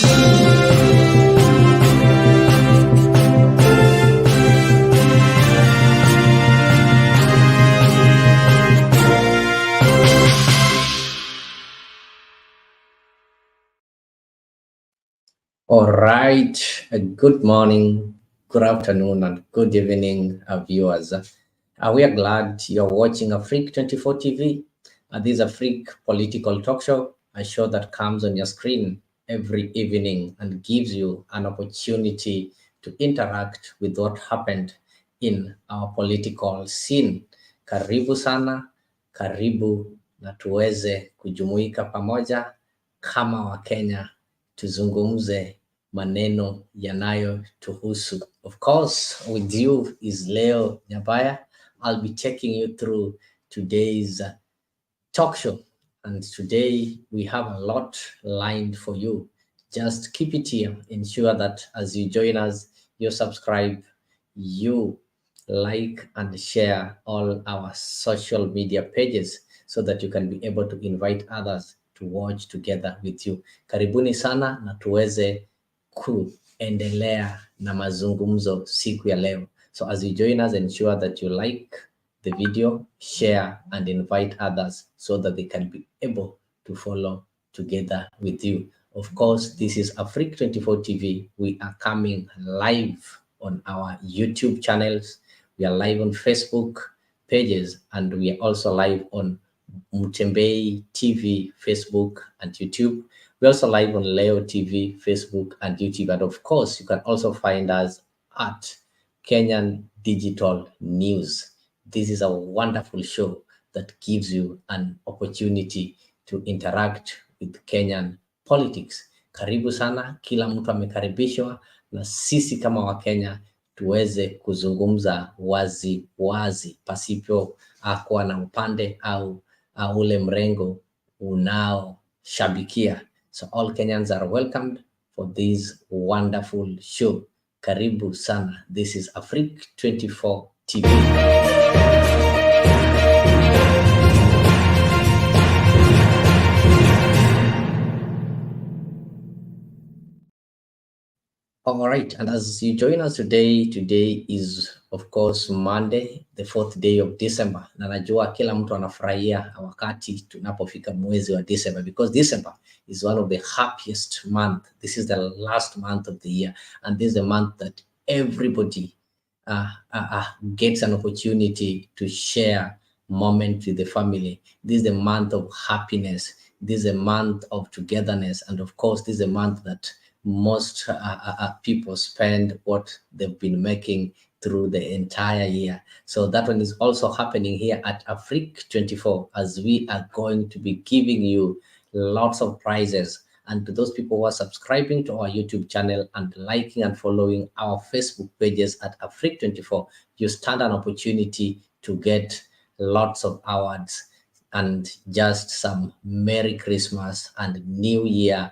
All right. Good morning, good afternoon, and good evening, viewers. We are glad you're watching Afrique 24 TV. This is Afrique Political Talk Show, a show that comes on your screen every evening and gives you an opportunity to interact with what happened in our political scene. Karibu sana, karibu na tuweze kujumuika pamoja kama Wakenya tuzungumze maneno yanayotuhusu. Of course, with you is Leo Nyabaya. I'll be taking you through today's talk show. And today we have a lot lined for you. Just keep it here. Ensure that as you join us, you subscribe, you like and share all our social media pages so that you can be able to invite others to watch together with you. Karibuni sana na tuweze kuendelea na mazungumzo siku ya leo. So as you join us, ensure that you like the video, share, and invite others so that they can be able to follow together with you. Of course, this is Afrique 24 TV. We are coming live on our YouTube channels. We are live on Facebook pages, and we are also live on Mutembei TV, Facebook, and YouTube. We're also live on Leo TV, Facebook, and YouTube. And of course, you can also find us at Kenyan Digital News. This is a wonderful show that gives you an opportunity to interact with Kenyan politics. Karibu sana, kila mtu amekaribishwa, na sisi kama Wakenya tuweze kuzungumza wazi wazi pasipo kuwa na upande au ule mrengo unaoshabikia. So all Kenyans are welcomed for this wonderful show. Karibu sana. This is Afrique 24 TV. All right, and as you join us today is of course Monday, the 4th day of December. Na najua kila mtu anafurahia wakati tunapofika mwezi wa December, because December is one of the happiest month. This is the last month of the year, and this is the month that everybody gets an opportunity to share moment with the family. This is the month of happiness. This is a month of togetherness, and of course, this is a month that most people spend what they've been making through the entire year. So that one is also happening here at Afrique 24, as we are going to be giving you lots of prizes. And to those people who are subscribing to our YouTube channel and liking and following our Facebook pages at Afrique 24, you stand an opportunity to get lots of awards and just some Merry Christmas and New Year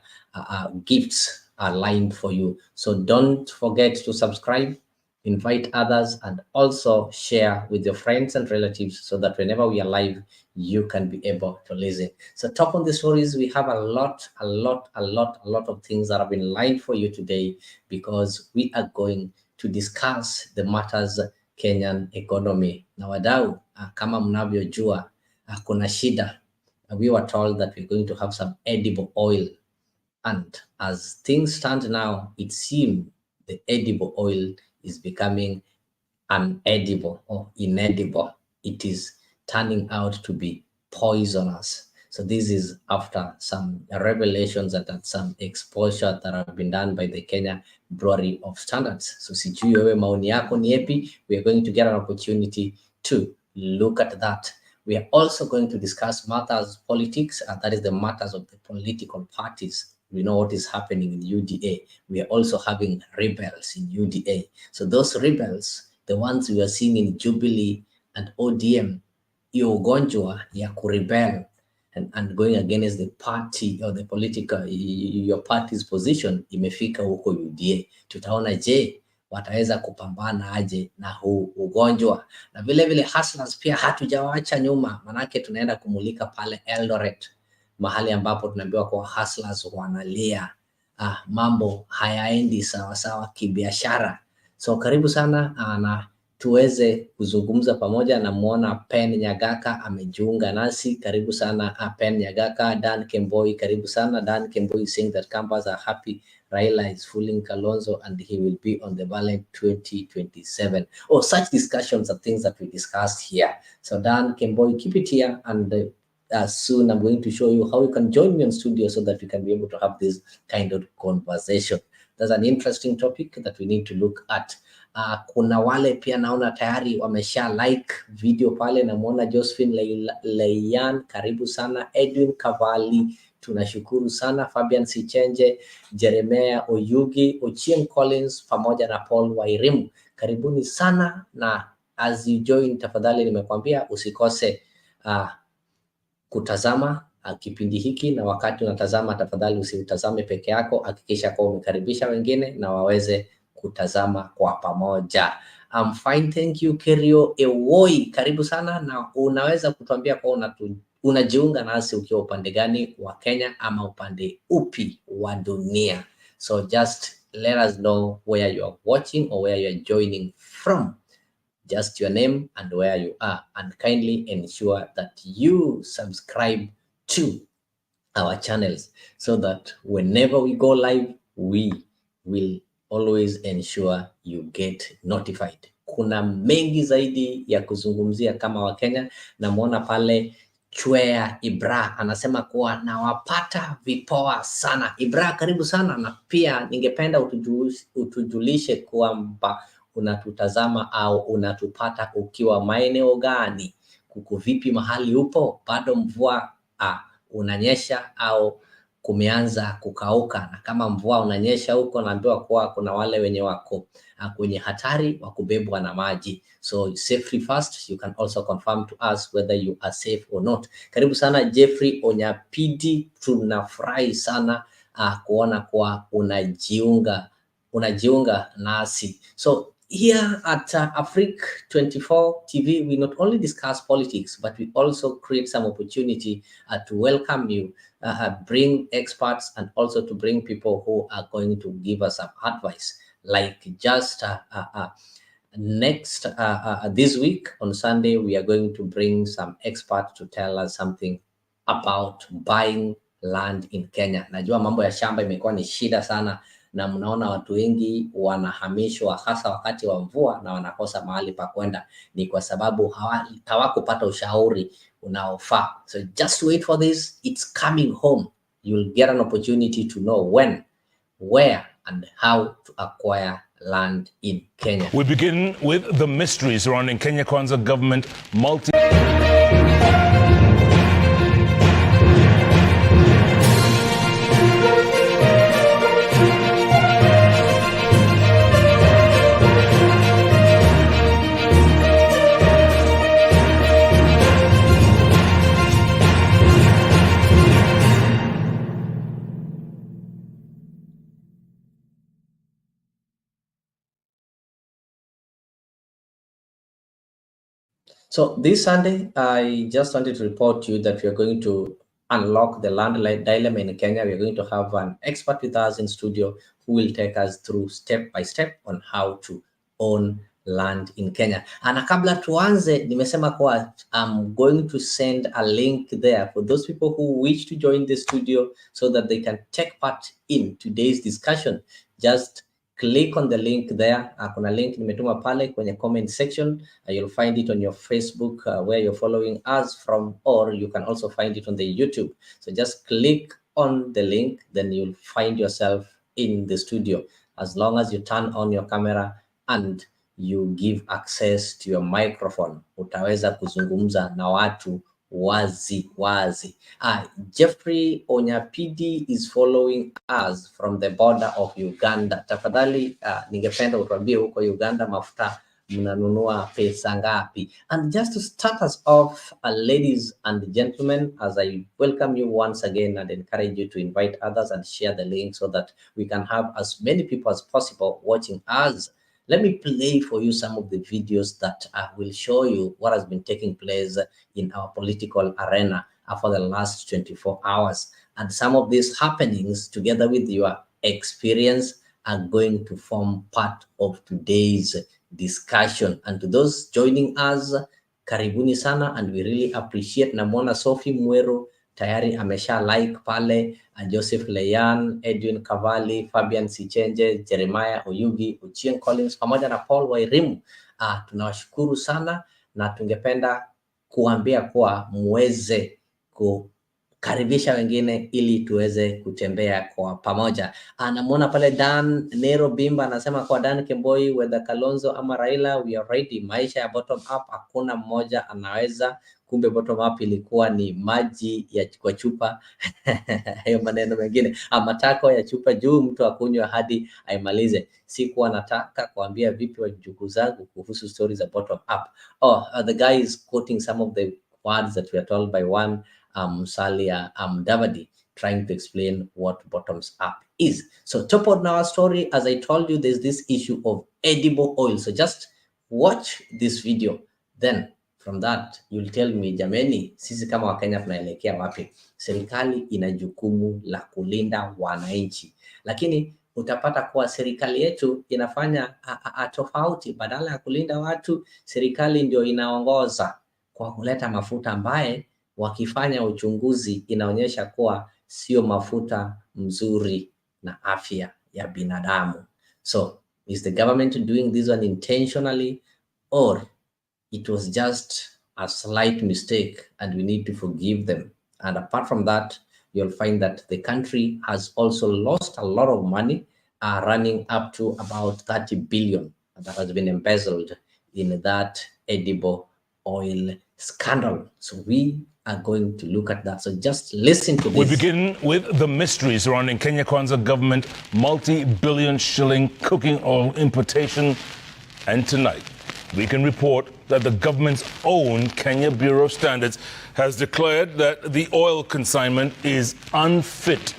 gifts are lined for you. So don't forget to subscribe, invite others, and also share with your friends and relatives so that whenever we are live, you can be able to listen. So top on the stories, we have a lot of things that have been lined for you today, because we are going to discuss the matters Kenyan economy. Na wadau, kama mnavyojua, kuna shida. We were told that we're going to have some edible oil. And as things stand now, it seems the edible oil is becoming unedible or inedible. It is turning out to be poisonous. So this is after some revelations and some exposure that have been done by the Kenya Brewery of Standards. So sijui wewe maoni yako ni yapi? We are going to get an opportunity to look at that. We are also going to discuss matters politics, and that is the matters of the political parties. We know what is happening in UDA. We are also having rebels in UDA. So those rebels, the ones we are seeing in Jubilee and ODM, hiyo ugonjwa ya kurebel and going against the party or the political, your party's position, imefika huko UDA. Tutaona je, wataweza kupambana aje na huu ugonjwa. Na vile vile hustlers pia hatujawacha nyuma, manake tunaenda kumulika pale Eldoret, mahali ambapo tunaambiwa kwa hustlers wanalia mambo hayaendi sawa sawa kibiashara. So karibu sana na tuweze kuzungumza pamoja. Namuona Pen Nyagaka amejiunga nasi, karibu sana Pen Nyagaka. Dan Kemboi, karibu sana. Dan Kemboi is saying that Kambas are happy Raila is fooling Kalonzo and he will be on the ballot 2027. Oh, such discussions are things that we discussed here. So Dan Kemboi, keep it here, and soon I'm going to show you how you can join me in studio so that we can be able to have this kind of conversation. That's an interesting topic that we need to look at. Kuna wale pia naona tayari wamesha like video pale. Namuona Josephine Leian, karibu sana. Edwin Kavali, tunashukuru sana. Fabian Sichenje, Jeremiah Oyugi, Ochieng Collins pamoja na Paul Wairimu, karibuni sana. Na as you join, tafadhali nimekwambia usikose kutazama kipindi hiki, na wakati unatazama tafadhali usiutazame peke yako, hakikisha kwa umekaribisha wengine na waweze kutazama kwa pamoja. I'm fine, thank you. Kerio Ewoi, karibu sana, na unaweza kutuambia kwa unajiunga nasi ukiwa upande gani wa Kenya ama upande upi wa dunia. So just let us know where you are watching or where you are joining from. Just your name and where you are, and kindly ensure that you subscribe to our channels so that whenever we go live, we will always ensure you get notified. Kuna mengi zaidi ya kuzungumzia kama Wakenya. Namuona pale Chwea Ibra anasema kuwa nawapata vipoa sana. Ibra, karibu sana, na pia ningependa utujulishe kwamba unatutazama au unatupata ukiwa maeneo gani. Kuko vipi mahali upo? Bado mvua unanyesha au kumeanza kukauka? Na kama mvua unanyesha huko, naambiwa kuwa kuna wale wenye wako kwenye hatari wa kubebwa na maji. So safety first. You can also confirm to us whether you are safe or not. Karibu sana Jeffrey Onyapidi, tunafurahi sana kuona kuwa unajiunga nasi. So here at Afrique 24 TV, we not only discuss politics, but we also create some opportunity to welcome you, bring experts, and also to bring people who are going to give us some advice. Like just next this week on Sunday, we are going to bring some experts to tell us something about buying land in Kenya. Najua mambo ya shamba imekuwa ni shida sana, na mnaona watu wengi wanahamishwa hasa wakati wa mvua na wanakosa mahali pa kwenda. Ni kwa sababu hawakupata ushauri unaofaa. So just wait for this, it's coming home. You'll get an opportunity to know when, where, and how to acquire land in Kenya. We begin with the mysteries surrounding Kenya Kwanza government So this Sunday, I just wanted to report to you that we are going to unlock the land dilemma in Kenya. We are going to have an expert with us in studio who will take us through step by step on how to own land in Kenya. Na kabla tuanze, nimesema kwa I'm going to send a link there for those people who wish to join the studio so that they can take part in today's discussion. Just click on the link there. Kuna link nimetuma pale kwenye comment section. You'll find it on your Facebook where you're following us from, or you can also find it on the YouTube. So just click on the link, then you'll find yourself in the studio. As long as you turn on your camera and you give access to your microphone, utaweza kuzungumza na watu wazi wazi. Jeffrey Onyapidi is following us from the border of Uganda. Tafadhali ningependa utuambie huko Uganda mafuta mnanunua pesa ngapi? And just to start us off, ladies and gentlemen, as I welcome you once again and encourage you to invite others and share the link so that we can have as many people as possible watching us. Let me play for you some of the videos that will show you what has been taking place in our political arena for the last 24 hours. And some of these happenings, together with your experience are going to form part of today's discussion. And to those joining us, karibuni sana, and we really appreciate. Namwona Sophie Mwero tayari amesha like pale, Joseph Leyan, Edwin Kavali, Fabian Sichenje, Jeremiah Oyugi, Uchieng Collins pamoja na Paul Wairimu. Tunawashukuru sana na tungependa kuambia kuwa muweze kukaribisha wengine ili tuweze kutembea kwa pamoja. Namuona pale Dan Nero Bimba anasema kwa Dan Kemboi, whether Kalonzo ama Raila, we are ready. Maisha ya bottom up hakuna mmoja anaweza. Kumbe bottom up ilikuwa ni maji ya kwa chupa. Hayo maneno mengine, matako ya chupa juu mtu akunywa hadi aimalize. Sikuwa nataka kuambia vipi wajukuu zangu kuhusu stories za bottom up. The guy is quoting some of the words that were told by one Musalia Davadi, trying to explain what bottoms up is. So top on our story, as I told you, there's this issue of edible oil. So just watch this video, then from that you'll tell me, jameni, sisi kama Wakenya tunaelekea wapi? Serikali ina jukumu la kulinda wananchi, lakini utapata kuwa serikali yetu inafanya tofauti. Badala ya kulinda watu, serikali ndio inaongoza kwa kuleta mafuta ambaye wakifanya uchunguzi inaonyesha kuwa sio mafuta mzuri na afya ya binadamu. So is the government doing this one intentionally, or it was just a slight mistake and we need to forgive them? And apart from that, you'll find that the country has also lost a lot of money, running up to about 30 billion that has been embezzled in that edible oil scandal. So we are going to look at that. So just listen to this. We begin with the mysteries surrounding Kenya Kwanza government multi-billion shilling cooking oil importation. And tonight, we can report that the government's own Kenya Bureau of Standards has declared that the oil consignment is unfit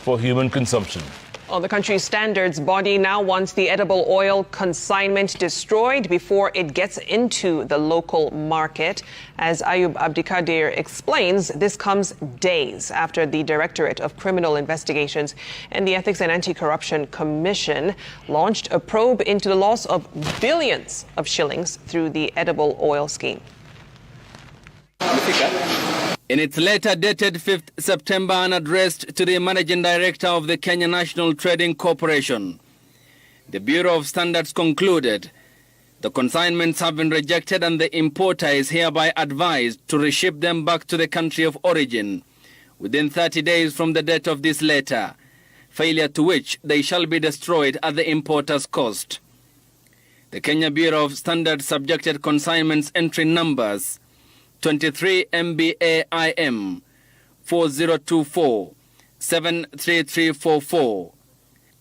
for human consumption. Well, the country's standards body now wants the edible oil consignment destroyed before it gets into the local market. As Ayub Abdikadir explains, this comes days after the Directorate of Criminal Investigations and the Ethics and Anti-Corruption Commission launched a probe into the loss of billions of shillings through the edible oil scheme. In its letter dated 5th September and addressed to the Managing Director of the Kenya National Trading Corporation, the Bureau of Standards concluded the consignments have been rejected and the importer is hereby advised to reship them back to the country of origin within 30 days from the date of this letter, failure to which they shall be destroyed at the importer's cost. The Kenya Bureau of Standards subjected consignments entry numbers 23 MBAIM 4024 73344,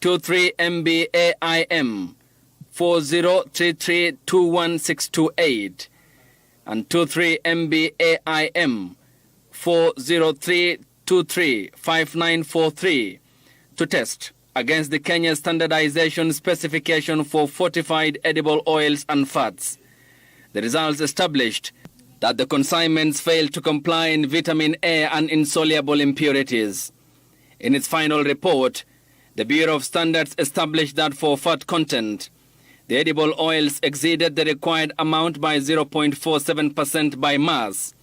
23 MBAIM 40332168, and 23 MBAIM 403235943 to test against the Kenya standardization specification for fortified edible oils and fats. The results established that the consignments failed to comply in vitamin A and insoluble impurities. In its final report, the Bureau of Standards established that for fat content, the edible oils exceeded the required amount by 0.47% by mass,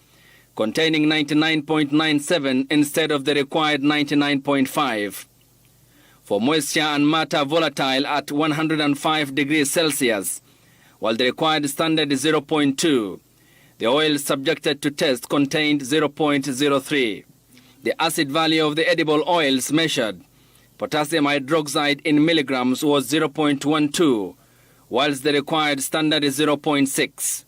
containing 99.97 instead of the required 99.5. For moisture and matter volatile at 105 degrees Celsius, while the required standard is 0.2, the oil subjected to test contained 0.03. The acid value of the edible oils measured, potassium hydroxide in milligrams, was 0.12, whilst the required standard is 0.6.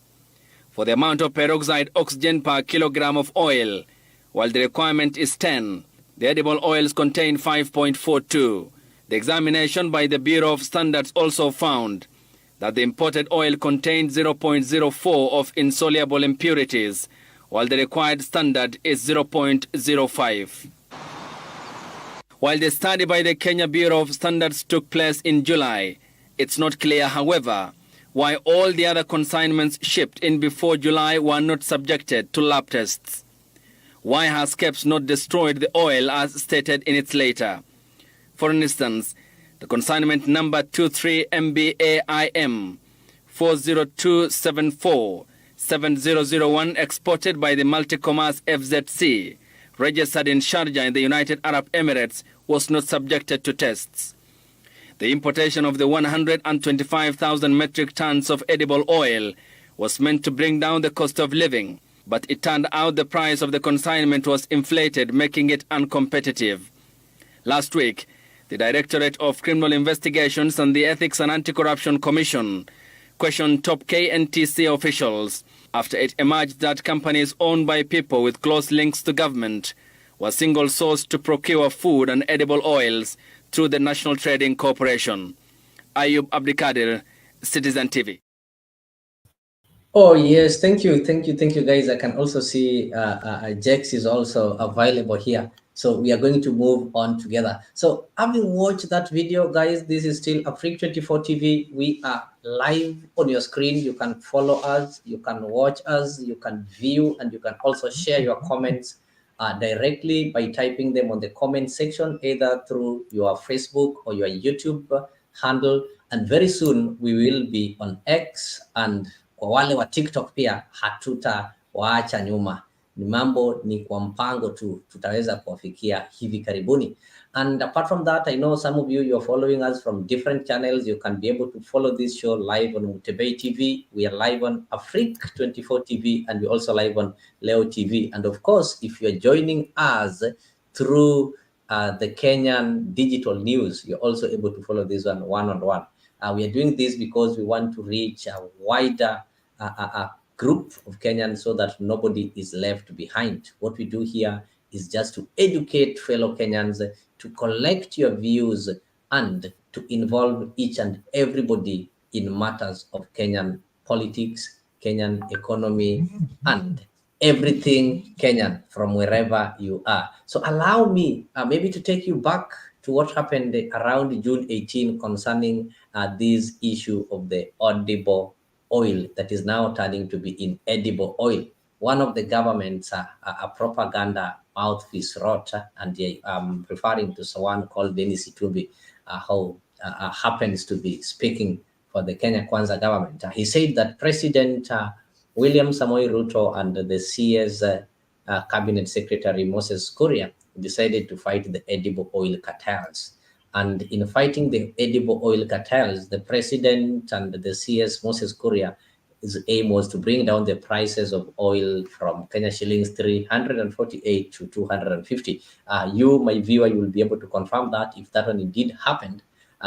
For the amount of peroxide oxygen per kilogram of oil, while the requirement is 10, the edible oils contain 5.42. The examination by the Bureau of Standards also found that the imported oil contained 0.04 of insoluble impurities, while the required standard is 0.05. While the study by the Kenya Bureau of Standards took place in July, it's not clear, however, why all the other consignments shipped in before July were not subjected to lab tests. Why has Kebs not destroyed the oil as stated in its letter? For instance, the consignment number 23MBAIM 40274 7001 exported by the Multicommerce FZC, registered in Sharjah in the United Arab Emirates, was not subjected to tests. The importation of the 125,000 metric tons of edible oil was meant to bring down the cost of living, but it turned out the price of the consignment was inflated, making it uncompetitive. Last week, the Directorate of Criminal Investigations and the Ethics and Anti-Corruption Commission questioned top KNTC officials after it emerged that companies owned by people with close links to government were single-sourced to procure food and edible oils through the National Trading Corporation. Ayub Abdikadir, Citizen TV. Oh, yes. Thank you, guys. I can also see Jex is also available here. So we are going to move on together. So having watched that video, guys, this is still Afrique 24 TV. We are live on your screen. You can follow us, you can watch us, you can view, and you can also share your comments directly by typing them on the comment section, either through your Facebook or your YouTube handle. And very soon we will be on X, and kwa wale wa TikTok pia hatuta waacha nyuma. Ni mambo ni kwa mpango tu, tutaweza kuwafikia hivi karibuni. And apart from that, I know some of you are following us from different channels. You can be able to follow this show live on Mutebei TV. We are live on Afrique 24 TV, and we're also live on Leo TV. And of course, if you're joining us through the Kenyan digital news, you're also able to follow this one-on-one. We are doing this because we want to reach a wider group of Kenyans so that nobody is left behind. What we do here is just to educate fellow Kenyans, to collect your views, and to involve each and everybody in matters of Kenyan politics, Kenyan economy, and everything Kenyan from wherever you are. So allow me maybe to take you back to what happened around June 18 concerning this issue of the edible oil that is now turning to be inedible oil. One of the government's a propaganda mouthpiece wrote, and I'm referring to someone called Dennis Itumbi, who happens to be speaking for the Kenya Kwanza government. He said that President William Samoei Ruto and the CS Cabinet Secretary Moses Kuria decided to fight the edible oil cartels. And in fighting the edible oil cartels, the president and the CS Moses Kuria, his aim was to bring down the prices of oil from Kenya shillings 348 to 250. You, my viewer, you will be able to confirm that. If that one indeed happened,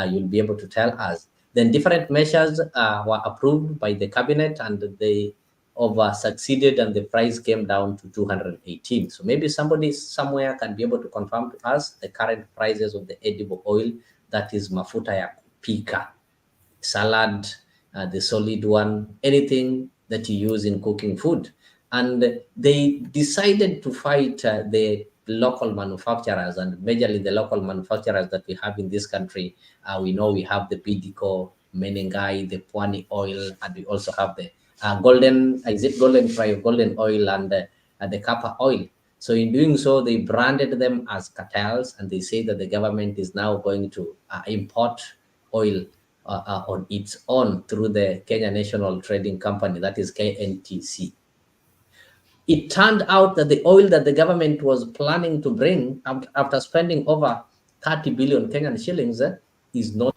you'll be able to tell us. Then different measures were approved by the cabinet, and they succeeded, and the price came down to 218. So maybe somebody somewhere can be able to confirm to us the current prices of the edible oil, that is mafuta ya kupika, salad, the solid one, anything that you use in cooking food. And they decided to fight the local manufacturers, and majorly the local manufacturers that we have in this country. We know we have the Bidco, Menengai, the Pwani oil, and we also have the golden fry, golden oil, and the Kappa oil. So in doing so, they branded them as cartels, and they say that the government is now going to import oil on its own through the Kenya National Trading Company, that is KNTC. It turned out that the oil that the government was planning to bring after spending over 30 billion Kenyan shillings is not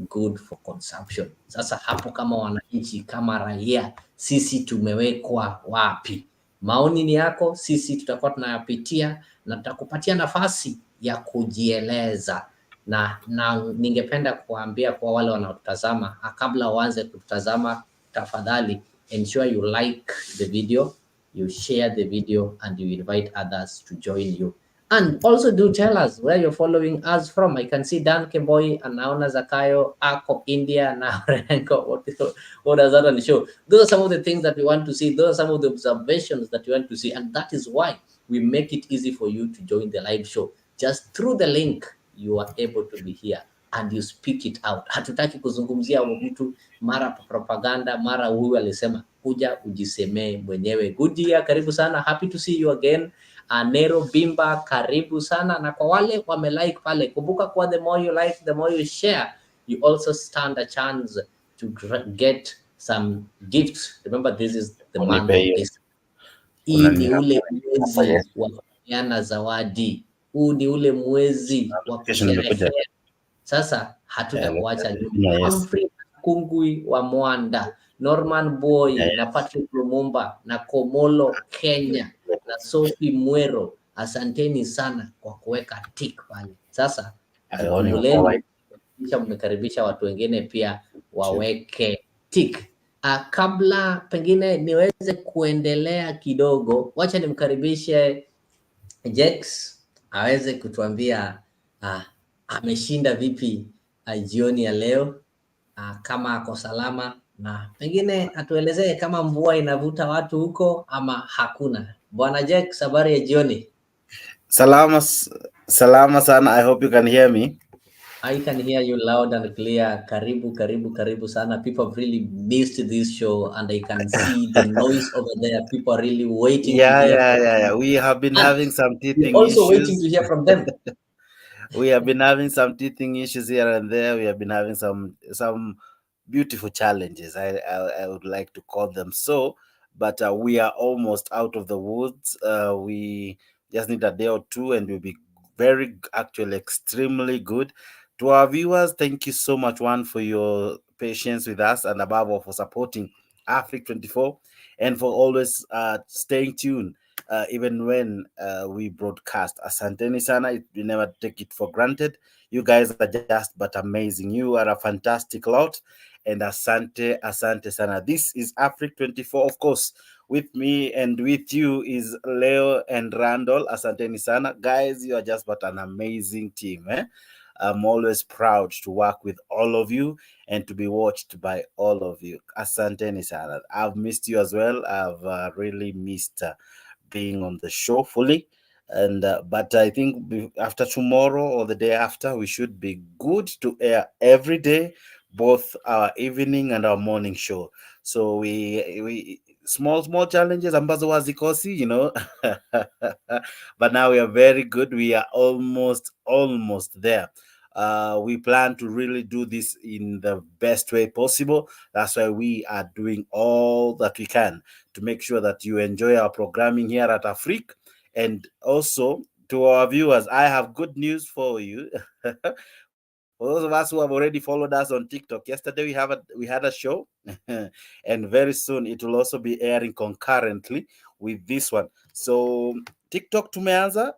good for consumption. Sasa hapo kama wananchi, kama raia, sisi tumewekwa wapi? Maoni ni yako, sisi tutakuwa tunayapitia na tutakupatia nafasi ya kujieleza. Na ningependa kuambia kwa wale wanaotazama, kabla uanze kutazama, tafadhali ensure you like the video, you share the video, and you invite others to join you. And also do tell us where you're following us from. I can see Dan Keboy, Anaona Zakayo, Ako India, now Renko. What does that one show? Those are some of the things that we want to see. Those are some of the observations that we want to see. And that is why we make it easy for you to join the live show. Just through the link, you are able to be here and you speak it out. Hatutaki kuzungumzia mtu mara propaganda, mara huyu alisema, kuja ujisemee mwenyewe. Good year, karibu sana. Happy to see you again. Nero Bimba, karibu sana. Na kwa wale wamelike pale, kumbuka kwa the more you like, the more you share, you also stand a chance to get some gifts. Remember, this is the month of this. Hii ni ule mwezi wa kupeana zawadi. Huu ni ule mwezi wa kusherehekea. Sasa hatutakuacha nyuma. Humphrey Kungui wa Mwanda, Norman Boy na Patrick Lumumba na Komolo Kenya na Sophie Mwero, asanteni sana kwa kuweka tick pale. Sasa jukumu kisha mmekaribisha watu wengine pia waweke tick. Kabla pengine niweze kuendelea kidogo, wacha nimkaribishe Jex aweze kutuambia ameshinda vipi jioni ya leo, kama ako salama, na pengine atuelezee kama mvua inavuta watu huko ama hakuna. Bwana Jex, habari ya jioni? Salama sana. I hope you can hear me. I can hear you loud and clear. Karibu sana. People have really missed this show and I can see the noise over there. People are really waiting to hear from them. We have been having some teething issues. Also waiting to hear from them. We have been having some teething issues here and there. We have been having some beautiful challenges, I would like to call them so, but we are almost out of the woods. We just need a day or two and we'll be actually extremely good. To our viewers, thank you so much, one, for your patience with us, and above all for supporting Africa 24 and for always staying tuned even when we broadcast. Asanteni sana. We never take it for granted. You guys are just but amazing. You are a fantastic lot, and asante sana. This is Africa 24, of course. With me and with you is Leo and Randall. Asanteni sana. Guys, you are just but an amazing team. I'm always proud to work with all of you and to be watched by all of you. Asanteni sana. I've missed you as well. I've really missed being on the show fully. And but I think after tomorrow or the day after, we should be good to air every day, both our evening and our morning show. So we small challenges ambazo wazikosi, you know. But now we are very good. We are almost there. We plan to really do this in the best way possible. That's why we are doing all that we can to make sure that you enjoy our programming here at Afrique. And also to our viewers, I have good news for you. For those of us who have already followed us on TikTok, yesterday we had a show, and very soon it will also be airing concurrently with this one. So TikTok tumeanza.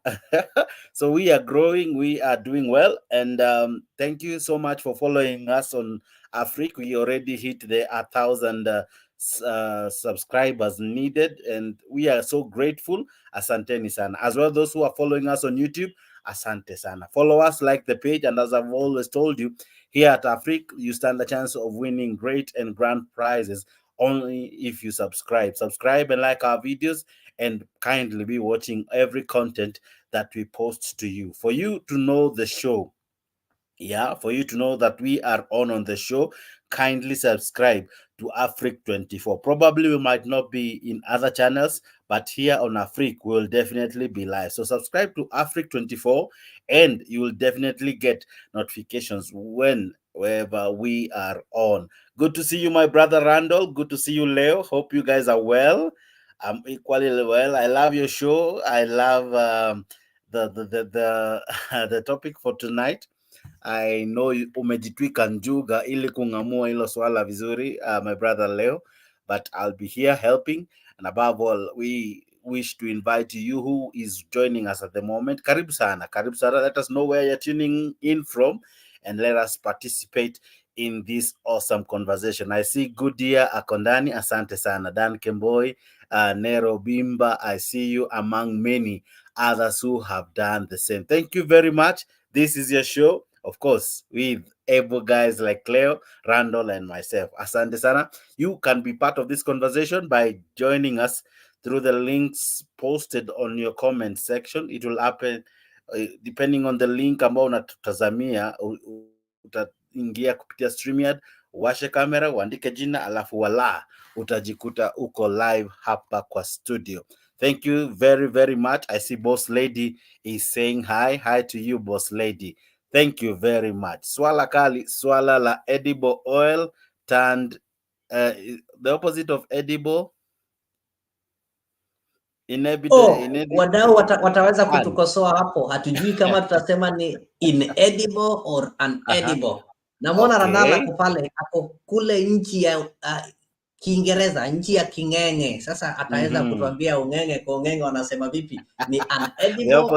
So we are growing, we are doing well, and thank you so much for following us on Afrique. We already hit the 1,000 subscribers needed, and we are so grateful. Asanteni sana. As well, those who are following us on YouTube, asante sana. Follow us, like the page, and as I've always told you, here at Afrique, you stand a chance of winning great and grand prizes only if you subscribe and like our videos, and kindly be watching every content that we post to you. For you to know the show, for you to know that we are on the show, kindly subscribe to Afrique 24. Probably we might not be in other channels, but here on Afrique we will definitely be live. So subscribe to Afrique 24 and you will definitely get notifications whenever we are on. Good to see you, my brother Randall. Good to see you, Leo. Hope you guys are well. I'm equally well. I love your show. I love the topic for tonight. I know umejitwika njuga ili kung'amua hilo swala vizuri, my brother Leo, but I'll be here helping. And above all, we wish to invite you who is joining us at the moment. Karibu sana. Let us know where you're tuning in from and let us participate in this awesome conversation. I see Goodyear Akondani, asante sana. Dan Kemboi, Nero Bimba, I see you among many others who have done the same. Thank you very much. This is your show, of course, with able guys like Cleo, Randall, and myself. Asante sana. You can be part of this conversation by joining us through the links posted on your comment section. It will happen depending on the link ambao unatutazamia. Utaingia kupitia StreamYard, washe kamera, uandike jina, alafu wala utajikuta uko live hapa kwa studio. Thank you very, very much. I see Boss Lady is saying hi. Hi to you, Boss Lady. Thank you very much. Swala kali, swala la edible oil turned the opposite of edible. Wadau wataweza kutukosoa hapo. Hatujui kama tutasema ni inedible or unedible. Namwona Randala ako pale, ako kule nchi ya Kiingereza, nchi ya King'eng'e. Sasa ataweza kutuambia ung'eng'e kwa ung'eng'e wanasema vipi? Ni unedible au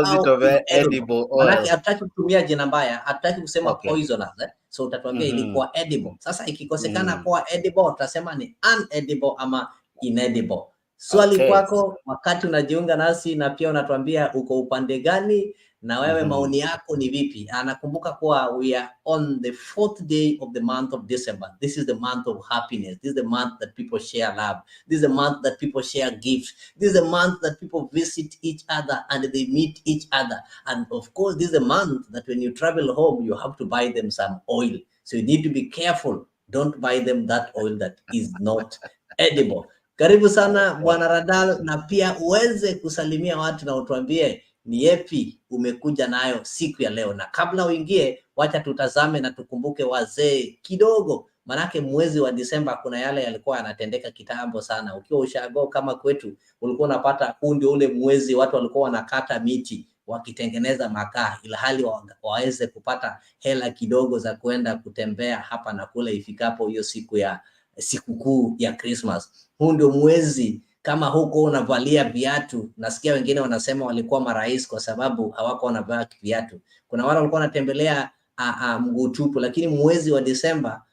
inedible? Maanake hatutaki kutumia jina mbaya, hatutaki kusema poisonous. So utatuambia ilikuwa edible. Sasa ikikosekana kuwa edible, utasema ni unedible ama inedible. Swali kwako wakati unajiunga nasi na pia unatuambia uko upande gani na wewe maoni yako ni vipi? Anakumbuka kuwa we are on the 4th day of the month of December. This is the month of happiness. This is the month that people share love. This is the month that people share gifts. This is the month that people visit each other and they meet each other. And of course, this is the month that when you travel home, you have to buy them some oil. So you need to be careful. Don't buy them that oil that is not edible. Karibu sana Bwana Radal, na pia uweze kusalimia watu na utuambie ni yepi umekuja nayo siku ya leo. Na kabla uingie, wacha tutazame na tukumbuke wazee kidogo, manake mwezi wa Disemba kuna yale yalikuwa yanatendeka kitambo sana. Ukiwa ushago kama kwetu, ulikuwa unapata huu ndio ule mwezi watu walikuwa wanakata miti wakitengeneza makaa, ila hali waweze kupata hela kidogo za kwenda kutembea hapa na kule ifikapo hiyo siku ya sikukuu ya Christmas. Huu ndio mwezi kama huko unavalia viatu. Nasikia wengine wanasema walikuwa marais kwa sababu hawako wanavaa viatu. Kuna wale walikuwa wanatembelea mguu tupu, lakini mwezi wa Disemba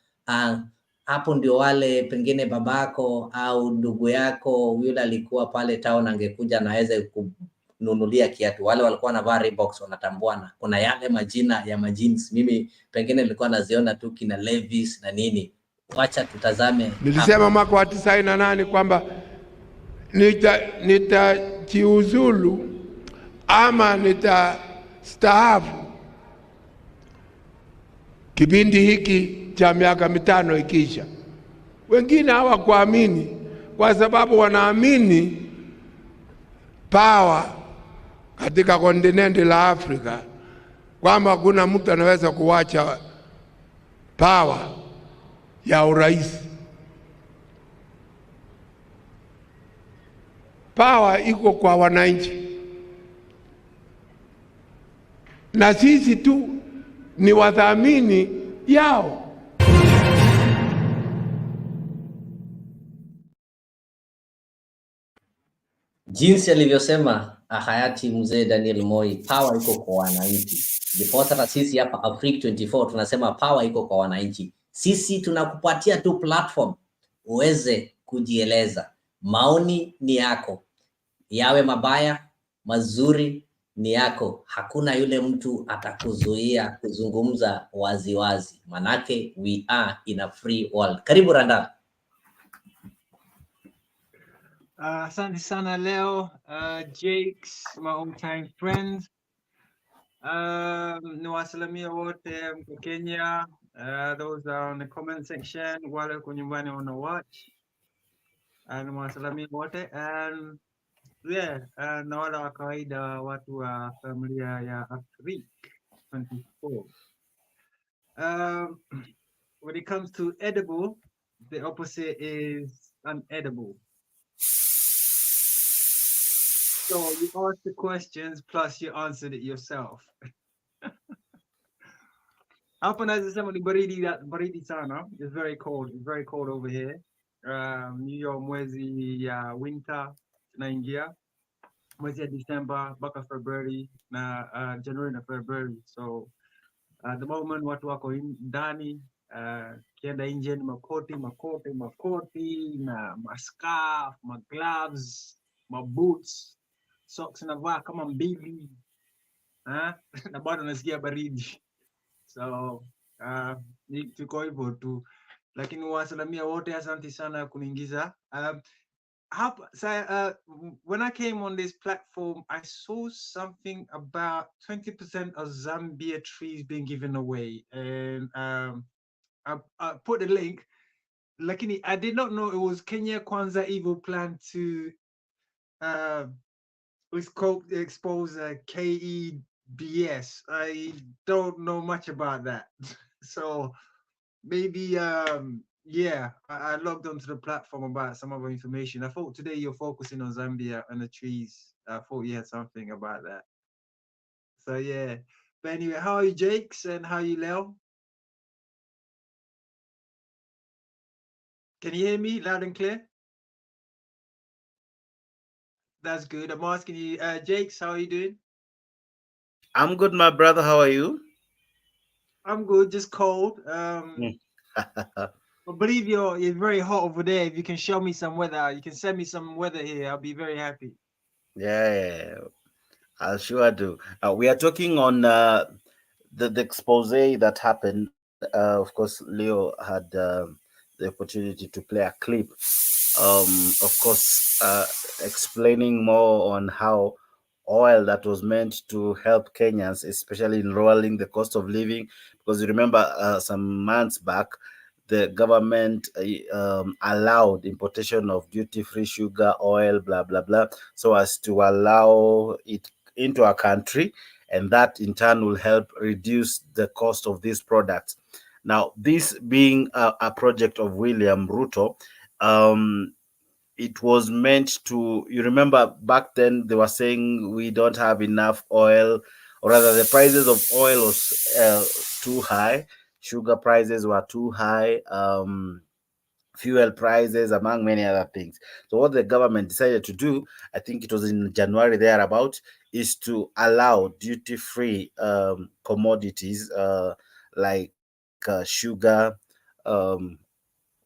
hapo ndio wale pengine babako au ndugu yako yule alikuwa pale town angekuja na aweze kununulia kiatu. Wale walikuwa wanavaa Reeboks wanatambuana. Kuna yale majina ya majins. Mimi pengine nilikuwa naziona tu kina Levi's na nini. Wacha tutazame. Nilisema mwaka wa 98 kwamba nitajiuzulu ama nitastaafu kipindi hiki cha miaka 5 ikisha. Wengine hawakuamini kwa sababu wanaamini power katika kontinenti la Afrika kwamba kuna mtu anaweza kuwacha power ya urais. Power iko kwa wananchi, na sisi tu ni wadhamini yao. Jinsi alivyosema hayati mzee Daniel Moi, power iko kwa wananchi. Ndiposa hata sisi hapa Africa 24 tunasema power iko kwa wananchi. Sisi tunakupatia tu platform uweze kujieleza. Maoni ni yako, yawe mabaya mazuri ni yako. Hakuna yule mtu atakuzuia kuzungumza waziwazi, manake we are in a free world. Karibu Randal. Asante sana leo, Jakes, my old time friends. Niwasalimia wote mko Kenya. Those are on the comment section. Wale kwa nyumbani wana watch. Niwasalimia wote. And yeah, na wale wa kawaida watu wa familia ya Africa 24. When it comes to edible, the opposite is unedible. So you asked the questions plus you answered it yourself. Hapa naweza sema ni baridi sana. It's very cold. It's very cold over here. Hiyo mwezi ya winter tunaingia. Mwezi ya December mpaka February na January na February. So at the moment watu wako ndani, kienda nje ni makoti na mascarf, magloves, maboots, socks navaa kama 2 na bado nasikia baridi. So tuko hivyo tu, lakini wasalamia wote, asante sana kuniingiza. When I came on this platform, I saw something about 20% of Zambia trees being given away, and I put the link. Lakini I did not know it was Kenya Kwanza evil plan to expose KEBS. I don't know much about that. So maybe yeah, I logged onto the platform about some other information. I thought today you're focusing on Zambia and the trees. I thought you had something about that. So yeah. But anyway, how are you, Jakes, and how are you, Leo? Can you hear me loud and clear? That's good. I'm asking you, Jakes, how are you doing? I'm good, my brother. How are you? I'm good, just cold. Mm. I believe you're very hot over there. If you can show me some weather, you can send me some weather here. I'll be very happy. Yeah, I'll sure do. We are talking on the expose that happened. Of course, Leo had the opportunity to play a clip. Of course, explaining more on how oil that was meant to help Kenyans, especially in lowering the cost of living. Because you remember some months back, the government allowed importation of duty-free sugar, oil, blah blah blah, so as to allow it into our country, and that in turn will help reduce the cost of these products. Now, this being a project of William Ruto, um, it was meant to, you remember back then they were saying we don't have enough oil, or rather the prices of oil was too high, sugar prices were too high, fuel prices, among many other things. So what the government decided to do, I think it was in January thereabout, is to allow duty-free commodities like sugar, um,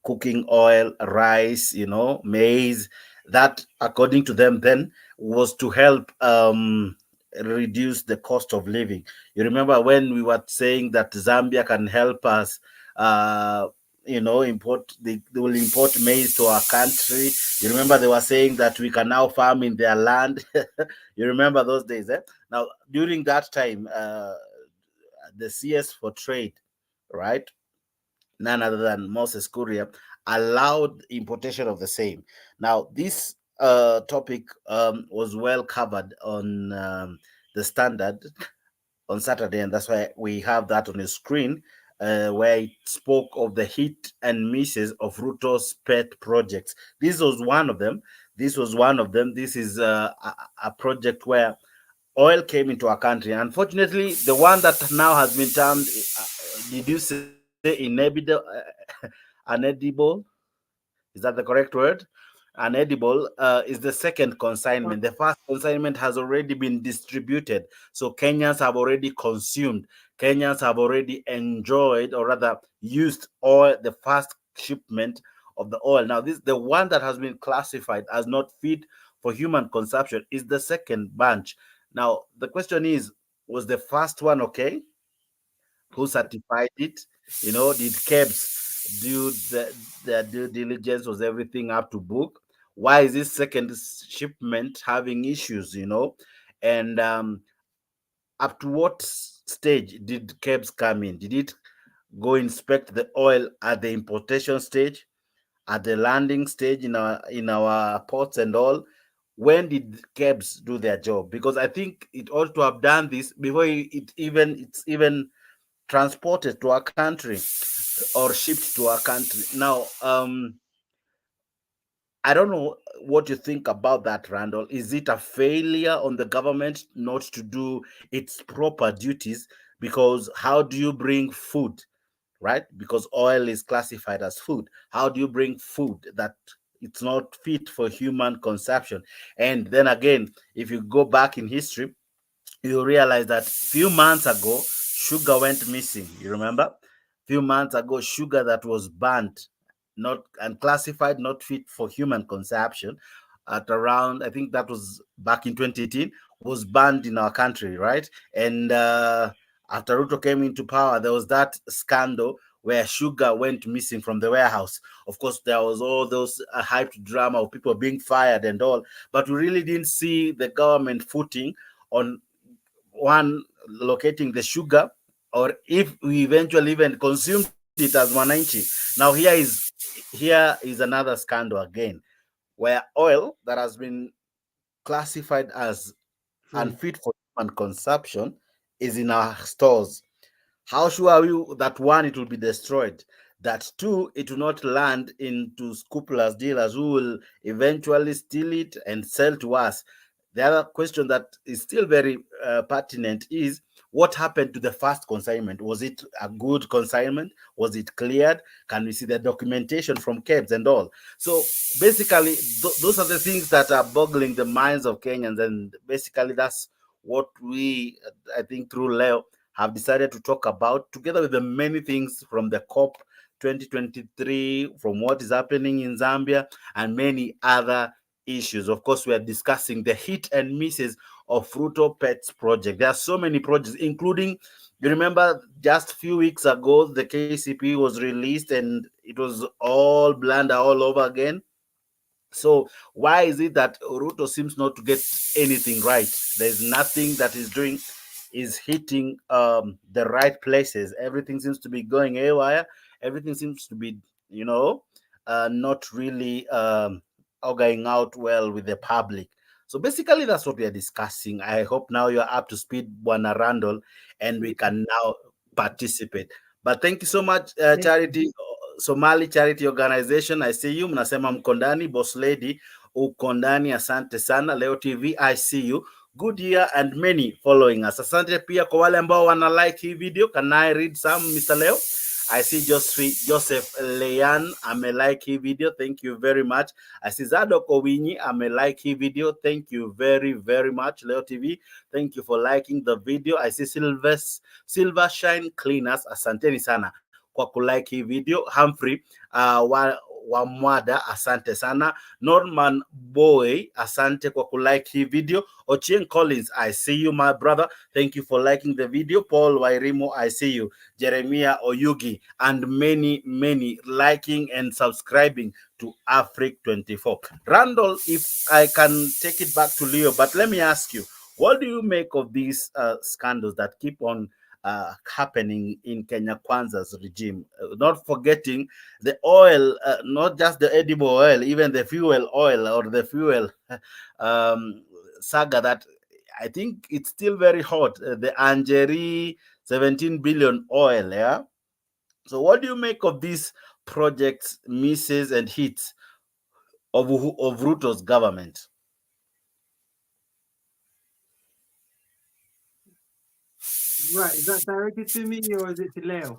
cooking oil, rice, maize. That, according to them, then was to help reduce the cost of living. You remember when we were saying that Zambia can help us, import, they will import maize to our country. You remember they were saying that we can now farm in their land. You remember those days, eh? Now, during that time, the CS for Trade, right? None other than Moses Kuria, allowed importation of the same. Now, this topic was well covered on the Standard on Saturday, and that's why we have that on the screen, where it spoke of the hit and misses of Ruto's pet projects. This was one of them. This is a project where oil came into our country. Unfortunately, the one that now has been termed, did you say inedible, unedible? Is that the correct word? Unedible is the second consignment. The first consignment has already been distributed. So Kenyans have already consumed. Kenyans have already enjoyed, or rather used oil, the first shipment of the oil. Now, this the one that has been classified as not fit for human consumption is the second bunch. Now, the question is, was the first one okay? Who certified it? Did Kebs do the due diligence? Was everything up to book? Why is this second shipment having issues? And up to what stage did Kebs come in? Did it go inspect the oil at the importation stage, at the landing stage in our ports and all? When did Kebs do their job? Because I think it ought to have done this before it's even transported to our country or shipped to our country. Now, I don't know what you think about that, Randall. Is it a failure on the government not to do its proper duties? Because how do you bring food, right? Because oil is classified as food. How do you bring food that it's not fit for human consumption? And then again, if you go back in history, you realize that few months ago sugar went missing. You remember? Few months ago, sugar that was burnt, not unclassified, not fit for human consumption, at around, I think that was back in 2018, was banned in our country, right? And after Ruto came into power, there was that scandal where sugar went missing from the warehouse. Of course, there was all those hyped drama of people being fired and all, but we really didn't see the government footing on one locating the sugar, or if we eventually even consumed it as Wananchi. Now here is another scandal again, where oil that has been classified as Free. unfit for human consumption is in our stores. How sure are we that one, it will be destroyed? That two, it will not land into scrupulous dealers who will eventually steal it and sell to us? The other question that is still very pertinent is, what happened to the first consignment? Was it a good consignment? Was it cleared? Can we see the documentation from Kebs and all? So basically, those are the things that are boggling the minds of Kenyans, and basically that's what we, I think, through Leo, have decided to talk about, together with the many things from the COP 2023, from what is happening in Zambia, and many other issues. Of course, we are discussing the hit and misses of Fruto Pets project. There are so many projects, including, you remember, just a few weeks ago, the KCP was released and it was all blunder all over again. So why is it that Ruto seems not to get anything right? There's nothing that is doing is hitting the right places. Everything seems to be going haywire. Everything seems to be, not really going out well with the public. So basically, that's what we are discussing. I hope now you're up to speed, Bwana Randall, and we can now participate. But thank you so much, Charity. Somali Charity Organization, I see you. Mnasema mko ndani. Boss Lady, uko ndani. Asante sana. Leo TV, I see you. Good year and many following us. Asante pia kwa wale ambao wana like hii video. Can I read some, Mr. Leo? I see Joseph Leyan ame like hii video. Thank you very much. I see Zadok Owinyi ame like hii video. Thank you very, very much. Leo TV, thank you for liking the video. I see Silver Shine Cleaners. Asanteni sana kwa kulike hii video. Humphrey wa Mwada, asante sana. Norman Boy, asante kwa kulike hii video. Ochieng Collins, I see you, my brother. Thank you for liking the video. Paul Wairimo, I see you. Jeremiah Oyugi, and many, many liking and subscribing to Afric 24. Randall, if I can take it back to Leo, but let me ask you, what do you make of these scandals that keep on happening in Kenya Kwanza's regime? Not forgetting the oil, not just the edible oil, even the fuel oil or the fuel saga that I think it's still very hot. The Angeri 17 billion oil, yeah? So what do you make of these projects, misses and hits of Ruto's government? Right, is that directed to me or is it to Leo?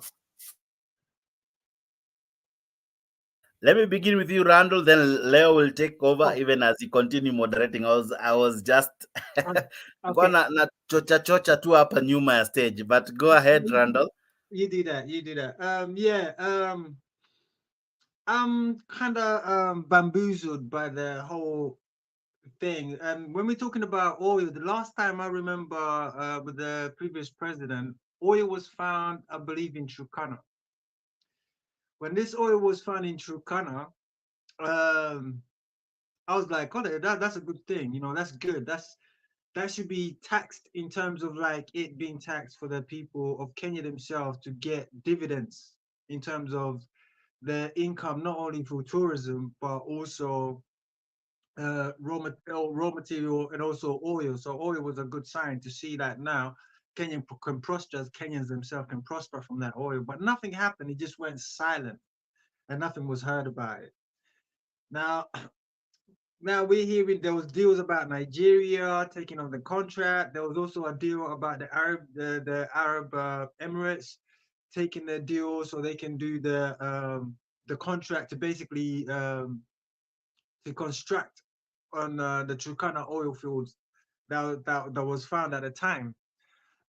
Let me begin with you, Randall. Then Leo will take over, even as you continue moderating. I was just na chocha tu hapa nyuma ya stage, but go ahead, Randall. You do that. I'm kind of bamboozled by the whole thing. When we're talking about oil, the last time I remember with the previous president, oil was found, I believe, in Turkana. When this oil was found in Turkana, I was like, oh, that's a good thing. That's good. That should be taxed in terms of like it being taxed for the people of Kenya themselves to get dividends in terms of their income, not only through tourism, but also raw material and also oil. So oil was a good sign to see that now Kenya can prosper, Kenyans themselves can prosper from that oil. But nothing happened. It just went silent and nothing was heard about it. Now we're hearing there was deals about Nigeria taking on the contract. There was also a deal about the Arab Emirates taking the deal so they can do the contract to basically to construct on the Turkana oil fields that was found at the time.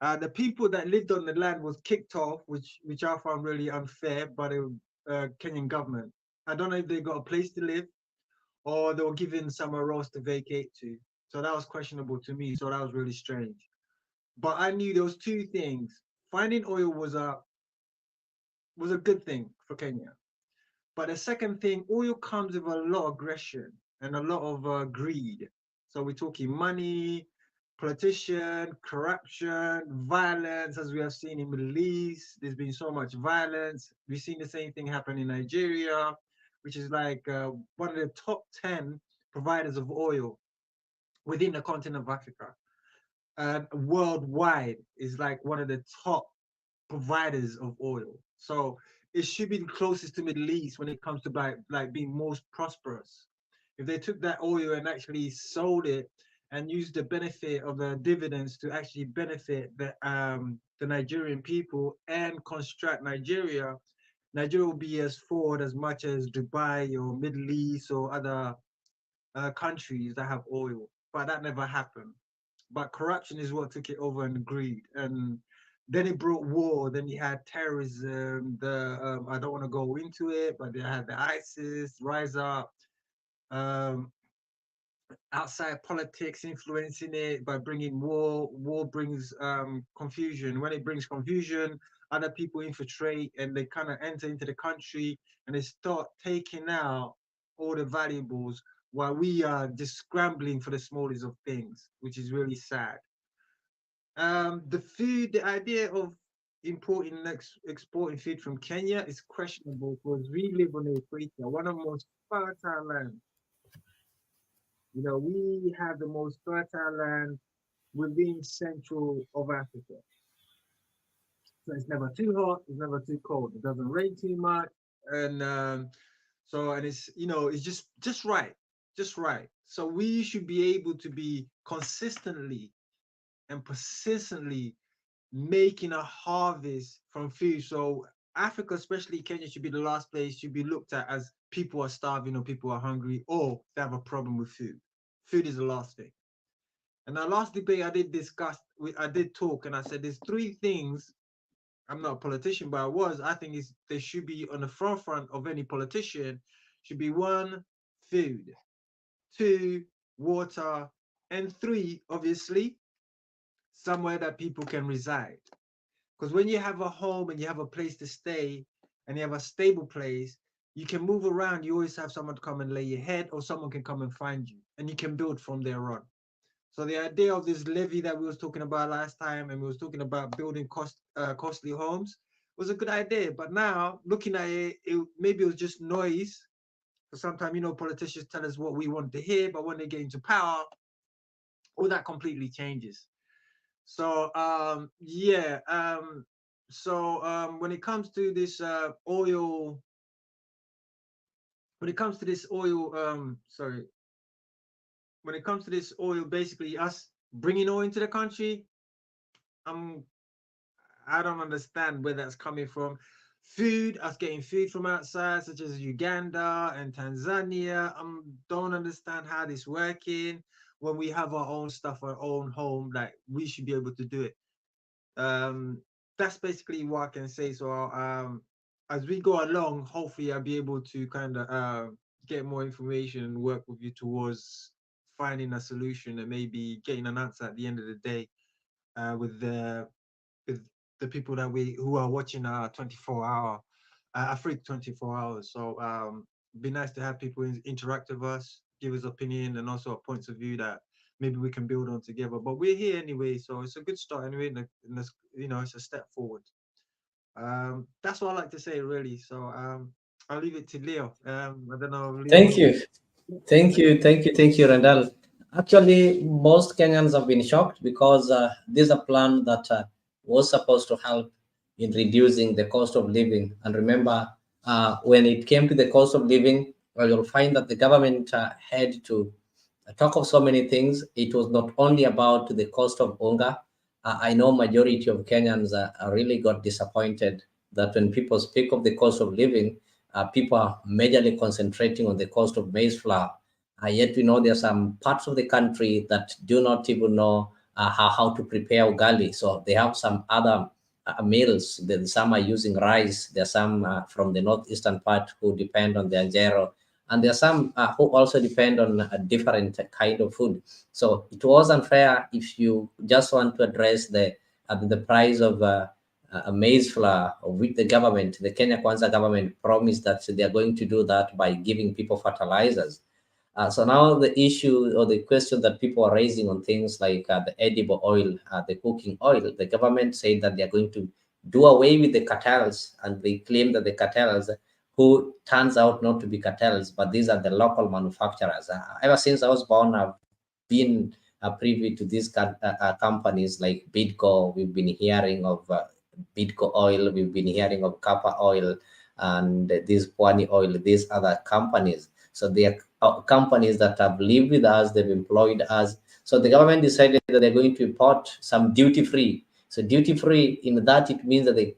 The people that lived on the land was kicked off, which I found really unfair by the Kenyan government. I don't know if they got a place to live or they were given somewhere else to vacate to. So that was questionable to me. So that was really strange. But I knew there was two things. Finding oil was a good thing for Kenya. But the second thing, oil comes with a lot of aggression and a lot of greed. So we're talking money, politician, corruption, violence, as we have seen in Middle East. There's been so much violence. We've seen the same thing happen in Nigeria, which is like one of the top 10 providers of oil. within the continent of Africa. Worldwide is like one of the top providers of oil. So it should be the closest to Middle East when it comes to like being most prosperous. If they took that oil and actually sold it and used the benefit of the dividends to actually benefit the Nigerian people and construct Nigeria, Nigeria will be as forward as much as Dubai or Middle East or other countries that have oil. But that never happened. But corruption is what took it over, and greed. And then it brought war. Then you had terrorism. I don't want to go into it, but they had the ISIS rise up. Outside politics influencing it by bringing war. War brings confusion. When it brings confusion, other people infiltrate and they kind of enter into the country and they start taking out all the valuables while we are just scrambling for the smallest of things, which is really sad. The idea of importing and exporting food from Kenya is questionable because we live on the equator, one of the most fertile lands. You know, we have the most fertile land within central of Africa. So it's never too hot, it's never too cold. It doesn't rain too much. And and it's, you know, it's just right. So we should be able to be consistently and persistently making a harvest from food. So Africa, especially Kenya, should be the last place should be looked at as people are starving or people are hungry or they have a problem with food. Food is the last thing. And our last debate I did talk and I said there's three things. I'm not a politician, but I think they should be on the forefront of any politician. Should be 1, food, 2, water, and 3, obviously, somewhere that people can reside. Because when you have a home and you have a place to stay and you have a stable place, you can move around. You always have someone to come and lay your head or someone can come and find you and you can build from there on. So the idea of this levy that we was talking about last time and we was talking about building costly homes was a good idea. But now looking at it, maybe it was just noise. Because sometimes, you know, politicians tell us what we want to hear, but when they get into power, all that completely changes. So when it comes to this oil, when it comes to this oil, basically us bringing oil into the country, I don't understand where that's coming from. Food, us getting food from outside, such as Uganda and Tanzania, don't understand how this working. When we have our own stuff, our own home, like we should be able to do it. That's basically what I can say. So as we go along, hopefully I'll be able to kind of get more information and work with you towards finding a solution and maybe getting an answer at the end of the day with the people that who are watching our 24-hour, free 24 hours. So it'd be nice to have people interact with us, give us opinion and also points of view that maybe we can build on together. But we're here anyway, so it's a good start anyway. You know, it's a step forward. That's what I like to say, really. So I'll leave it to Leo. I don't know. Leo, Thank you, Randall. Actually, most Kenyans have been shocked because this is a plan that was supposed to help in reducing the cost of living. And remember, when it came to the cost of living, well, you'll find that the government had to talk of so many things. It was not only about the cost of unga. I know majority of Kenyans really got disappointed that when people speak of the cost of living, people are majorly concentrating on the cost of maize flour. Yet we know there are some parts of the country that do not even know how to prepare ugali. So they have some other meals. Some are using rice. There are some from the northeastern part who depend on the anjero. And there are some who also depend on a different kind of food. So it was unfair if you just want to address the price of maize flour, of which the Kenya Kwanza government promised that they are going to do that by giving people fertilizers. So now the issue or the question that people are raising on things like the edible oil, the cooking oil, the government said that they are going to do away with the cartels, and they claim that the cartels, who turns out not to be cartels, but these are the local manufacturers. Ever since I was born, I've been privy to these companies like Bidco. We've been hearing of Bidco oil, we've been hearing of Kappa oil, and this Pwani oil, these other companies. So they are companies that have lived with us, they've employed us. So the government decided that they're going to import some duty-free. So duty-free, in that it means that the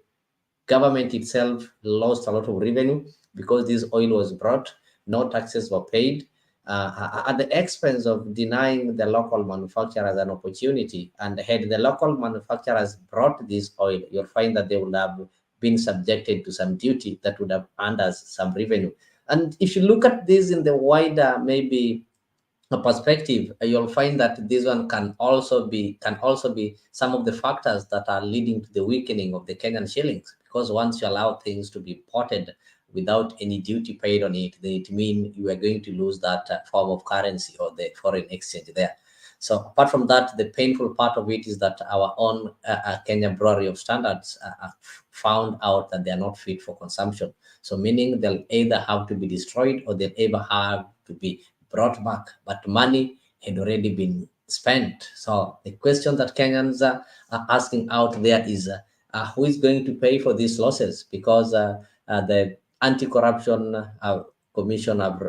government itself lost a lot of revenue because this oil was brought, no taxes were paid, at the expense of denying the local manufacturers an opportunity. And had the local manufacturers brought this oil, you'll find that they would have been subjected to some duty that would have earned us some revenue. And if you look at this in the wider, maybe a perspective, you'll find that this one can also be some of the factors that are leading to the weakening of the Kenyan shillings. Because once you allow things to be imported without any duty paid on it, then it means you are going to lose that form of currency or the foreign exchange there. So apart from that, the painful part of it is that our own Kenya Bureau of Standards found out that they are not fit for consumption. So meaning they'll either have to be destroyed or they'll either have to be brought back, but money had already been spent. So the question that Kenyans are asking out there is who is going to pay for these losses? Because the Anti-Corruption Commission have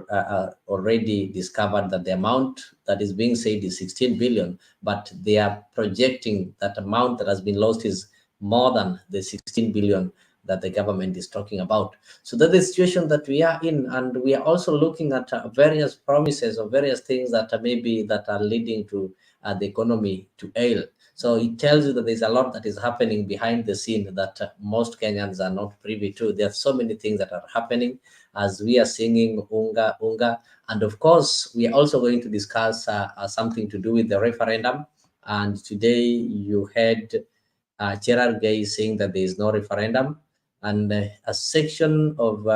already discovered that the amount that is being said is 16 billion, but they are projecting that amount that has been lost is more than the 16 billion that the government is talking about. So that's the situation that we are in, and we are also looking at various promises or various things that are leading to the economy to ail. So it tells you that there's a lot that is happening behind the scene that most Kenyans are not privy to. There are so many things that are happening as we are singing Unga Unga, and of course we are also going to discuss something to do with the referendum. And today you heard Gerard Gay saying that there is no referendum. And a section of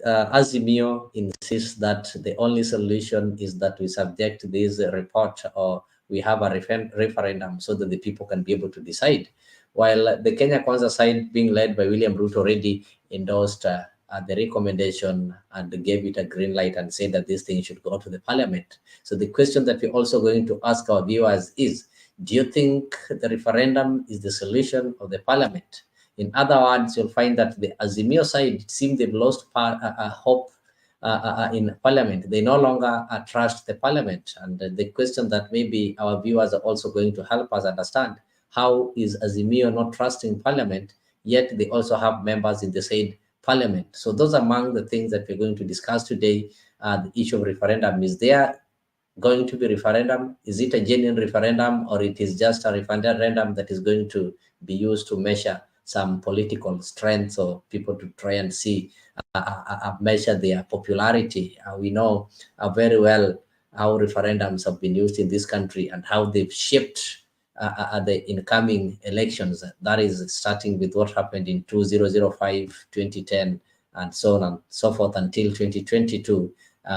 Azimio insists that the only solution is that we subject this report or we have a referendum so that the people can be able to decide. While the Kenya Kwanza side, being led by William Ruto, already endorsed the recommendation and gave it a green light and said that this thing should go to the parliament. So the question that we're also going to ask our viewers is, do you think the referendum is the solution of the parliament? In other words, you'll find that the Azimio side, it seems they've lost hope in parliament. They no longer trust the parliament. And the question that maybe our viewers are also going to help us understand, how is Azimio not trusting parliament, yet they also have members in the said parliament? So those are among the things that we're going to discuss today. The issue of referendum, is there going to be referendum? Is it a genuine referendum, or it is just a referendum that is going to be used to measure some political strengths or people to try and see measure their popularity? We know very well how referendums have been used in this country and how they've shaped the incoming elections. That is starting with what happened in 2005, 2010, and so on and so forth until 2022,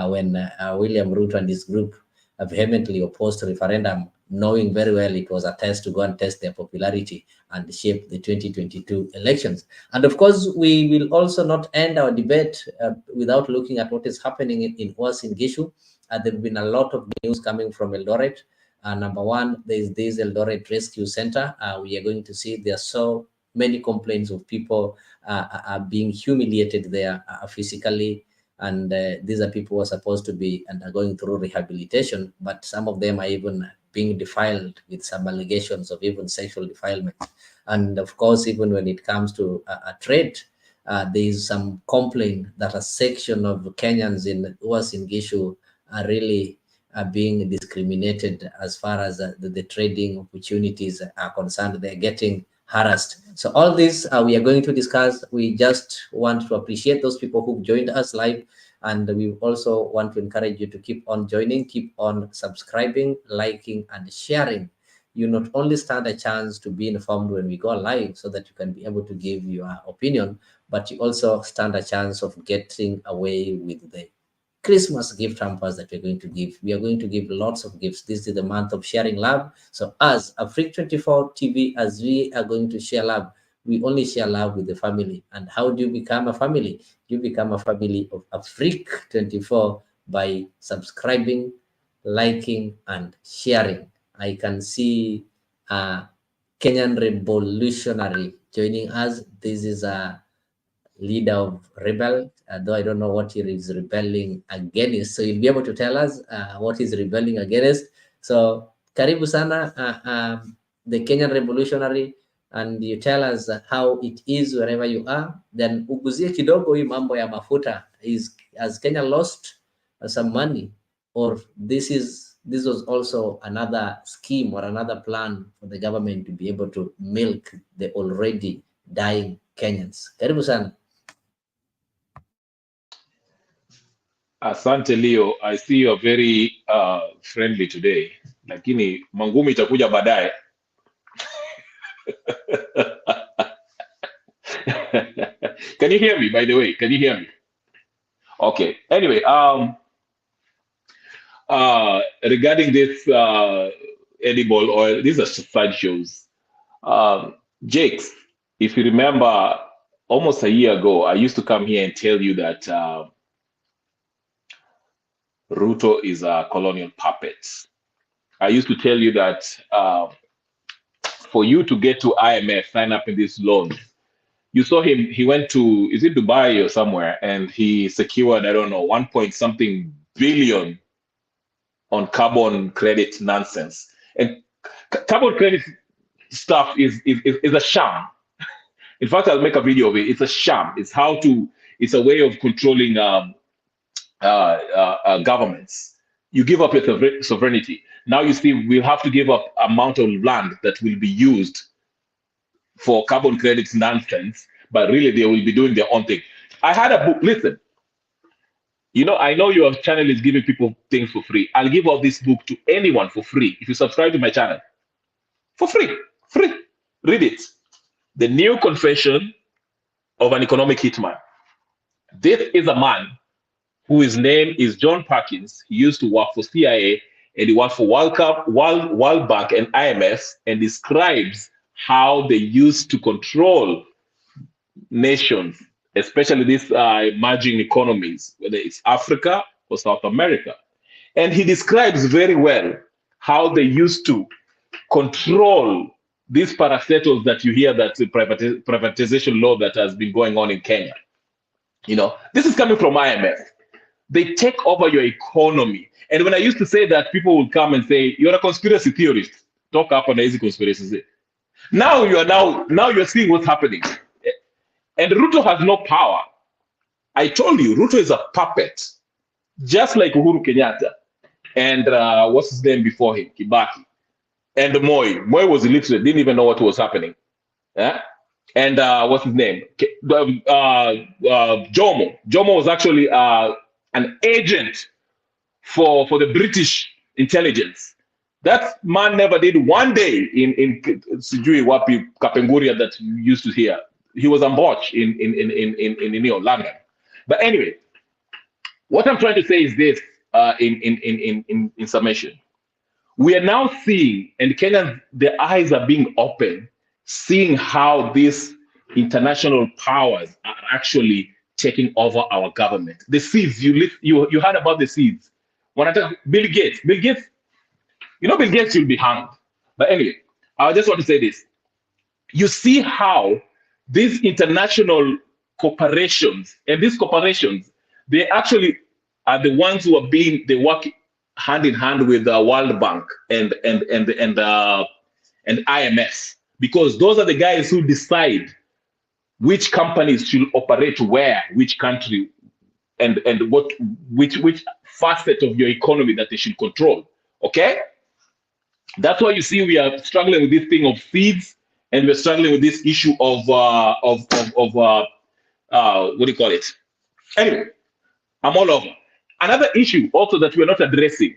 when William Ruto and his group vehemently opposed referendum, knowing very well it was a test to go and test their popularity and shape the 2022 elections. And of course, we will also not end our debate without looking at what is happening in Uasin Gishu. There have been a lot of news coming from Eldoret. Number one, there is this Eldoret Rescue Center. We are going to see there are so many complaints of people being humiliated there physically. And these are people who are supposed to be undergoing through rehabilitation, but some of them are even being defiled with some allegations of even sexual defilement. And of course, even when it comes to a trade, there is some complaint that a section of Kenyans in Uasin Gishu are really being discriminated as far as the trading opportunities are concerned. They're getting harassed. So all this we are going to discuss. We just want to appreciate those people who joined us live, and we also want to encourage you to keep on joining, keep on subscribing, liking, and sharing. You not only stand a chance to be informed when we go live so that you can be able to give your opinion, but you also stand a chance of getting away with the Christmas gift hampers that we're going to give. We are going to give lots of gifts. This is the month of sharing love. So as Afrique24 TV, as we are going to share love, we only share love with the family. And how do you become a family? You become a family of Afrique24 by subscribing, liking, and sharing. You not only stand a chance to be informed when we go live so that you can be able to give your opinion, but you also stand a chance of getting away with the Christmas gift hampers that we're going to give. We are going to give lots of gifts. This is the month of sharing love. So as Afrique24 TV, as we are going to share love, we only share love with the family. And how do you become a family? You become a family of Afrique24 liking, and sharing. I can see Kenyan Revolutionary joining us. This is a leader of rebel, though I don't know what he is rebelling against. So you'll be able to tell us what he's rebelling against. So karibu sana, the Kenyan Revolutionary, and you tell us how it is wherever you are. Then uguzie kidogo hii mambo ya mafuta. Has Kenya lost some money, or this was also another scheme or another plan for the government to be able to milk the already dying Kenyans? Karibu sana. Asante Leo, I see you are very friendly today, lakini mangumi itakuja baadaye. Can you hear me, by the way? Can you hear me? Okay. Anyway, regarding this edible oil, these are side shows. Jakes, if you remember, almost a year ago, I used to come here and tell you that Ruto is a colonial puppet. I used to tell you that for you to get to IMF, sign up in this loan, you saw him, he went to, is it Dubai or somewhere, and he secured, I don't know, 1 point something billion on carbon credit nonsense. And carbon credit stuff is a sham. In fact, I'll make a video of it. It's a sham. It's it's a way of controlling governments. You give up your sovereignty. Now you see we'll have to give up amount of land that will be used for carbon credits nonsense, but really they will be doing their own thing. I had a book, listen, you know, I know your channel is giving people things for free. I'll give out this book to anyone for free if you subscribe to my channel. For free, read it. The New Confession of an Economic Hitman. This is a man whose name is John Perkins. He used to work for CIA, and he worked for World Bank and IMF, and describes how they used to control nations, especially these emerging economies, whether it's Africa or South America. And he describes very well how they used to control these parastatals that you hear, that privatization law that has been going on in Kenya. You know, this is coming from IMF. They take over your economy. And when I used to say that, people would come and say, you're a conspiracy theorist. Talk up on easy conspiracies. Now you're seeing what's happening. And Ruto has no power. I told you, Ruto is a puppet, just like Uhuru Kenyatta. And what's his name before him? Kibaki. And Moi. Moi was illiterate, didn't even know what was happening. Yeah? And what's his name? Jomo. Jomo was actually an agent for the British intelligence. That man never did one day in Sijui Wapi Kapenguria that you used to hear. He was ambushed in London. But anyway, what I'm trying to say is this in summation. We are now seeing, and Kenyans, their eyes are being opened, seeing how these international powers are actually taking over our government. The seeds, you heard about the seeds. Bill Gates, you know Bill Gates will be hanged. But anyway, I just want to say this. You see how these international corporations, and these corporations, they actually are the ones who they work hand in hand with the World Bank and IMF, because those are the guys who decide which companies should operate where, which country, and which facet of your economy that they should control. Okay, that's why you see we are struggling with this thing of feeds, and we're struggling with this issue of what do you call it? Anyway, I'm all over. Another issue also that we're not addressing.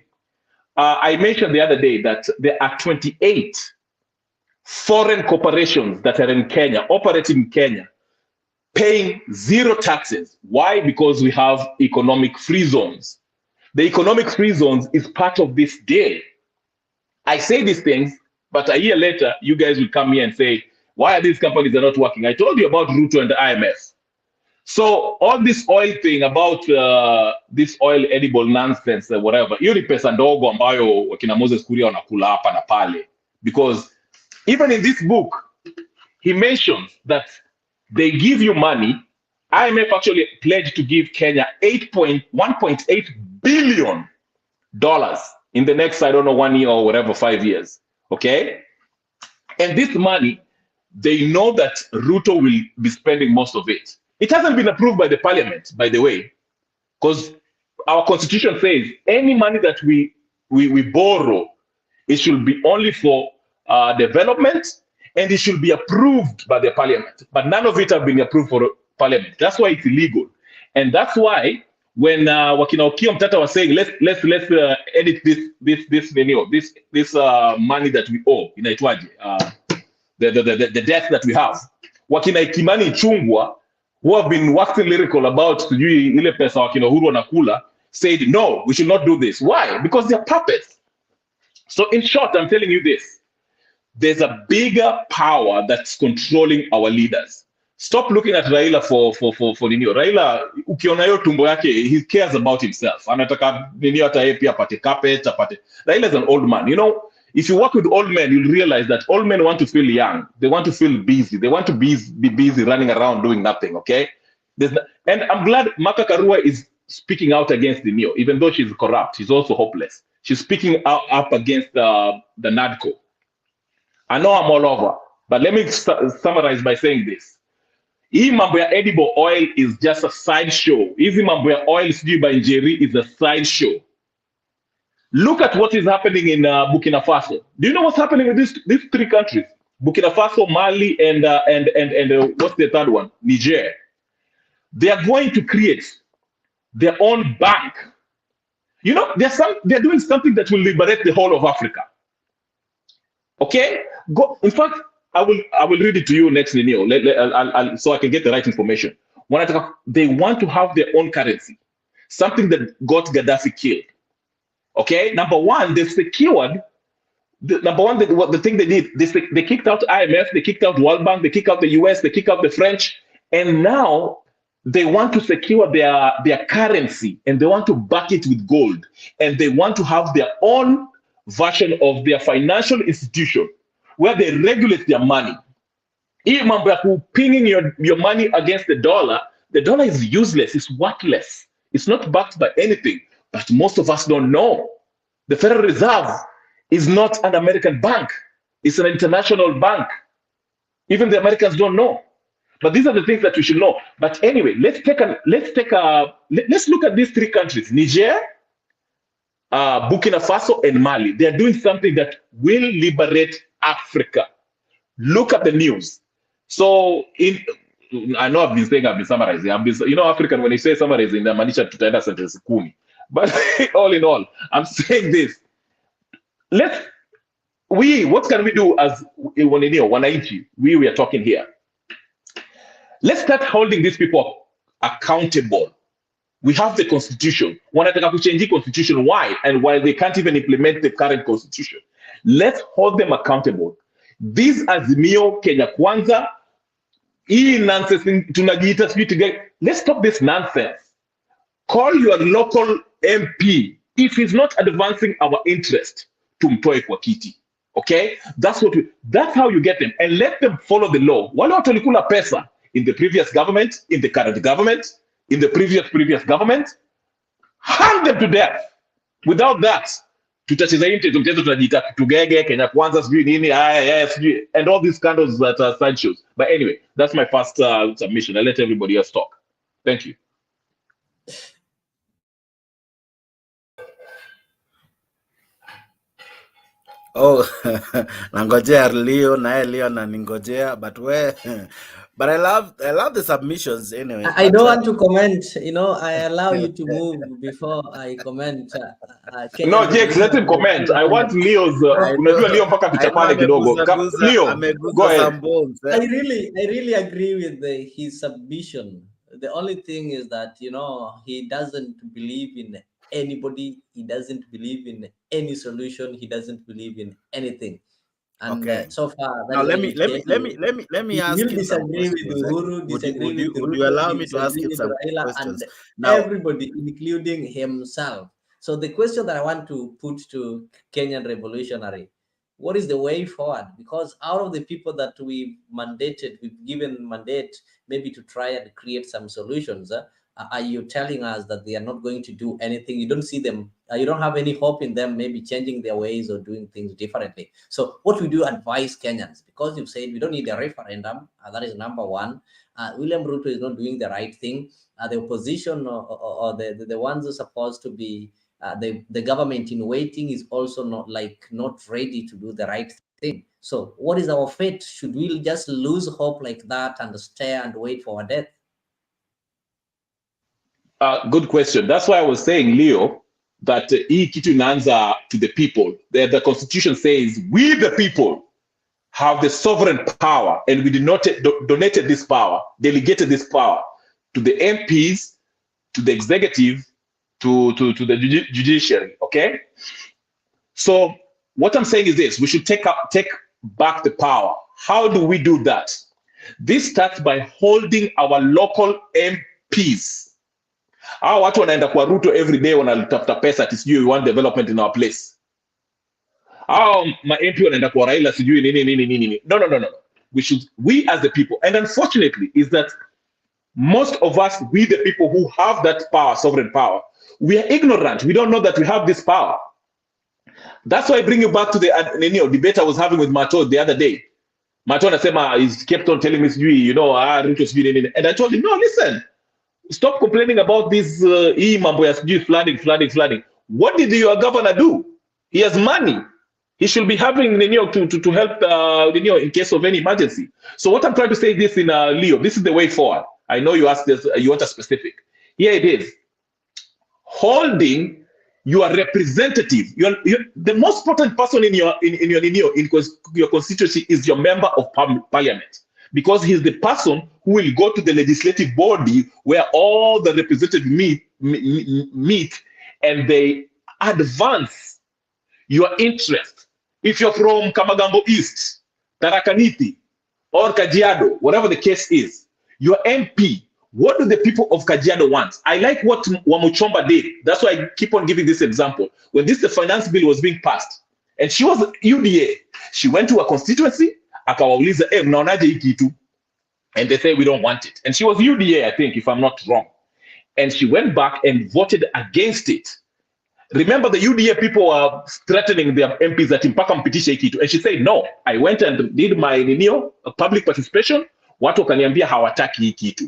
I mentioned the other day that there are 28 foreign corporations that are in Kenya, operating in Kenya, paying zero taxes. Why? Because we have economic free zones. The economic free zones is part of this deal. I say these things, but a year later, you guys will come here and say, why are these companies are not working? I told you about Ruto and the IMF. So all this oil thing about this oil edible nonsense, whatever, hiyo ni pesa ndogo ambayo wakina Moses Kuria wanakula hapa na pale. Because even in this book, he mentions that they give you money. IMF actually pledged to give Kenya $1.8 billion in the next, I don't know, 1 year or whatever, 5 years. Okay? And this money, they know that Ruto will be spending most of it. It hasn't been approved by the parliament, by the way, because our constitution says any money that we borrow, it should be only for development, and it should be approved by the parliament. But none of it have been approved for parliament. That's why it's illegal, and that's why when Wakina Okiya Mtata was saying let's edit this money that we owe inaitwaje, the debt that we have, Wakina Kimani Ichung'wah, who have been waxing lyrical about sijui ile pesa wakina Uhuru wanakula, said no, we should not do this. Why? Because they're puppets. So in short, I'm telling you this: there's a bigger power that's controlling our leaders. Stop looking at Raila for nini. Raila, ukiona hiyo tumbo yake, he cares about himself. Anataka nini hata yeye pia apate carpet, apate. Raila is an old man. You know, if you work with old men, you'll realize that old men want to feel young. They want to feel busy. They want to be busy running around doing nothing, okay? And I'm glad Martha Karua is speaking out against the Neo, even though she's corrupt. She's also hopeless. She's speaking up against the NADCO. I know I'm all over, but let me summarize by saying this. Hii mambo ya edible oil is just a sideshow. Hizi mambo ya oil sijui by Njeri is a sideshow. Look at what is happening in Burkina Faso. Do you know what's happening with these three countries? Burkina Faso, Mali, and what's the third one? Niger. They are going to create their own bank. You know, they're doing something that will liberate the whole of Africa. Okay? Go. In fact, I will read it to you next, Nino, so I can get the right information. They want to have their own currency, something that got Gaddafi killed. Okay, number one, they secured. The thing they did, they kicked out IMF, they kicked out World Bank, they kicked out the US, they kicked out the French, and now they want to secure their currency, and they want to back it with gold, and they want to have their own version of their financial institution where they regulate their money. If you're pinging your money against the dollar is useless, it's worthless. It's not backed by anything. But most of us don't know. The Federal Reserve is not an American bank. It's an international bank. Even the Americans don't know. But these are the things that we should know. But anyway, let's look at these three countries: Niger, Burkina Faso, and Mali. They are doing something that will liberate Africa. Look at the news. So I know I've been summarizing. African, when you say summarizing, the manisha tutaenda sentence kumi. But all in all, I'm saying this. What can we do as wananchi? We are talking here. Let's start holding these people accountable. We have the constitution. Wanataka kuchange constitution. Why? And why they can't even implement the current constitution. Let's hold them accountable. These Azimio, Kenya Kwanza, nonsense tunajiita sijui together. Let's stop this nonsense. Call your local MP. If he's not advancing our interest, tumtoe kwa kiti. Okay? That's how you get them. And let them follow the law. Wale watu walikula pesa in the previous government, in the current government, in the previous government, hang them to death. Without that, tutacheza mchezo tunajiita tugege Kenya Kwanza sijui nini and all these kind of side shows. But anyway, that's my first submission. I'll let everybody else talk. Thank you. Oh, nangojea Leo na ningojea, but I love the submissions anyway. I don't want to comment. I allow you to move before I comment. No, Jake, let him comment. I want Leo's. Leo mpaka tuchapane kidogo. Leo, go ahead. I really agree with his submission. The only thing is that he doesn't believe in anybody. He doesn't believe in any solution. He doesn't believe in anything. And Okay. so far, that Now is let why me you let tell me let you, me let me let me you ask will you some disagree with questions. Uhuru, Would disagree with you Ruto, allow me to ask disagree you with some Raila, questions? and Now, everybody, including himself. So the question that I want to put to Kenyan revolutionary, what is the way forward? Because out of the people that we've mandated, we've given mandate maybe to try and create some solutions, are you telling us that they are not going to do anything? You don't see them, you don't have any hope in them maybe changing their ways or doing things differently. So what we do advise Kenyans, because you've said we don't need a referendum, that is number one. William Ruto is not doing the right thing. The opposition or the ones who are supposed to be the government in waiting is also not ready to do the right thing. So what is our fate? Should we just lose hope like that and stare and wait for our death? Good question. That's why I was saying, Leo, that hii kitu inaanza to the people. The constitution says we the people have the sovereign power, and we donated this power, delegated this power to the MPs, to the executive, to the judiciary. Okay. So what I'm saying is this: we should take back the power. How do we do that? This starts by holding our local MPs. Hao watu wanaenda kwa Ruto every day wanatafuta pesa ati sijui we want development in our place. Hao ma MP wanaenda kwa Raila sijui nini. No. We as the people, and unfortunately is that most of us, we the people who have that power, sovereign power, we are ignorant. We don't know that we have this power. That's why I bring you back to the debate I was having with Mato the other day. Mato anasema he kept on telling me sijui, Ruto sijui nini. And I told him, no, listen. Stop complaining about this mambo ya sijui flooding. What did your governor do? He has money. He should be having to help in case of any emergency. So what I'm trying to say is this in Leo, this is the way forward. I know you asked this, you want a specific. Here it is. Holding your representative. The most important person in your constituency is your member of parliament. Because he's the person who will go to the legislative body where all the representatives meet and they advance your interest. If you're from Kamagambo East, Tarakaniti, or Kajiado, whatever the case is, your MP, what do the people of Kajiado want? I like what Wamuchomba did. That's why I keep on giving this example. When the finance bill was being passed, and she was UDA, she went to a constituency, akawauliza, mnaonaje hii kitu? And they say we don't want it. And she was UDA, I think, if I'm not wrong. And she went back and voted against it. Remember, the UDA people were threatening their MPs that mpaka mpitishe hii kitu. And she said, no, I went and did my public participation. Watu wakaniambia hawataki hii kitu.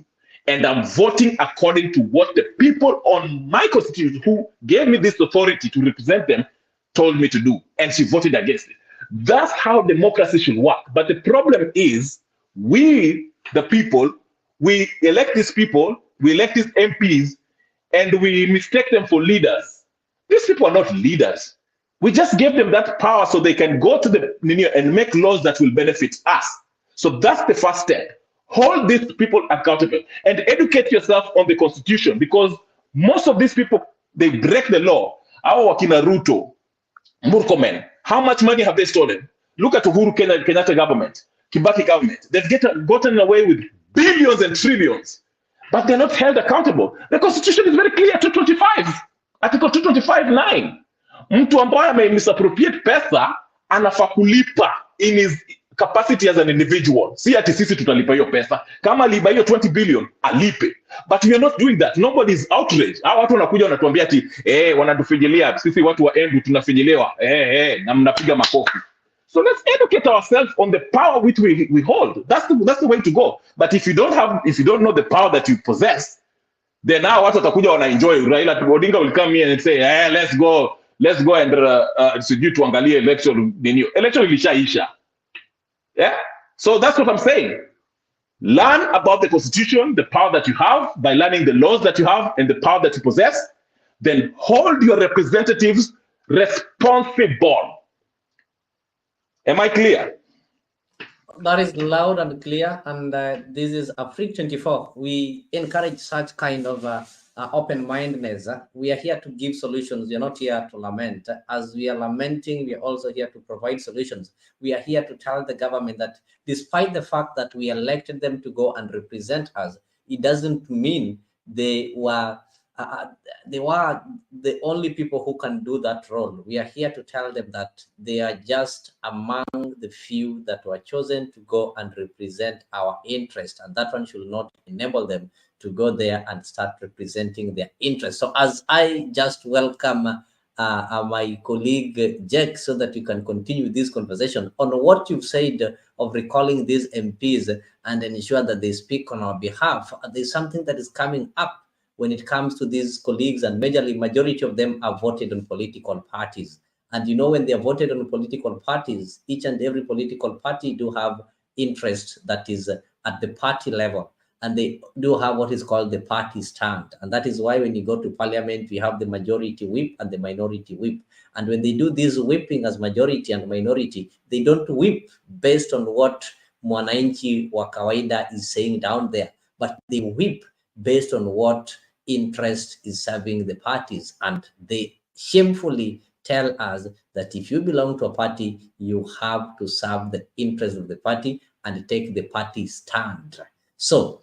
And I'm voting according to what the people on my constitution who gave me this authority to represent them told me to do. And she voted against it. That's how democracy should work. But the problem is, we, the people, we elect these people, we elect these MPs, and we mistake them for leaders. These people are not leaders. We just gave them that power so they can go to the and make laws that will benefit us. So that's the first step. Hold these people accountable and educate yourself on the constitution, because most of these people, they break the law. Our wakina Ruto, Murkomen, how much money have they stolen? Look at Uhuru Kenyatta government, Kibaki government. They've gotten away with billions and trillions, but they're not held accountable. The constitution is very clear, 225, Article 225(9). Mtu ambaye misappropriate pesa anafaa kulipa in his capacity as an individual. Si ati sisi tutalipa hiyo pesa. Kama aliba hiyo 20 billion, alipe. But we are not doing that. Nobody is outraged. Hao watu wanakuja wanatuambia ati wanatufinyilia, sisi watu wa Embu tunafinyiliwa. Na mnapiga makofi. So let's educate ourselves on the power which we hold. That's the way to go. But if you don't know the power that you possess, then now watu watakuja wanaenjoy. Raila Odinga will come here and say, let's go and sijui tuangalie election. Election ilishaisha. Yeah. So that's what I'm saying. Learn about the constitution, the power that you have by learning the laws that you have and the power that you possess. Then hold your representatives responsible. Am I clear? That is loud and clear. And this is Afrique 24. We encourage such kind of open-mindedness. We are here to give solutions. We are not here to lament. As we are lamenting, we are also here to provide solutions. We are here to tell the government that despite the fact that we elected them to go and represent us, it doesn't mean they were the only people who can do that role. We are here to tell them that they are just among the few that were chosen to go and represent our interest, and that one should not enable them to go there and start representing their interests. So as I just welcome my colleague Jack, so that we can continue this conversation on what you've said of recalling these MPs and ensure that they speak on our behalf, there's something that is coming up when it comes to these colleagues, and majority of them are voted on political parties. And you know, when they are voted on political parties, each and every political party do have interest that is at the party level, and they do have what is called the party stand. And that is why when you go to parliament, we have the majority whip and the minority whip. And when they do this whipping as majority and minority, they don't whip based on what mwananchi wa kawaida is saying down there, but they whip based on what interest is serving the parties. And they shamefully tell us that if you belong to a party, you have to serve the interest of the party and take the party stand. So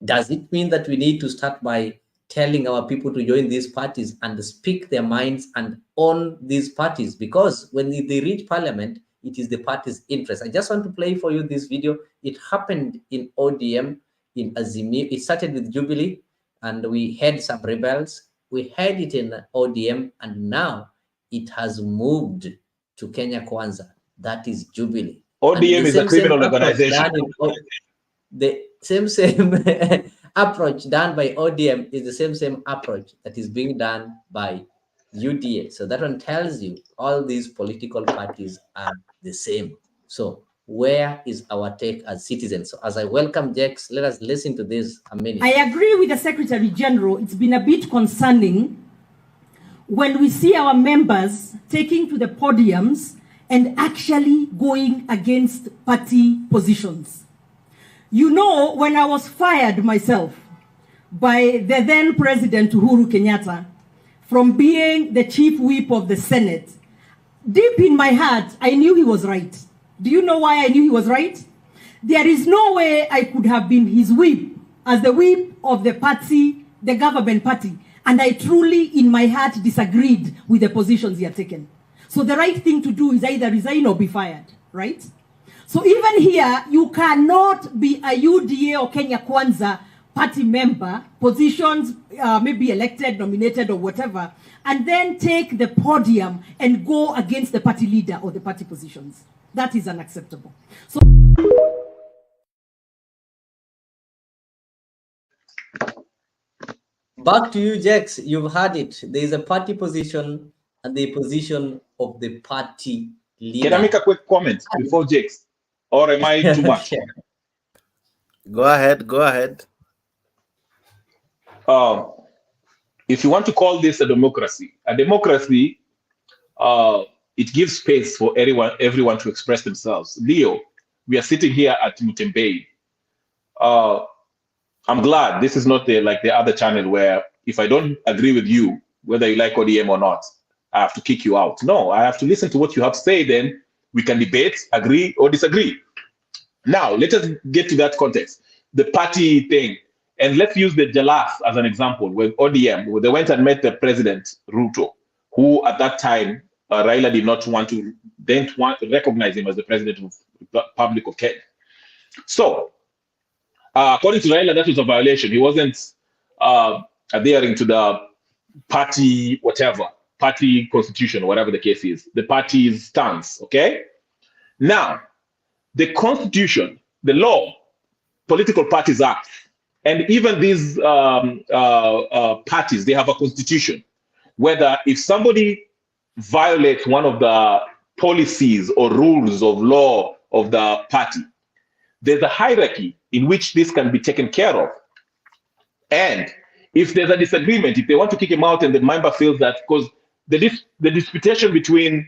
does it mean that we need to start by telling our people to join these parties and speak their minds and own these parties? Because when they reach parliament, it is the party's interest. I just want to play for you this video. It happened in ODM, in Azimio. It started with Jubilee, and we had some rebels. We had it in ODM, and now it has moved to Kenya Kwanza. That is Jubilee. ODM is a criminal organization. The same approach done by ODM is the same approach that is being done by UDA. So that one tells you all these political parties are the same. So where is our take as citizens? So as I welcome Jax, let us listen to this a minute. I agree with the Secretary General. It's been a bit concerning when we see our members taking to the podiums and actually going against party positions. You know, when I was fired myself by the then President Uhuru Kenyatta from being the chief whip of the Senate, deep in my heart, I knew he was right. Do you know why I knew he was right? There is no way I could have been his whip as the whip of the party, the government party. And I truly, in my heart, disagreed with the positions he had taken. So the right thing to do is either resign or be fired, right? So even here, you cannot be a UDA or Kenya Kwanza party member, positions maybe elected, nominated, or whatever, and then take the podium and go against the party leader or the party positions. That is unacceptable. So back to you, Jax. You've had it. There is a party position and the position of the party leader. Can I make a quick comment before Jax? Or am I too much? Go ahead. If you want to call this a democracy, it gives space for everyone to express themselves. Leo, we are sitting here at Mutembei. I'm glad this is not like the other channel where if I don't agree with you, whether you like ODM or not, I have to kick you out. No, I have to listen to what you have to say, then we can debate, agree or disagree. Now, let us get to that context, the party thing. And let's use the Jalas as an example, with ODM, where they went and met the President Ruto, who at that time, Raila didn't want to recognize him as the President of the Republic of Kenya. So, according to Raila, that was a violation. He wasn't adhering to the party, party constitution, whatever the case is, the party's stance, okay? Now, the constitution, the law, political parties act, and even these parties, they have a constitution, whether if somebody violates one of the policies or rules of law of the party, there's a hierarchy in which this can be taken care of. And if there's a disagreement, if they want to kick him out and the member feels that, because the disputation between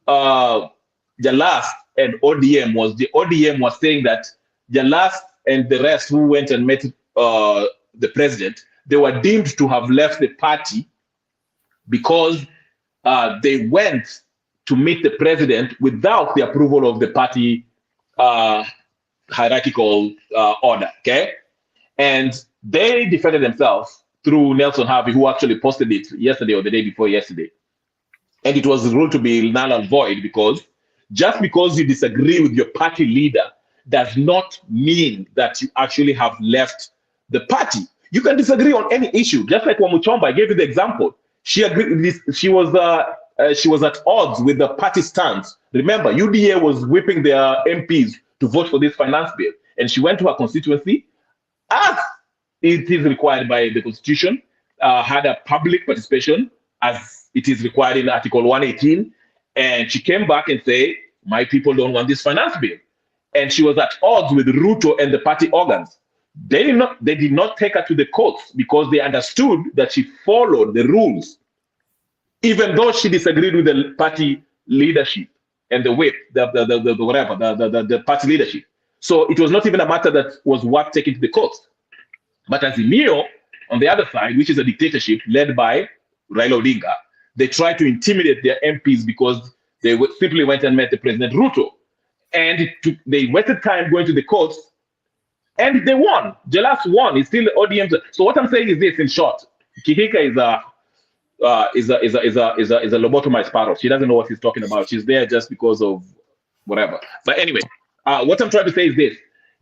Jalas and ODM was saying that Jalas and the rest who went and met the president, they were deemed to have left the party because they went to meet the president without the approval of the party hierarchical order, okay? And they defended themselves through Nelson Harvey, who actually posted it yesterday or the day before yesterday. And it was ruled to be null and void because just because you disagree with your party leader does not mean that you actually have left the party. You can disagree on any issue, just like Wamuchomba. I gave you the example. She agreed. She was at odds with the party stance. Remember, UDA was whipping their MPs to vote for this finance bill, and she went to her constituency, as it is required by the Constitution, had a public participation as it is required in Article 118, and she came back and said, "My people don't want this finance bill," and she was at odds with Ruto and the party organs. They did not take her to the courts because they understood that she followed the rules, even though she disagreed with the party leadership and the whip, the party leadership. So it was not even a matter that was worth taking to the courts. But Azimio, on the other side, which is a dictatorship led by Raila Odinga, they tried to intimidate their MPs because they simply went and met the President Ruto. And they wasted time going to the courts, and they won. The last one is still ODM. So what I'm saying is this, in short: Kihika is a lobotomized parrot. She doesn't know what she's talking about. She's there just because of whatever. But anyway, what I'm trying to say is this: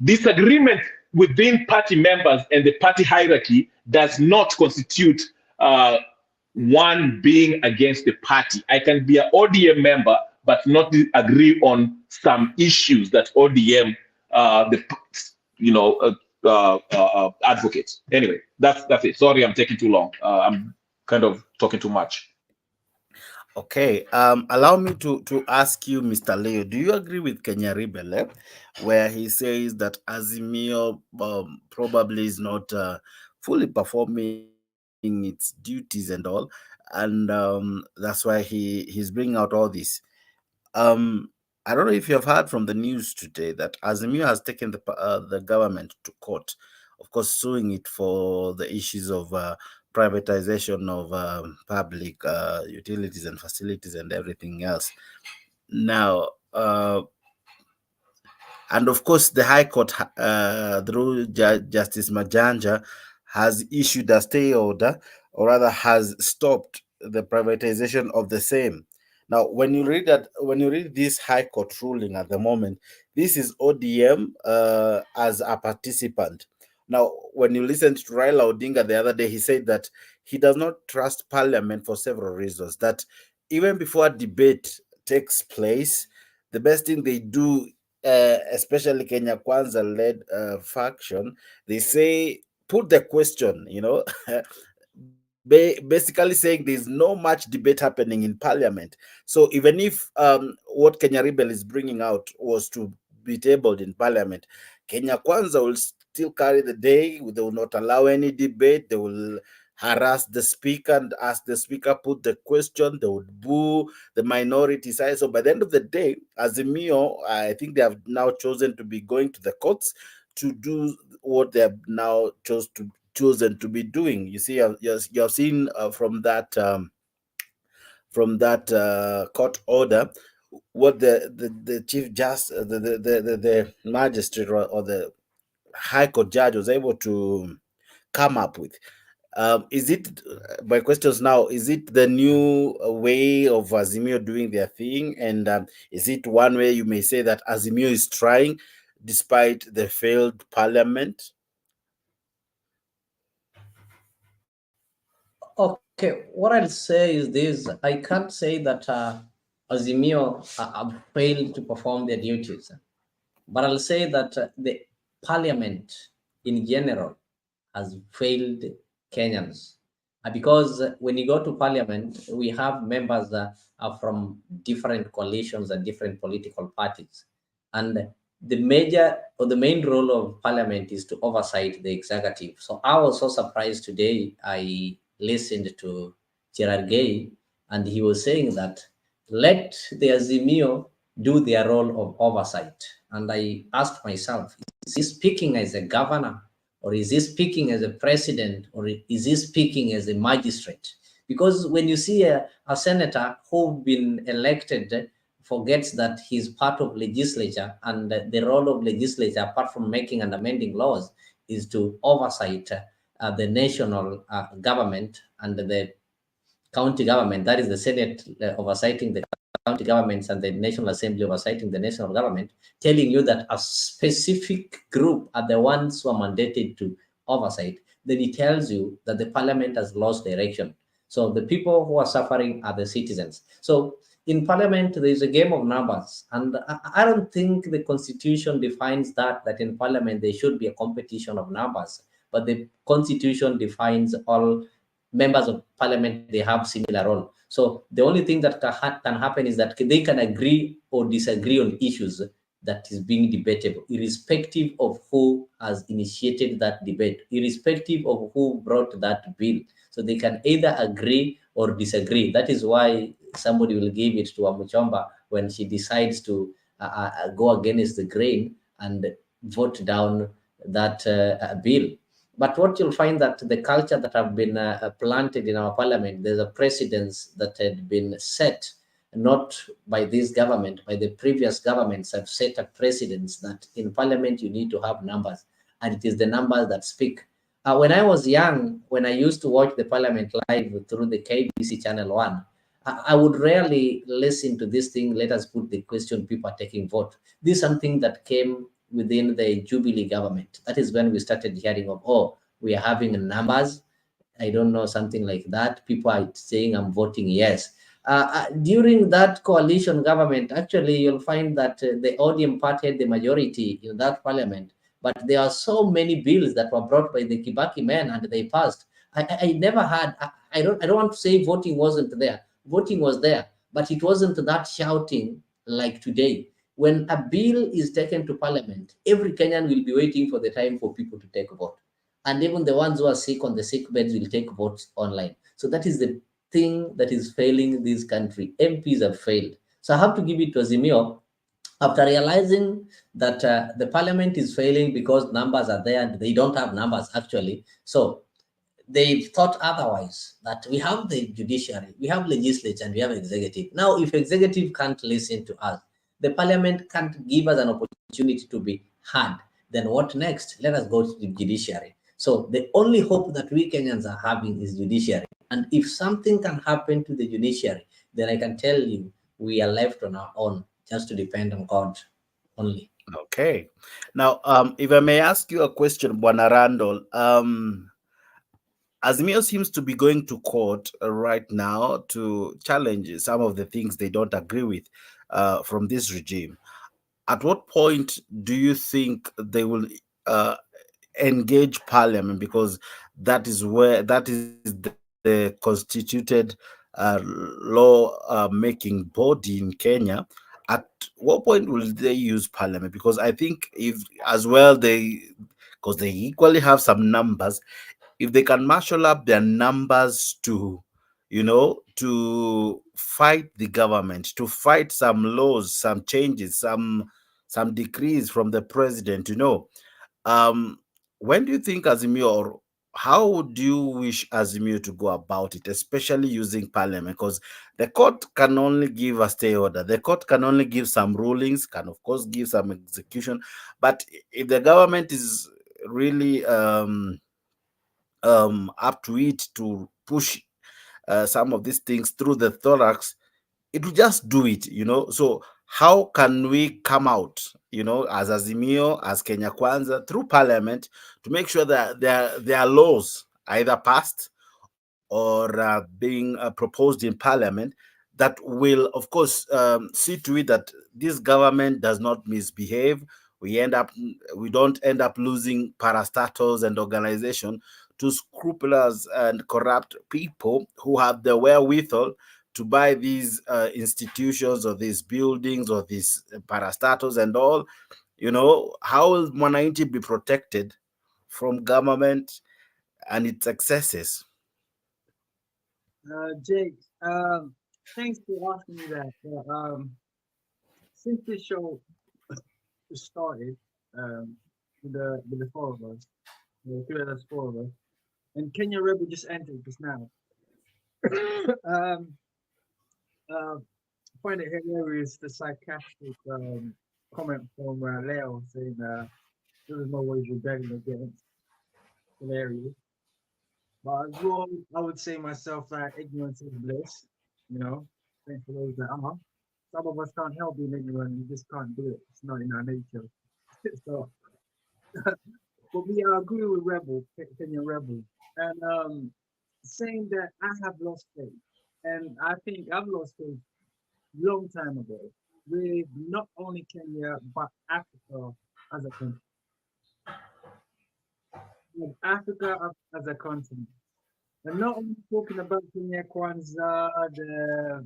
disagreement within party members and the party hierarchy does not constitute one being against the party. I can be an ODM member but not agree on some issues that ODM advocates. Anyway, that's it. Sorry, I'm taking too long. I'm kind of talking too much. Okay, allow me to ask you, Mr. Leo, do you agree with Kenya Rebel, where he says that Azimio probably is not fully performing its duties and all, and that's why he's bringing out all this? I don't know if you have heard from the news today that Azimio has taken the government to court, of course, suing it for the issues of privatization of public utilities and facilities and everything else. Now, and of course, the High Court, through Justice Majanja, has issued a stay order, or rather has stopped the privatization of the same. Now, when you read this High Court ruling at the moment, this is ODM as a participant. Now, when you listen to Raila Odinga the other day, he said that he does not trust Parliament for several reasons. That even before a debate takes place, the best thing they do, especially Kenya Kwanza-led faction, they say, put the question, basically saying there's no much debate happening in Parliament. So even if what Kenya Rebel is bringing out was to be tabled in Parliament, Kenya Kwanza will still carry the day. They will not allow any debate. They will harass the speaker and ask the speaker put the question. They would boo the minority side. So by the end of the day, Azimio, I think they have now chosen to be going to the courts to do what they have now chosen to be doing. You see, you've seen from that court order what the chief justice, the magistrate or the High Court judge was able to come up with. Is it, my questions now, is it the new way of Azimio doing their thing? And is it one way you may say that Azimio is trying despite the failed Parliament? Okay, what I'll say is this: I can't say that Azimio have failed to perform their duties, but I'll say that the Parliament in general has failed Kenyans. Because when you go to Parliament, we have members that are from different coalitions and different political parties. And the main role of Parliament is to oversight the executive. So I was so surprised today. I listened to Gerard Gay, and he was saying that let the Azimio do their role of oversight. And I asked myself, is he speaking as a governor, or is he speaking as a president, or is he speaking as a magistrate? Because when you see a senator who's been elected forgets that he's part of legislature, and the role of legislature, apart from making and amending laws, is to oversight the national government and the county government, that is the Senate oversighting the county governments and the National Assembly oversighting the national government, telling you that a specific group are the ones who are mandated to oversight, then it tells you that the parliament has lost direction. So the people who are suffering are the citizens. So in parliament, there is a game of numbers. And I don't think the constitution defines that in parliament, there should be a competition of numbers. But the constitution defines all members of parliament, they have similar role. So the only thing that can happen is that they can agree or disagree on issues that is being debated, irrespective of who has initiated that debate, irrespective of who brought that bill. So they can either agree or disagree. That is why somebody will give it to Amuchomba when she decides to go against the grain and vote down that bill. But what you'll find that the culture that have been planted in our parliament, there's a precedence that had been set, not by this government, by the previous governments have set a precedence that in parliament you need to have numbers, and it is the numbers that speak. When I was young, when I used to watch the parliament live through the KBC Channel 1, I would rarely listen to this thing, let us put the question, people are taking vote. This is something that came within the Jubilee government. That is when we started hearing of, oh, we are having numbers. I don't know, something like that. People are saying, I'm voting yes. During that coalition government, actually, you'll find that the ODM party had the majority in that parliament. But there are so many bills that were brought by the Kibaki men and they passed. I never had, I don't want to say voting wasn't there. Voting was there, but it wasn't that shouting like today. When a bill is taken to parliament, every Kenyan will be waiting for the time for people to take a vote. And even the ones who are sick on the sick beds will take votes online. So that is the thing that is failing this country. MPs have failed. So I have to give it to Azimio. After realizing that the parliament is failing because numbers are there and they don't have numbers actually. So they thought otherwise, that we have the judiciary, we have legislature, and we have executive. Now, if executive can't listen to us, the parliament can't give us an opportunity to be heard, then what next? Let us go to the judiciary. So the only hope that we Kenyans are having is judiciary. And if something can happen to the judiciary, then I can tell you we are left on our own, just to depend on God only. Okay. Now, if I may ask you a question, Bwana Randall, Azimio seems to be going to court right now to challenge some of the things they don't agree with from this regime. At what point do you think they will engage Parliament? Because that is the constituted law making body in Kenya. At what point will they use Parliament? Because I think if as well because they equally have some numbers, if they can marshal up their numbers to fight the government, to fight some laws, some changes, some decrees from the president, when do you think Azimio, or how do you wish Azimio to go about it, especially using Parliament? Because the court can only give a stay order. The court can only give some rulings, can of course give some execution. But if the government is really up to it to push some of these things through the thorax, it will just do it, So how can we come out, as Azimio, as Kenya Kwanza, through Parliament, to make sure that there are laws either passed or being proposed in Parliament that will, of course, see to it that this government does not misbehave. We don't end up losing parastatals and organization to scrupulous and corrupt people who have the wherewithal to buy these institutions or these buildings or these parastatals and all. How will Mwananchi be protected from government and its excesses? Jake, thanks for asking me that. Since this show started with the four of us, Yeah, there's four of us. And Kenya Rebel just entered just now. Find it hilarious, the sarcastic comment from Leo saying there was no ways rebelling against. Hilarious. But as well, I would say myself that ignorance is bliss. You know, thanks for those that are. Some of us can't help being ignorant. We just can't do it. It's not in our nature. So, but we agree with Rebel, Kenya Rebel, and saying that I have lost faith, and I think I've lost faith long time ago with not only Kenya but Africa as a country. With Africa as a continent. And not only talking about Kenya Kwanza, the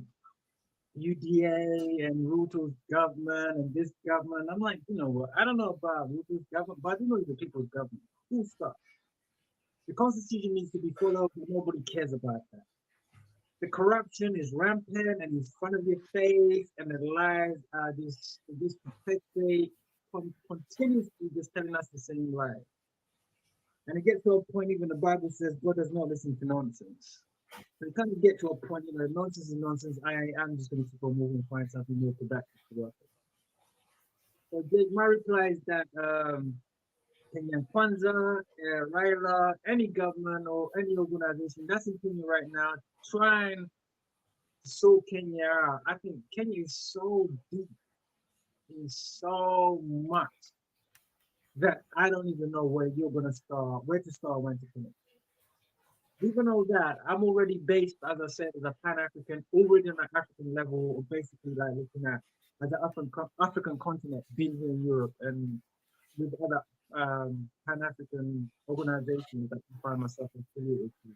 UDA and Ruto's government and this government. I'm like, you know what? I don't know about Ruto's government, but I do know it's the people's government. Full stop. The constitution needs to be followed, but nobody cares about that. The corruption is rampant and in front of your face, and the lies are this perpetuate, continuously just telling us the same lie. And it gets to a point, even the Bible says God does not listen to nonsense. So you kind of get to a point, you know, nonsense is nonsense. I'm just going to keep on moving and find something more productive to work with. So my reply is that Kenyan Kwanza, Raila, any government or any organization that's in Kenya right now, trying to sow Kenya out. I think Kenya is so deep, is so much that I don't even know where you're going to start, where to start, when to finish. Even though that, I'm already based, as I said, as a Pan-African, already on an African level, basically like looking at as an African continent, being here in Europe and with other Pan-African organizations that I find myself affiliated to.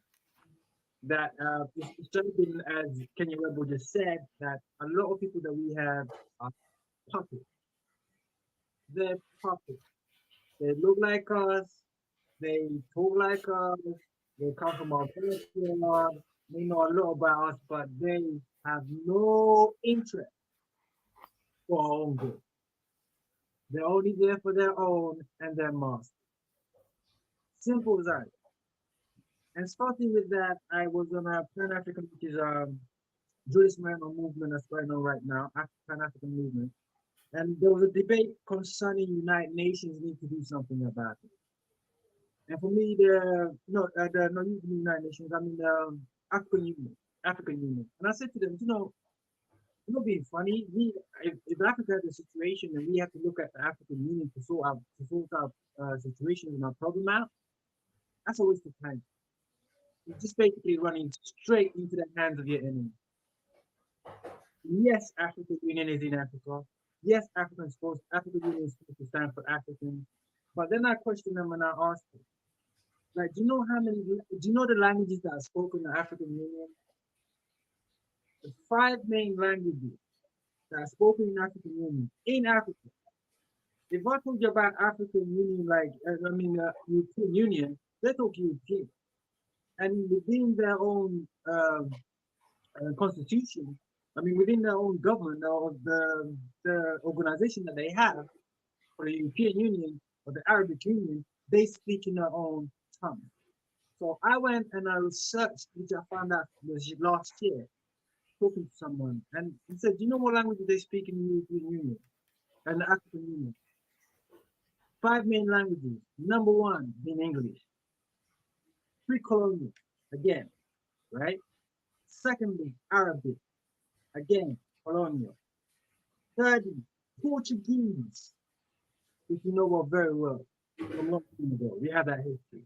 That it's just been, as Kenya Rebel just said, that a lot of people that we have are puppets. They're puppets. They look like us, they talk like us, they come from our backyard, they know a lot about us, but they have no interest for our own good. They're only there for their own and their master. Simple as that. And starting with that, I was on a Pan-African, which is Jewish movement that's going on right now, Pan-African movement. And there was a debate concerning United Nations need to do something about it. And for me, the United Nations, I mean African Union. And I said to them, you know, not being funny, if Africa has a situation and we have to look at the African Union to sort out situations and our problem out, that's a waste of time. You're just basically running straight into the hands of your enemy. Yes, African Union is in Africa. Yes, African Union is supposed to stand for Africans. But then I question them and I ask them, like, do you know the languages that are spoken in the African Union? The 5 main languages that are spoken in African Union, in Africa. If I told you about African Union, European Union, they talk European. And within their own constitution, within their own government or the organization that they have, for the European Union or the Arabic Union, they speak in their own tongue. So I went and I researched, which I found out was last year, talking to someone, and he said, do you know what language they speak in the European Union and the African Union? 5 main languages. Number 1 being English. Pre-colonial, again, right? Secondly, Arabic, again, colonial. Thirdly, Portuguese, which you know what very well from long time ago. We have that history.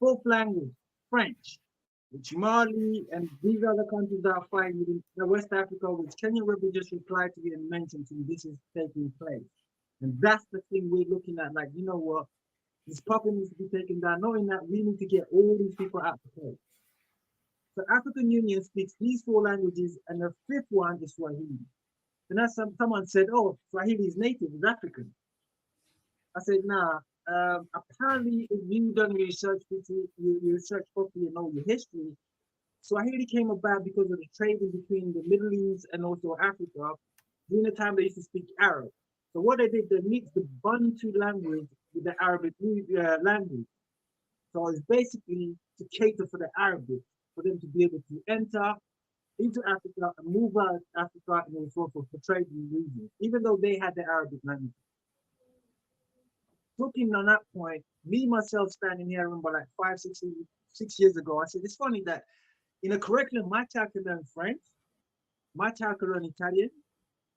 4th language, French, which Mali and these other countries that are fighting within West Africa, which Kenya Rebel just replied to and mentioned to me, this is taking place. And that's the thing we're looking at, like, you know what, this puppet needs to be taken down, knowing that we need to get all these people out of play. So African Union speaks these 4 languages, and the 5th one is Swahili. And as someone said, oh, Swahili is native, it's African. I said, nah, apparently if you done research, you research properly and know your history, Swahili came about because of the trading between the Middle East and also Africa during the time they used to speak Arab. So what they did, they mixed the Bantu language with the Arabic language. So it's basically to cater for the Arabic, for them to be able to enter into Africa and move out of Africa, and also for trading reasons, even though they had the Arabic language. Looking on that point, me myself standing here, I remember like 6 years ago, I said, it's funny that in a curriculum, my child can learn French, my child can learn Italian,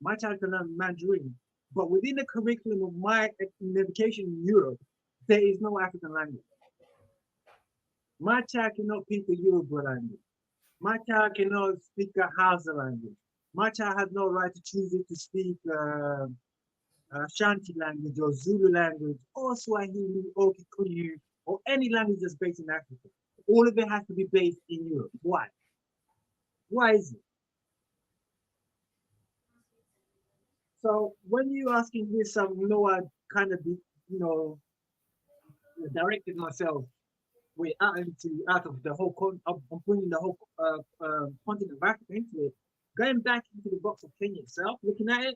my child can learn Mandarin, but within the curriculum of my education in Europe, there is no African language. My child cannot speak a Yoruba language. My child cannot speak a Hausa language. My child has no right to choose it to speak Shanti language or Zulu language or Swahili or Kikuyu or any language that's based in Africa. All of it has to be based in Europe. Why? Why is it? So when you asking this, I kind of, directed myself way out of the whole I'm putting the whole continent of Africa into it. Going back into the box of Kenya itself, looking at it,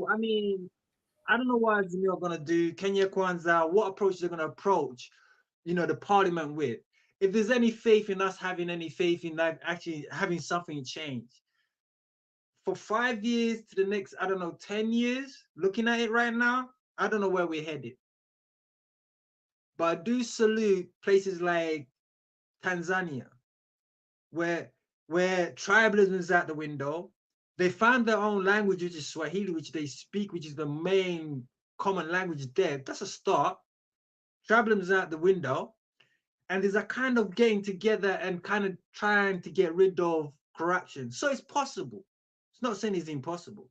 I mean, I don't know what Azimio are gonna do. Kenya Kwanza, what approach they're gonna approach, the parliament with. If there's any faith in us having any faith in like actually having something change. For 5 years to the next, I don't know, 10 years, looking at it right now, I don't know where we're headed. But I do salute places like Tanzania, where tribalism is out the window. They found their own language, which is Swahili, which they speak, which is the main common language there. That's a start. Tribalism is out the window. And there's a kind of getting together and kind of trying to get rid of corruption. So it's possible. It's not saying it's impossible.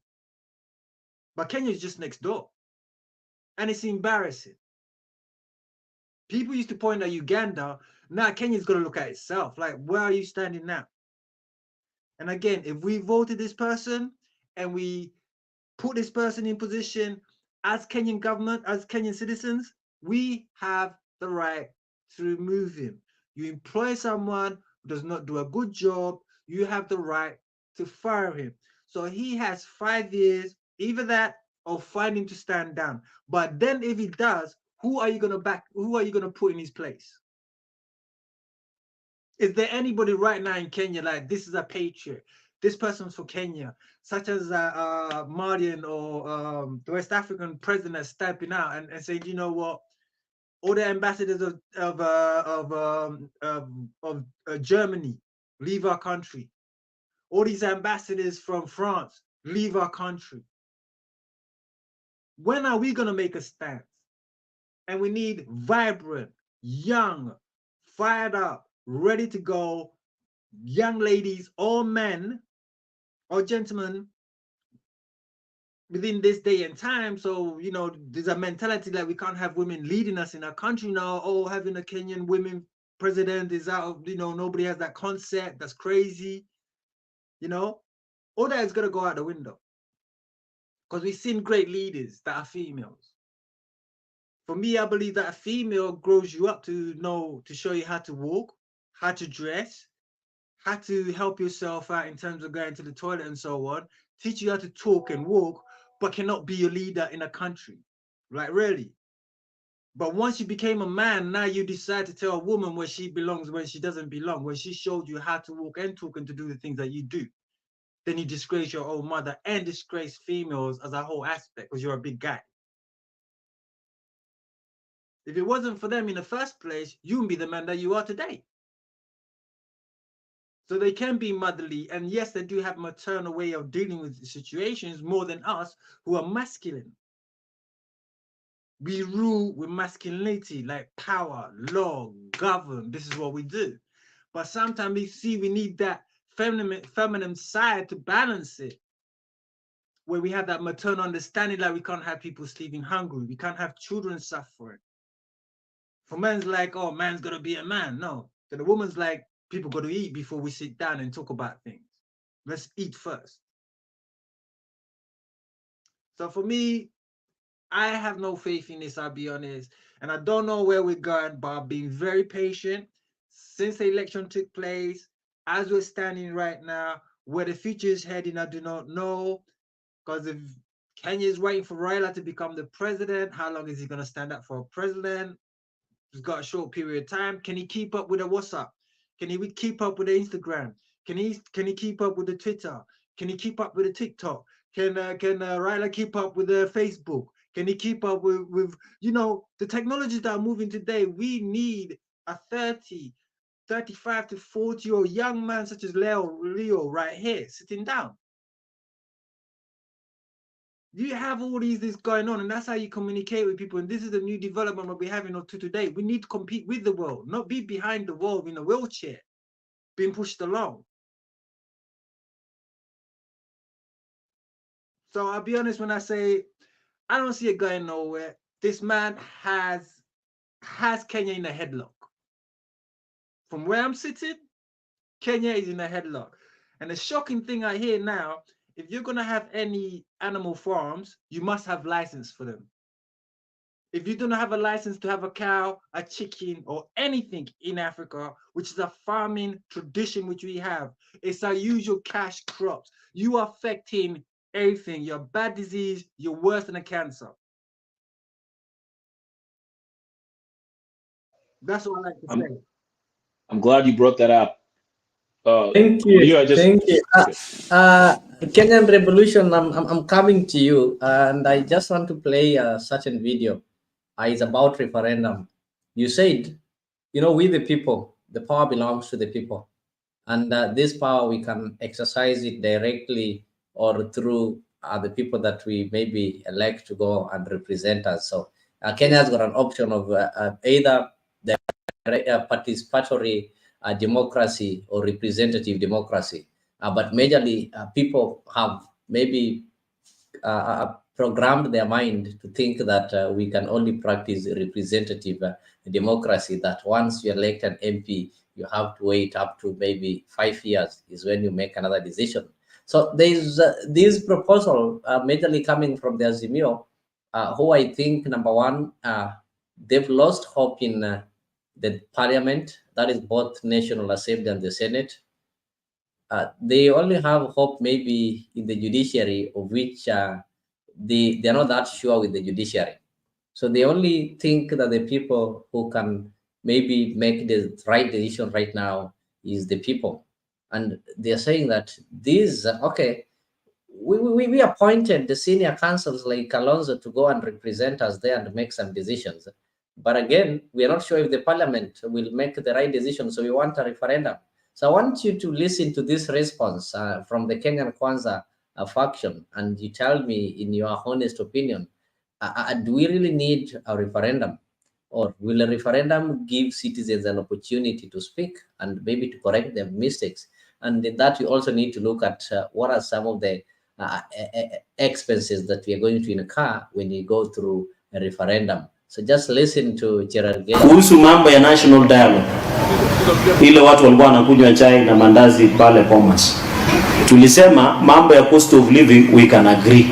But Kenya is just next door. And it's embarrassing. People used to point at Uganda. Now Kenya's got to look at itself. Like, where are you standing now? And again, if we voted this person and we put this person in position as Kenyan government, as Kenyan citizens, we have the right to remove him. You employ someone who does not do a good job, you have the right to fire him. So he has 5 years, either that or find him to stand down. But then if he does, who are you going to back? Who are you going to put in his place? Is there anybody right now in Kenya like this is a patriot? This person's for Kenya, such as Malian or the West African president stepping out and saying, you know what, all the ambassadors of Germany leave our country. All these ambassadors from France leave our country. When are we going to make a stance? And we need vibrant, young, fired up, ready to go young ladies or men or gentlemen within this day and time. So, there's a mentality that we can't have women leading us in our country now. Oh, having a Kenyan women president is out of, nobody has that concept. That's crazy. All that is going to go out the window. Because we've seen great leaders that are females. For me, I believe that a female grows you up to show you how to walk, how to dress, how to help yourself out in terms of going to the toilet and so on, teach you how to talk and walk, but cannot be your leader in a country. Like, really. But once you became a man, now you decide to tell a woman where she belongs, where she doesn't belong, when she showed you how to walk and talk and to do the things that you do. Then you disgrace your own mother and disgrace females as a whole aspect because you're a big guy. If it wasn't for them in the first place, you wouldn't be the man that you are today. So they can be motherly, and yes, they do have maternal way of dealing with the situations more than us who are masculine. We rule with masculinity, like power, law, govern. This is what we do. But sometimes we need that feminine side to balance it, where we have that maternal understanding, like we can't have people sleeping hungry. We can't have children suffering. For men's like, oh, man's got to be a man. No. So the woman's like, people got to eat before we sit down and talk about things. Let's eat first. So for me, I have no faith in this, I'll be honest. And I don't know where we're going, but I've been very patient since the election took place. As we're standing right now, where the future is heading, I do not know. Because if Kenya is waiting for Raila to become the president, how long is he going to stand up for a president? He's got a short period of time. Can he keep up with the WhatsApp? Can he keep up with the Instagram? Can he keep up with the Twitter? Can he keep up with the TikTok? Can Ryla keep up with the Facebook? Can he keep up with the technologies that are moving today? We need a 30, 35 to 40-year-old young man such as Leo right here sitting down. You have all this going on, and that's how you communicate with people. And this is the new development that we're having up to today. We need to compete with the world, not be behind the world in a wheelchair, being pushed along. So I'll be honest when I say I don't see it going nowhere. This man has Kenya in a headlock. From where I'm sitting, Kenya is in a headlock. And the shocking thing I hear now, if you're going to have any animal farms, you must have license for them. If you don't have a license to have a cow, a chicken, or anything in Africa, which is a farming tradition which we have, it's our usual cash crops. You are affecting everything. You're bad disease, you're worse than a cancer. That's what I like to say. I'm glad you brought that up. Thank you. Thank you. Kenyan Revolution, I'm coming to you, and I just want to play a certain video. It's about referendum. You said, we the people, the power belongs to the people. And this power, we can exercise it directly or through the people that we maybe elect to go and represent us. So Kenya's got an option of either the participatory democracy or representative democracy. But majorly, people have maybe programmed their mind to think that we can only practice representative democracy, that once you elect an MP, you have to wait up to maybe 5 years is when you make another decision. So there's this proposal majorly coming from the Azimio, who I think, number one, they've lost hope in the parliament, that is both National Assembly and the Senate. They only have hope maybe in the judiciary, of which they're not that sure with the judiciary. So they only think that the people who can maybe make the right decision right now is the people. And they're saying that these, we appointed the senior councils like Alonso to go and represent us there and make some decisions. But again, we are not sure if the parliament will make the right decision. So we want a referendum. So I want you to listen to this response from the Kenyan Kwanza faction, and you tell me, in your honest opinion, do we really need a referendum? Or will a referendum give citizens an opportunity to speak and maybe to correct their mistakes? And in that, you also need to look at what are some of the expenses that we are going to incur when you go through a referendum. So just listen to Gerard Gay. Kuhusu mambo ya national dialogue, ile watu walikuwa wanakunywa chai na mandazi pale Bomas, tulisema mambo ya cost of living we can agree.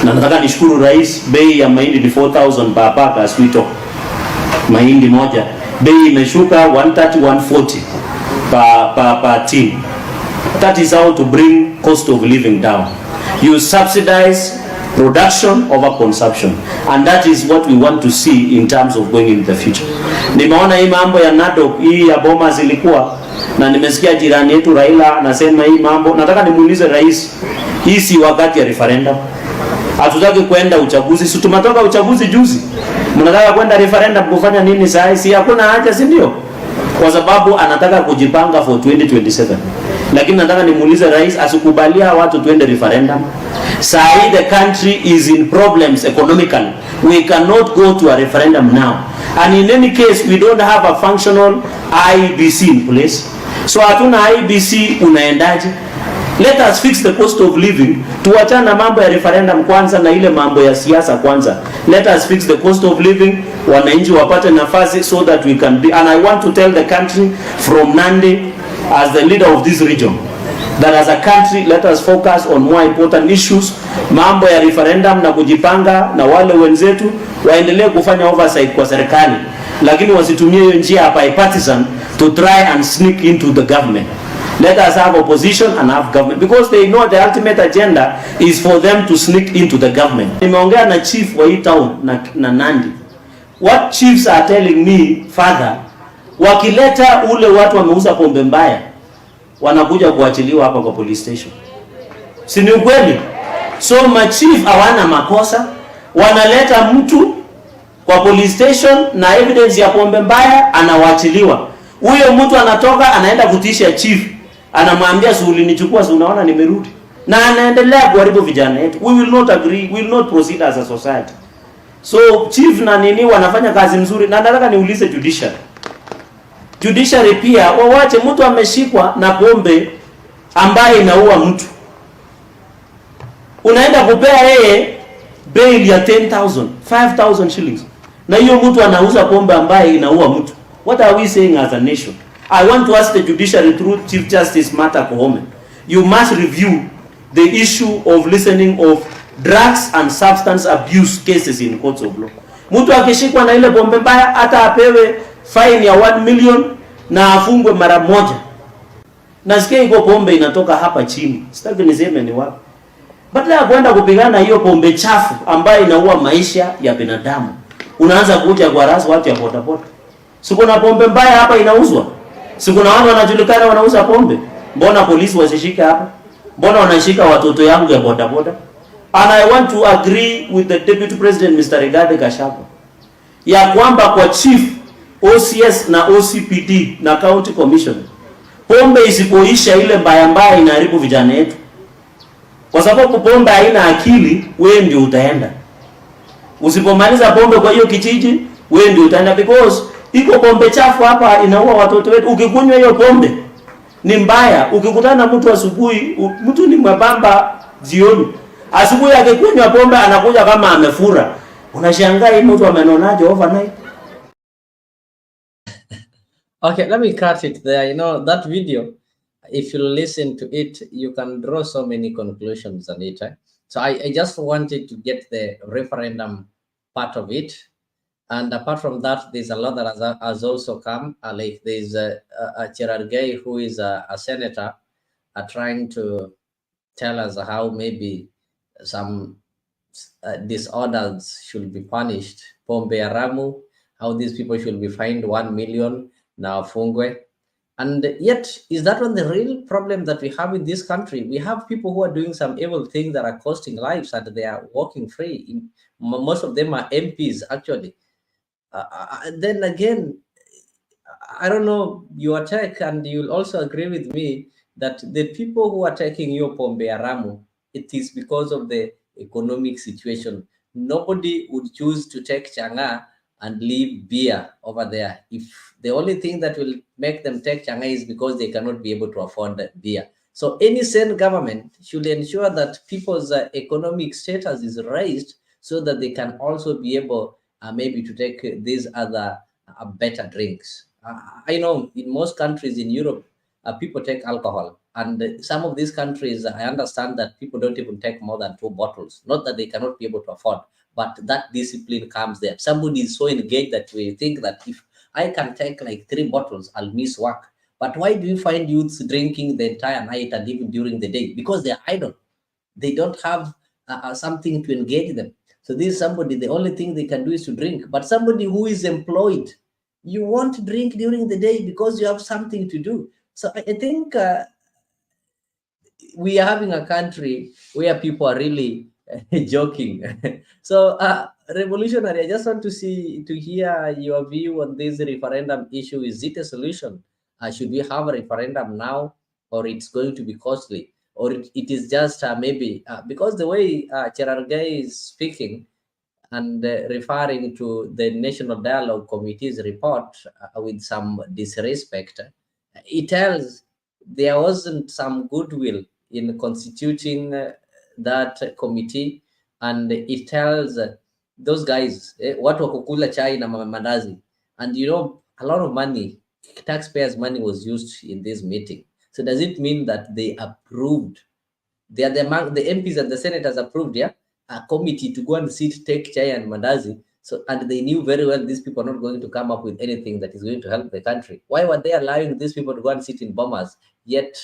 Na nataka nishukuru rais, bei ya mahindi ni 4,000 per pack as we talk. Mahindi moja bei imeshuka 130 140 per tin. That is how to bring cost of living down. You subsidize production over consumption, and that is what we want to see in terms of going in the future. Nimeona hii mambo ya NADOC hii ya Bomas ilikuwa, na nimesikia jirani yetu Raila anasema hii mambo. Nataka nimuulize rais, hii si wakati ya referendum? Hatutaki kwenda uchaguzi, si tumetoka uchaguzi juzi. Mnataka kwenda referendum kufanya nini sasa? Si hakuna haja, si ndio? Kwa sababu anataka kujipanga for 2027. Lakini nataka nimuulize rais asikubalia watu tuende referendum. Sasa the country is in problems economically. We cannot go to a referendum now. And in any case, we don't have a functional IBC in place. So hatuna IBC, unaendaje? Let us fix the cost of living. Tuachana mambo ya referendum kwanza na ile mambo ya siasa kwanza. Let us fix the cost of living. Wananchi wapate nafasi so that we can be. And I want to tell the country from Nandi, as the leader of this region, that as a country, let us focus on more important issues. Mambo ya referendum na kujipanga, na wale wenzetu waendelee kufanya oversight kwa serikali, lakini wasitumie hiyo njia ya bipartisan to try and sneak into the government. Let us have opposition and have government, because they know the ultimate agenda is for them to sneak into the government. Nimeongea na chief wa hii town na Nandi. What chiefs are telling me, father, wakileta ule watu wameuza pombe mbaya, wanakuja kuachiliwa hapa kwa police station. Si ni ukweli? So machief hawana makosa, wanaleta mtu kwa police station na evidence ya pombe mbaya, anawachiliwa. Huyo mtu anatoka anaenda kutisha chief, anamwambia si ulinichukua, si unaona nimerudi, na anaendelea kuharibu vijana wetu. We will not agree, we will not proceed as a society. So chief na nini wanafanya kazi mzuri, na nataka niulize judiciary pia wawache mtu ameshikwa na pombe ambaye inaua mtu, unaenda kupea yeye bail ya 10,000 5,000 shillings, na hiyo mtu anauza pombe ambaye inaua mtu. What are we saying as a nation? I want to ask the judiciary through Chief Justice Martha Koome, you must review the issue of listening of drugs and substance abuse cases in courts of law. Mtu akishikwa na ile pombe mbaya hata apewe fine ya 1 million na afungwe mara moja. Nasikia iko pombe inatoka hapa chini, sitaki niseme ni wapi, badala ya kwenda kupigana hiyo pombe chafu ambayo inaua maisha ya binadamu, unaanza kuja kwa rasi watu ya bodaboda. Siku na pombe mbaya hapa inauzwa, siku na watu wanajulikana wanauza pombe. Mbona polisi wasishike hapa? Mbona wanashika watoto yangu ya bodaboda? And I want to agree with the Deputy President Mr. Rigathi Gachagua ya kwamba kwa chief, OCS na OCPD na County Commission, pombe isipoisha ile mbaya mbaya inaharibu vijana wetu. Kwa sababu pombe haina akili, wewe ndio utaenda. Usipomaliza pombe kwa hiyo kijiji, wewe ndio utaenda, because iko pombe chafu hapa inaua watoto wetu. Ukikunywa hiyo pombe ni mbaya. Ukikutana na mtu asubuhi, mtu ni mwembamba jioni, asubuhi akikunywa pombe anakuja kama amefura. Unashangaa hii mtu amenonaje overnight? Okay, let me cut it there. You know, that video, if you listen to it, you can draw so many conclusions on it. So I just wanted to get the referendum part of it. And apart from that, there's a lot that has also come. Like there's a Cherargei who is a senator trying to tell us how maybe some disorders should be punished. Pombe Aramu, how these people should be fined 1 million. Now Fungwe. And yet, is that one the real problem that we have in this country? We have people who are doing some evil things that are costing lives and they are walking free. Most of them are MPs, actually. Then again, I don't know, you attack, and you'll also agree with me that the people who are taking your Pombe Aramu, it is because of the economic situation. Nobody would choose to take Changa and leave beer over there. If the only thing that will make them take Changa is because they cannot be able to afford beer. So any sane government should ensure that people's economic status is raised so that they can also be able maybe to take these other better drinks. I know in most countries in Europe, people take alcohol. And some of these countries, I understand that people don't even take more than 2 bottles. Not that they cannot be able to afford, but that discipline comes there. Somebody is so engaged that we think that if I can take like 3 bottles, I'll miss work. But why do you find youths drinking the entire night and even during the day? Because they're idle. They don't have something to engage them. So this is somebody, the only thing they can do is to drink. But somebody who is employed, you won't drink during the day because you have something to do. So I think we are having a country where people are really joking. So revolutionary, I just want to hear your view on this referendum issue. Is it a solution? Should we have a referendum now, or it's going to be costly, or it is just maybe because the way Cherargei is speaking and referring to the National Dialogue Committee's report with some disrespect, it tells there wasn't some goodwill in constituting that committee, and it tells those guys what wakukula chai na mandazi, and you know a lot of money, taxpayers' money, was used in this meeting. So does it mean that they approved? They are the MPs and the senators approved, yeah, a committee to go and sit, take chai and mandazi. So, and they knew very well these people are not going to come up with anything that is going to help the country. Why were they allowing these people to go and sit in bombers? Yet,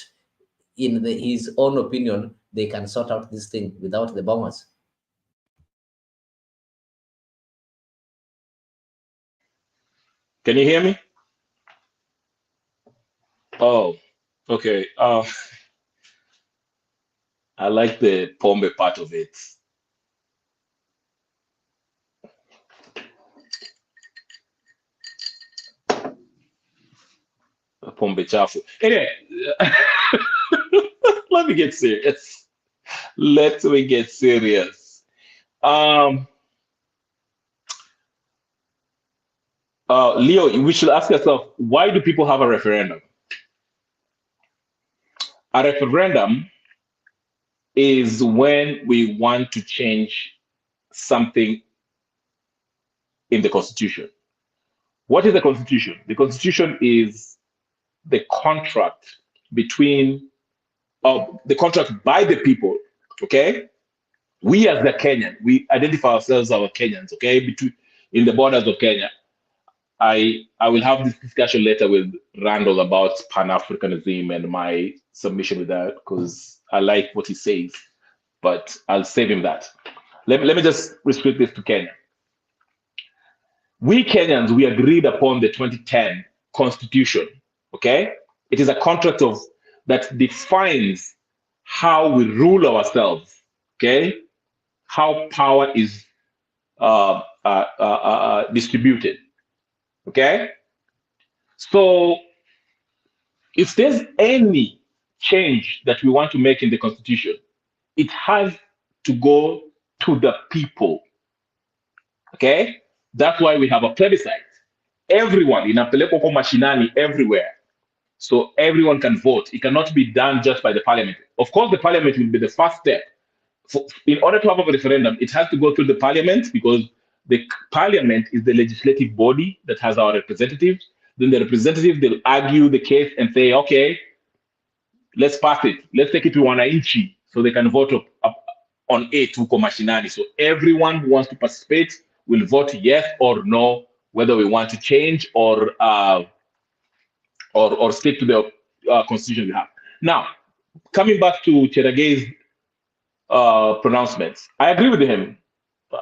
in his own opinion, they can sort out this thing without the bombers. Can you hear me? Oh, okay. I like the Pombe part of it. Pombe chafu. Anyway, let me get serious. Let me get serious. Leo, we should ask ourselves, why do people have a referendum? A referendum is when we want to change something in the Constitution. What is the Constitution? The Constitution is the contract between, the contract by the people, okay? We as the Kenyan, we identify ourselves as Kenyans, okay? In the borders of Kenya. I will have this discussion later with Randall about Pan-Africanism and my submission with that, because I like what he says, but I'll save him that. Let me just restrict this to Kenya. We Kenyans, we agreed upon the 2010 Constitution, okay? It is a contract that defines how we rule ourselves, okay? How power is distributed, okay? So if there's any change that we want to make in the Constitution, it has to go to the people, okay? That's why we have a plebiscite. Everyone, inapelekwa kwa mashinani everywhere, so everyone can vote. It cannot be done just by the parliament. Of course, the parliament will be the first step. In order to have a referendum, it has to go through the parliament, because the parliament is the legislative body that has our representatives. Then the representatives, they'll argue the case and say, okay, let's pass it. Let's take it to wananchi so they can vote on it huko mashinani. So everyone who wants to participate will vote yes or no, whether we want to change or stick to the constitution we have. Now, coming back to Cheragei's pronouncements, I agree with him,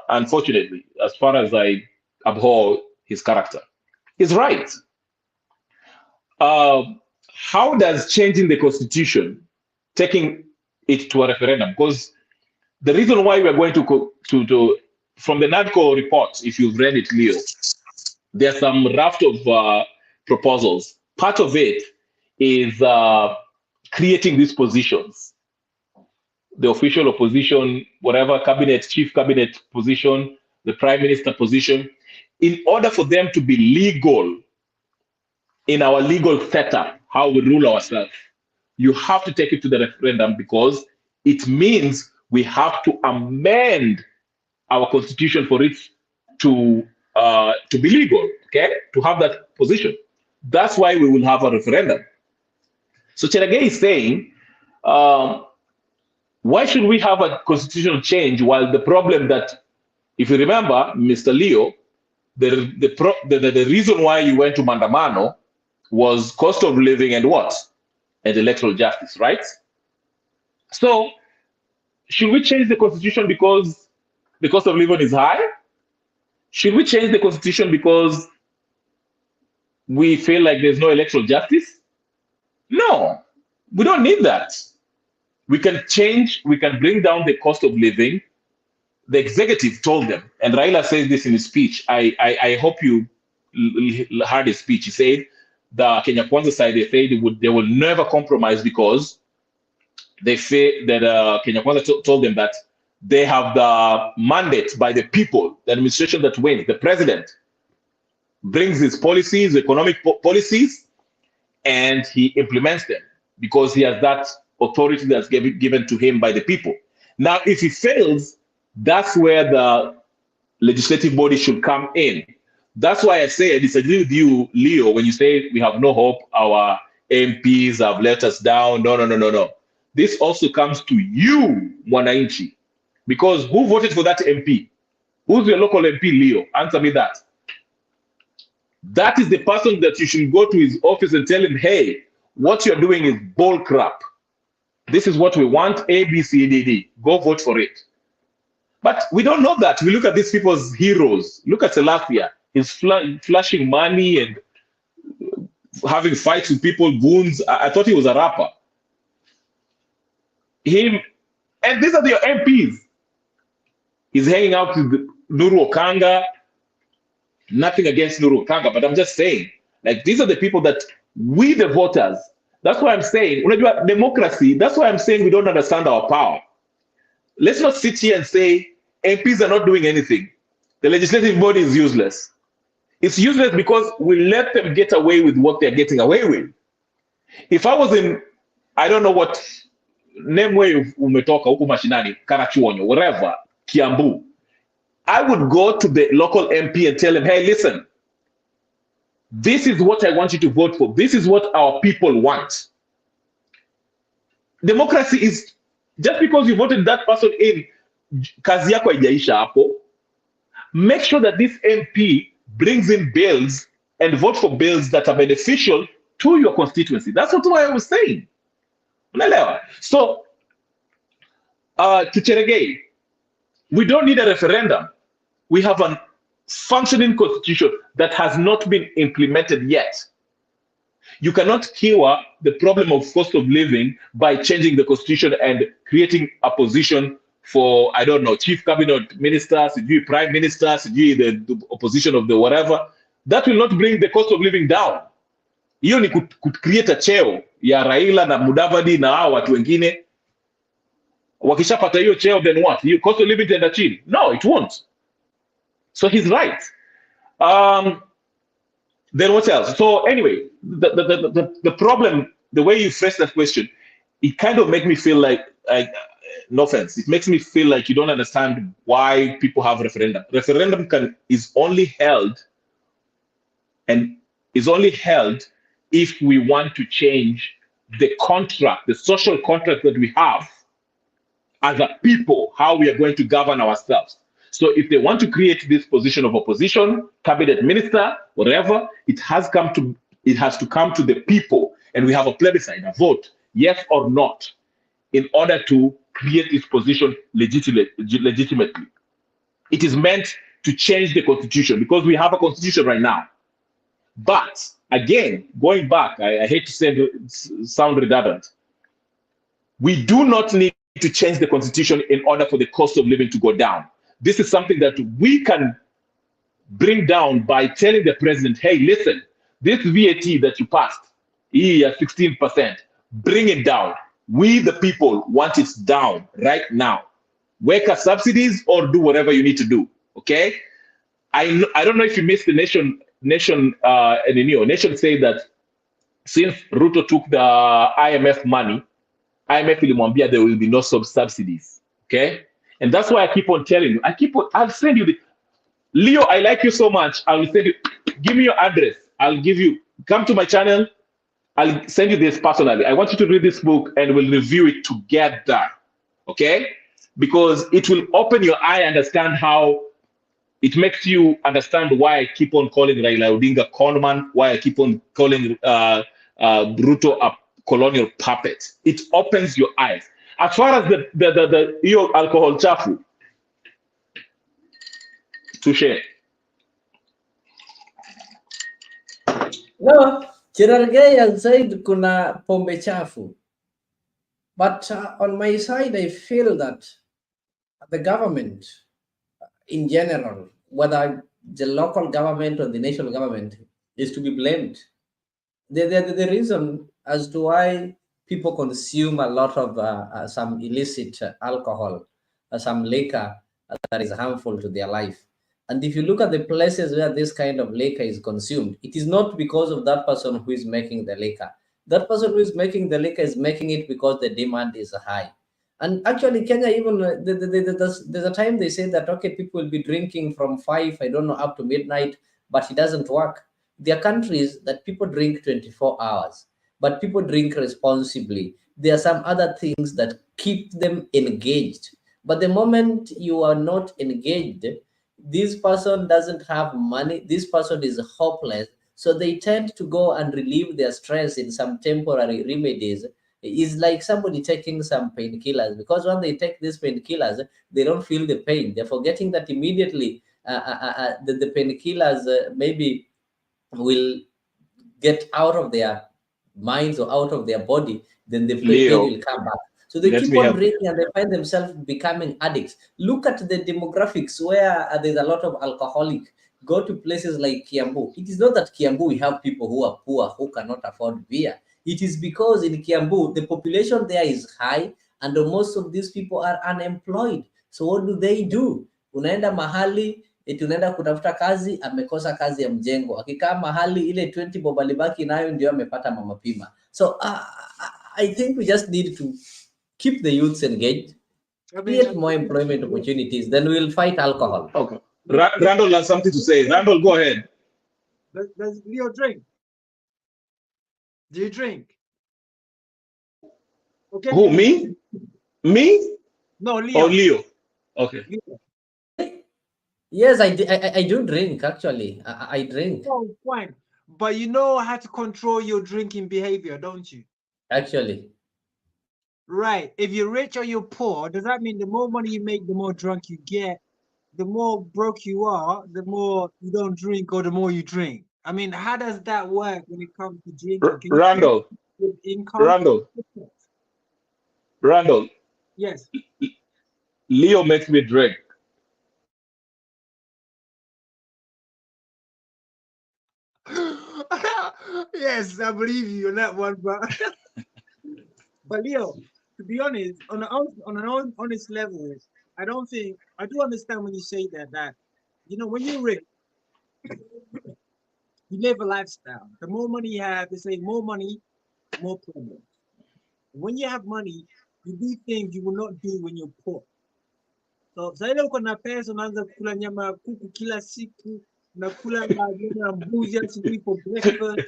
unfortunately, as far as I abhor his character. He's right. How does changing the constitution, taking it to a referendum, because the reason why we're going to from the NADCO report, if you've read it, Leo, there's some raft of proposals. Part of it is creating these positions, the official opposition, whatever cabinet, chief cabinet position, the prime minister position, in order for them to be legal in our legal setup, how we rule ourselves. You have to take it to the referendum, because it means we have to amend our constitution for it to be legal, okay? To have that position. That's why we will have a referendum. So Cheragei is saying, why should we have a constitutional change, while the problem that, if you remember, Mr. Leo, the reason why you went to Mandamano was cost of living and what? And electoral justice, right? So should we change the constitution because the cost of living is high? Should we change the constitution because we feel like there's no electoral justice? No, we don't need that. We can change, we can bring down the cost of living. The executive told them, and Raila says this in his speech. I hope you heard his speech. He said, the Kenya Kwanza side, they say they will never compromise, because they say that Kenya Kwanza told them that they have the mandate by the people, the administration that wins, the president brings his policies, economic policies, and he implements them, because he has that authority that's given to him by the people. Now, if he fails, that's where the legislative body should come in. That's why I say I disagree with you, Leo, when you say we have no hope, our MPs have let us down. No. This also comes to you, Mwananchi, because who voted for that MP? Who's your local MP, Leo? Answer me that. That is the person that you should go to his office and tell him, hey, what you're doing is bull crap. This is what we want, A, B, C, D, D. Go vote for it. But we don't know that. We look at these people's heroes. Look at Selassie. He's flashing money and having fights with people, goons. I thought he was a rapper. Him, and these are your MPs. He's hanging out with Nuru Okanga. Nothing against Nuru Okanga, but I'm just saying, like, these are the people that we, the voters, that's why I'm saying, unajua democracy, that's why I'm saying we don't understand our power. Let's not sit here and say MPs are not doing anything. The legislative body is useless. It's useless because we let them get away with what they're getting away with. If I was in, I don't know what, name where umetoka, huku mashinani, Karachuonyo, wherever, Kiambu, I would go to the local MP and tell him, hey, listen, this is what I want you to vote for. This is what our people want. Democracy is, just because you voted that person in, kazi yako haijaisha hapo. Make sure that this MP brings in bills and vote for bills that are beneficial to your constituency. That's what I was saying. So, to Cheregei, we don't need a referendum. We have a functioning constitution that has not been implemented yet. You cannot cure the problem of cost of living by changing the constitution and creating a position for, I don't know, chief cabinet ministers, prime ministers, the opposition of the whatever. That will not bring the cost of living down. Hiyo ni could create a cheo ya Raila na Mudavadi na hao watu wengine. Wakishapata hiyo cheo, then what? Your cost of living itaenda chini? No, it won't. So he's right. Then what else? So anyway, the problem, the way you phrase that question, it kind of makes me feel like no offense, it makes me feel like you don't understand why people have referendum. Referendum is only held if we want to change the contract, the social contract that we have as a people, how we are going to govern ourselves. So if they want to create this position of opposition, cabinet minister, whatever, it has to come to the people, and we have a plebiscite, a vote, yes or not, in order to create this position legitimately. It is meant to change the constitution because we have a constitution right now. But again, going back, I hate to sound redundant. We do not need to change the constitution in order for the cost of living to go down. This is something that we can bring down by telling the president, hey, listen, this VAT that you passed, 16%, bring it down. We, the people, want it down right now. Weka subsidies or do whatever you need to do, okay? I don't know if you missed the Nation said that since Ruto took the IMF money, IMF ilimwambia there will be no subsidies, okay? And that's why I keep on telling you. I'll send you Leo, I like you so much. I will send you, give me your address. Come to my channel. I'll send you this personally. I want you to read this book and we'll review it together, okay? Because it will open your eye, understand how it makes you understand why I keep on calling Raila Odinga conman, why I keep on calling Ruto a colonial puppet. It opens your eyes. As far as the alcohol chafu, touche. No, Cherargei has said kuna pombe chafu. But on my side, I feel that the government in general, whether the local government or the national government, is to be blamed. The reason as to why people consume a lot of some illicit alcohol, some liquor that is harmful to their life. And if you look at the places where this kind of liquor is consumed, it is not because of that person who is making the liquor. That person who is making the liquor is making it because the demand is high. And actually, Kenya, even there's a time they say that, okay, people will be drinking from 5, I don't know, up to midnight, but it doesn't work. There are countries that people drink 24 hours, but people drink responsibly. There are some other things that keep them engaged. But the moment you are not engaged, this person doesn't have money, this person is hopeless. So they tend to go and relieve their stress in some temporary remedies. It's like somebody taking some painkillers, because when they take these painkillers, they don't feel the pain. They're forgetting that immediately the painkillers maybe will get out of their minds or out of their body, then the pain will come back. So they keep on drinking and they find themselves becoming addicts. Look at the demographics where there's a lot of alcoholic. Go to places like Kiambu. It is not that Kiambu we have people who are poor, who cannot afford beer. It is because in Kiambu, the population there is high and most of these people are unemployed. So what do? Unaenda mahali, unaenda kutafuta kazi, amekosa kazi ya mjengo. Akikaa mahali ile 20 bob alibaki nayo ndio amepata mama pima. So I think we just need to keep the youths engaged, create more employment opportunities, then we'll fight alcohol. Okay. Randall has something to say. Randall, go ahead. Does Leo drink? Do you drink? Okay. Who, me? Me? No, Leo. Or Leo? Okay. Leo. Yes, I do drink, actually. I drink. Oh, fine. But you know how to control your drinking behavior, don't you? Actually. Right. If you're rich or you're poor, does that mean the more money you make, the more drunk you get? The more broke you are, the more you don't drink or the more you drink? I mean, how does that work when it comes to drinking? Randall. Randall. Yes. Leo makes me drink. Yes, I believe you on that one, but Leo, to be honest, on an honest level, I do understand when you say that you know, when you're rich, you live a lifestyle. The more money you have, they say more money, more problems. When you have money, you do things you will not do when you're poor. So ile uko na pesa unaanza kula nyama ya kuku kila siku, unakula na mbuzi asubuhi for breakfast,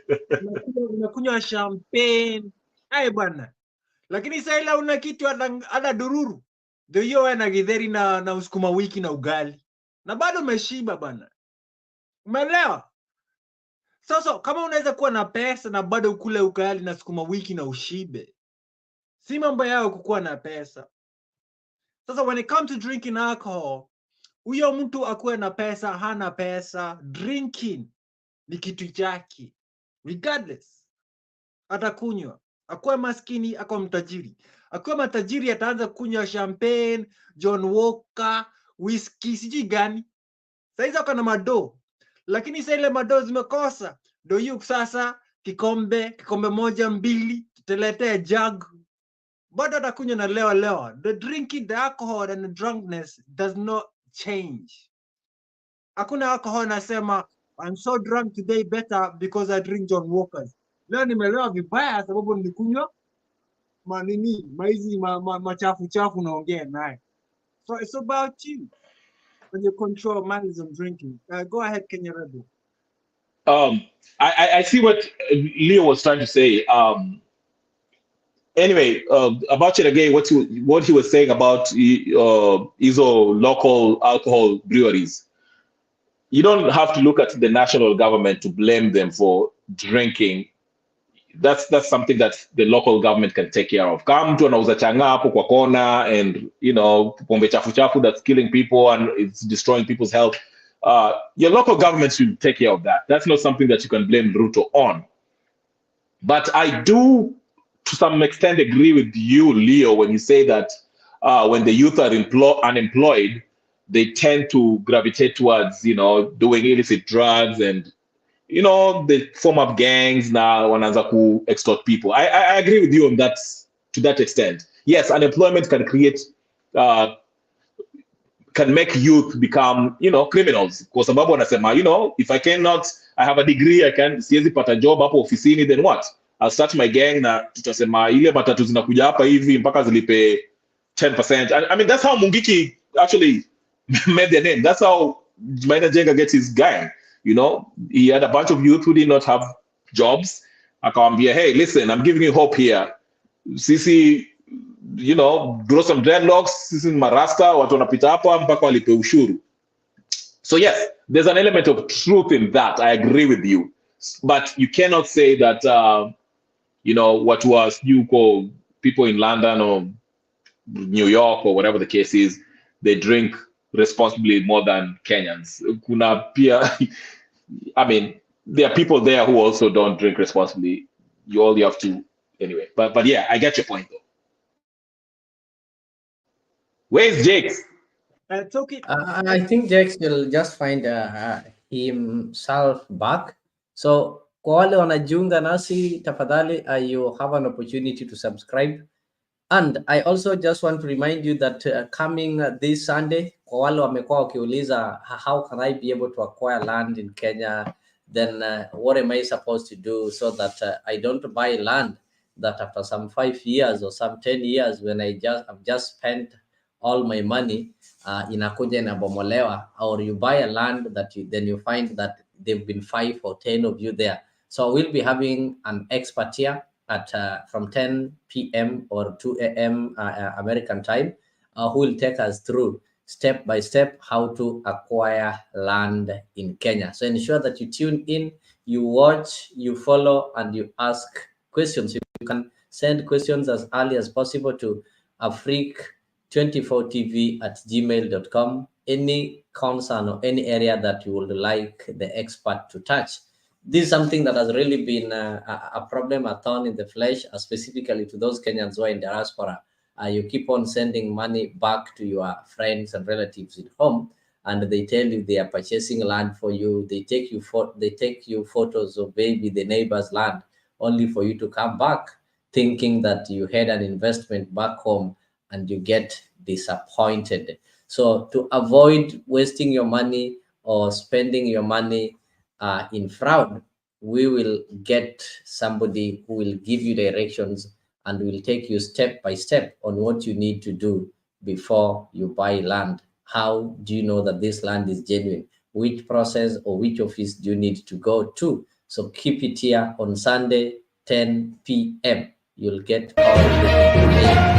unakunywa champagne. Hai bwana. Lakini sasa ile una kitu ada dururu. Ndio hiyo na githeri na usukuma wiki na ugali. Na bado umeshiba bwana. Umeelewa? Sasa kama unaweza kuwa na pesa na bado ukule ugali na sukuma wiki na ushibe, si mambo yao kukuwa na pesa. Sasa when it comes to drinking alcohol, huyo mtu akuwe na pesa, hana pesa, drinking ni kitu chake. Regardless, atakunywa. Akuwe maskini, akuwe mtajiri. Akuwe matajiri ataanza kunywa champagne, John Walker, whiskey, sijui gani. Saizi ako na mado. Lakini sasa ile mado zimekosa. Ndio hiyo sasa kikombe moja mbili, tuteletee jug. Bado atakunywa na lewa. The drinking, the alcohol and the drunkenness does not change. Hakuna alcohol nasema I'm so drunk today better because I drink John Walkers. Leo nimelewa vibaya sababu nilikunywa maizi machafu naongea naye. So it's about you when you control mannerism drinking. Go ahead, Kenya Rebel. I see what Leo was trying to say. Anyway, about Cheragay, what he was saying about ISO local alcohol breweries. You don't have to look at the national government to blame them for drinking. That's something that the local government can take care of. Kama mtu anauza changa hapo kwa kona and pombe chafu that's killing people and it's destroying people's health. Your local government should take care of that. That's not something that you can blame Ruto on. But I do, to some extent, agree with you, Leo, when you say that when the youth are unemployed, they tend to gravitate towards, doing illicit drugs and, they form up gangs now, wanaanza ku extort people. I agree with you on that, to that extent. Yes, unemployment can create, can make youth become, criminals. Kwa sababu wanasema, if I have a degree, siwezi pata job hapo ofisini, then what? I'll start my gang na tutasema ile matatu zinakuja hapa hivi mpaka zilipe 10%. I mean, that's how Mungiki actually made their name. That's how Maina Jenga gets his gang. He had a bunch of youth who did not have jobs. Akawambia, hey, listen, I'm giving you hope here. Sisi, grow some dreadlocks, sisi marasta, watu wanapita hapa mpaka walipe ushuru. So yes, there's an element of truth in that. I agree with you. But you cannot say that, what was you call people in London or New York or whatever the case is, they drink responsibly more than Kenyans. Kuna pia, I mean, there are people there who also don't drink responsibly. You have to anyway. But yeah, I get your point though. Where's Jake? Toki. I think Jax will just find himself back. So kwa wale wanajiunga nasi, tafadhali you have an opportunity to subscribe. And I also just want to remind you that coming this Sunday, kwa wale wamekuwa wakiuliza how can I be able to acquire land in Kenya, then what am I supposed to do so that I don't buy land that after some 5 years or some 10 years when I've just spent all my money inakuja inabomolewa, or you buy a land that then you find that they've been 5 or 10 of you there. So we'll be having an expert here at from 10 p.m. or 2 a.m. American time, who will take us through step by step how to acquire land in Kenya. So ensure that you tune in, you watch, you follow, and you ask questions. You can send questions as early as possible to afrique24tv@gmail.com. Any concern or any area that you would like the expert to touch. This is something that has really been a problem, a thorn in the flesh, specifically to those Kenyans who are in diaspora. You keep on sending money back to your friends and relatives at home, and they tell you they are purchasing land for you. They take you photos of maybe the neighbor's land, only for you to come back thinking that you had an investment back home, and you get disappointed. So to avoid wasting your money or spending your money in fraud, we will get somebody who will give you directions and will take you step by step on what you need to do before you buy land. How do you know that this land is genuine? Which process or which office do you need to go to? So keep it here on Sunday, 10 p.m. You'll get all the information.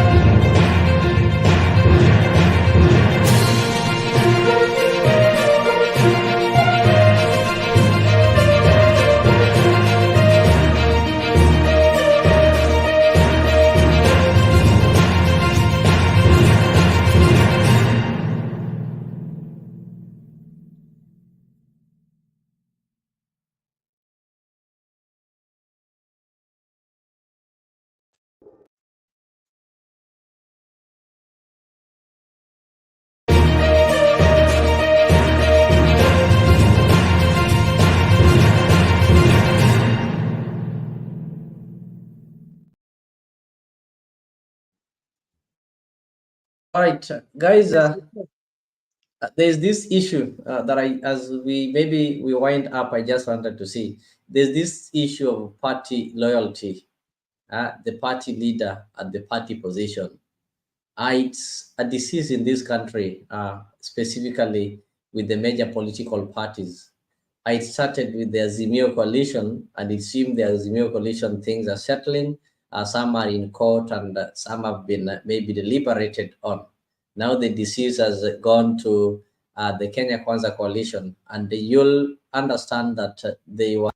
All right, guys, there's this issue that as we wind up, I just wanted to see. There's this issue of party loyalty, the party leader at the party position. It's a disease in this country, specifically with the major political parties. It started with the Azimio coalition, and it seemed the Azimio coalition things are settling. Some are in court, and some have been maybe deliberated on. Now the disease has gone to the Kenya Kwanza coalition, and you'll understand that they were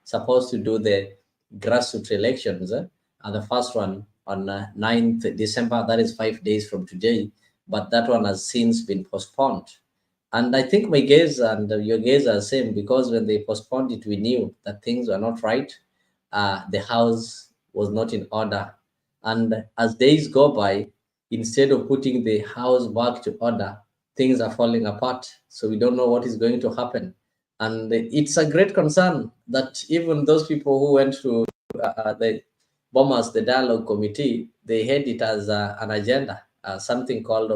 supposed to do the grassroots elections, the first one on 9th December, that is 5 days from today, but that one has since been postponed. And I think my gaze and your gaze are the same, because when they postponed it, we knew that things were not right. The house was not in order. And as days go by, instead of putting the house back to order, things are falling apart. So we don't know what is going to happen. And it's a great concern that even those people who went to the Bombers, the dialogue committee, they had it as an agenda, something called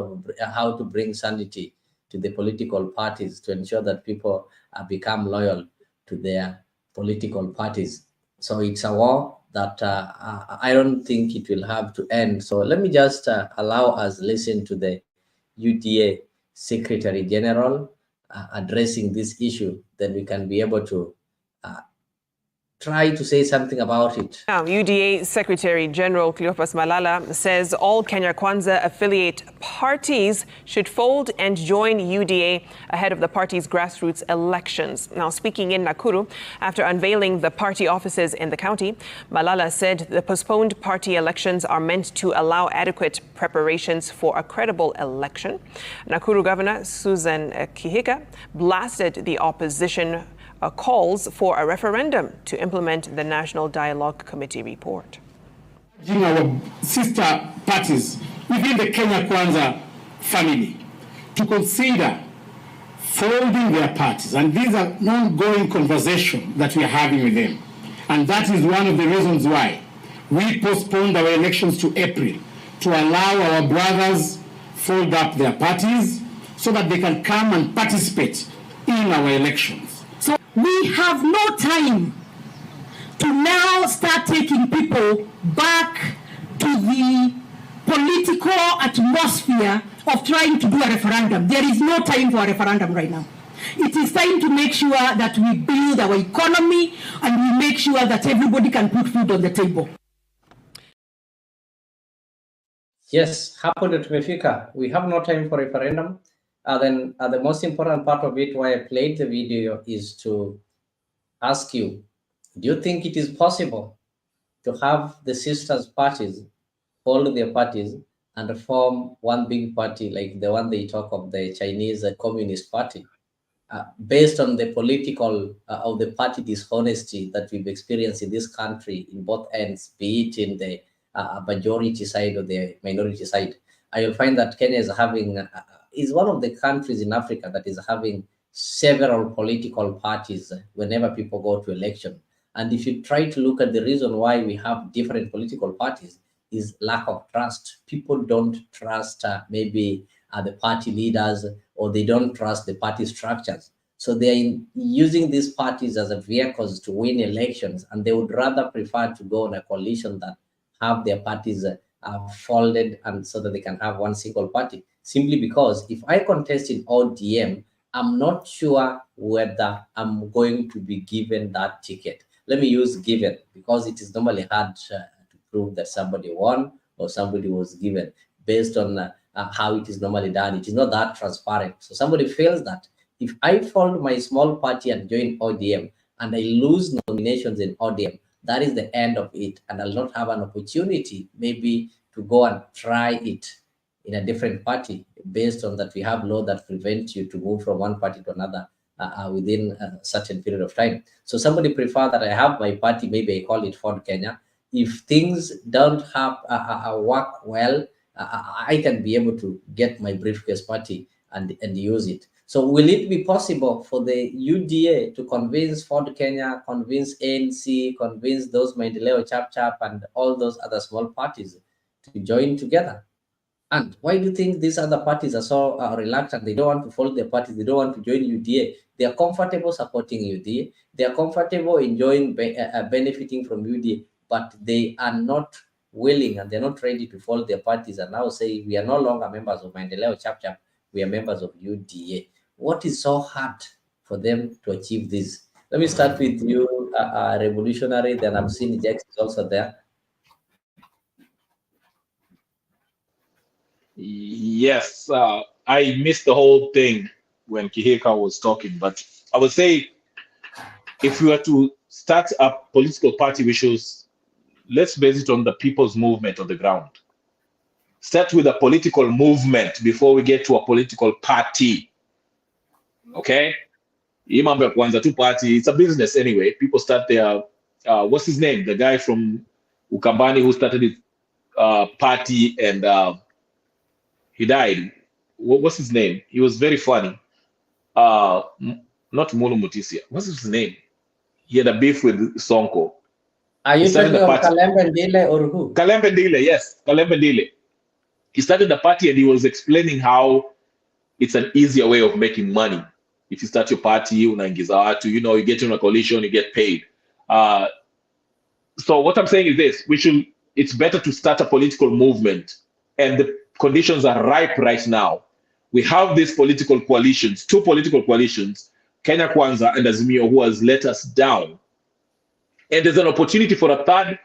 how to bring sanity to the political parties to ensure that people become loyal to their political parties. So it's a war that I don't think it will have to end. So let me just allow us listen to the UDA Secretary General addressing this issue. Then we can be able to try to say something about it. Now, UDA Secretary General Cleopas Malala says all Kenya Kwanza affiliate parties should fold and join UDA ahead of the party's grassroots elections. Now, speaking in Nakuru, after unveiling the party offices in the county, Malala said the postponed party elections are meant to allow adequate preparations for a credible election. Nakuru Governor Susan Kihika blasted the opposition calls for a referendum to implement the National Dialogue Committee report. Our sister parties within the Kenya Kwanza family to consider folding their parties, and these are an ongoing conversation that we are having with them, and that is one of the reasons why we postponed our elections to April, to allow our brothers fold up their parties so that they can come and participate in our elections. So we have no time to now start taking people back to the political atmosphere of trying to do a referendum. There is no time for a referendum right now. It is time to make sure that we build our economy and we make sure that everybody can put food on the table. Yes, hapo ndio tumefika. We have no time for referendum. Then the most important part of it, why I played the video, is to ask you, do you think it is possible to have the sisters parties hold their parties and form one big party like the one they talk of, the Chinese Communist Party, based on the political of the party dishonesty that we've experienced in this country in both ends, be it in the majority side or the minority side? I will find that Kenya is having is one of the countries in Africa that is having several political parties whenever people go to election. And if you try to look at the reason why we have different political parties, is lack of trust. People don't trust maybe the party leaders, or they don't trust the party structures. So they're using these parties as a vehicles to win elections, and they would rather prefer to go on a coalition that have their parties folded, and so that they can have one single party. Simply because if I contest in ODM, I'm not sure whether I'm going to be given that ticket. Let me use given, because it is normally hard to prove that somebody won or somebody was given based on how it is normally done. It is not that transparent. So somebody feels that if I fold my small party and join ODM and I lose nominations in ODM, that is the end of it, and I'll not have an opportunity maybe to go and try it in a different party, based on that we have law that prevent you to move from one party to another within a certain period of time. So somebody prefer that I have my party, maybe I call it Ford Kenya. If things don't have work well, I can be able to get my briefcase party and use it. So will it be possible for the UDA to convince Ford Kenya, convince ANC, convince those Maendeleo Chap and all those other small parties to join together? And why do you think these other parties are so reluctant? They don't want to fold their parties. They don't want to join UDA. They are comfortable supporting UDA. They are comfortable enjoying benefiting from UDA, but they are not willing and they're not ready to fold their parties and now say, we are no longer members of Maendeleo Chap, we are members of UDA. What is so hard for them to achieve this? Let me start with you, Revolutionary, then I'm seeing Jax is also there. Yes, I missed the whole thing when Kihika was talking, but I would say if we were to start a political party, let's base it on the people's movement on the ground. Start with a political movement before we get to a political party. Okay? Imambe Kwanza two party, it's a business anyway. People start their, what's his name? The guy from Ukambani who started his party and he died. What's his name? He was very funny. Not Mulu Mutisia. What's his name? He had a beef with Sonko. Are you talking of Kalembe Ndile or who? Kalembe Ndile, yes. Kalembe Ndile. He started the party and he was explaining how it's an easier way of making money. If you start your party, unaingiza watu, you get in a coalition, you get paid. So what I'm saying is this: it's better to start a political movement, and the conditions are ripe right now. We have these political coalitions, two political coalitions, Kenya Kwanza and Azimio, who has let us down. And there's an opportunity for a third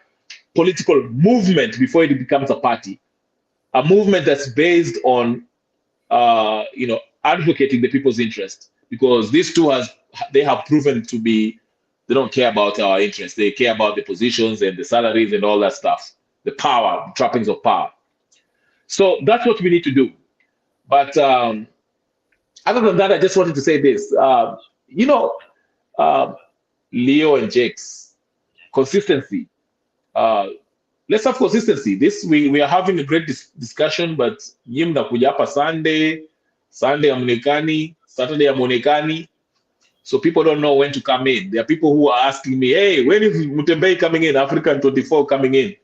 political movement before it becomes a party, a movement that's based on, advocating the people's interest. Because these two they have proven to be, they don't care about our interests. They care about the positions and the salaries and all that stuff, the power, the trappings of power. So that's what we need to do. But other than that, I just wanted to say this. Leo and Jake's consistency. Let's have consistency. We are having a great discussion, but nyinyi mnakuja hapa Sunday hamuonekani, Saturday hamuonekani. So people don't know when to come in. There are people who are asking me, hey, when is Mutembei coming in? African 24 coming in?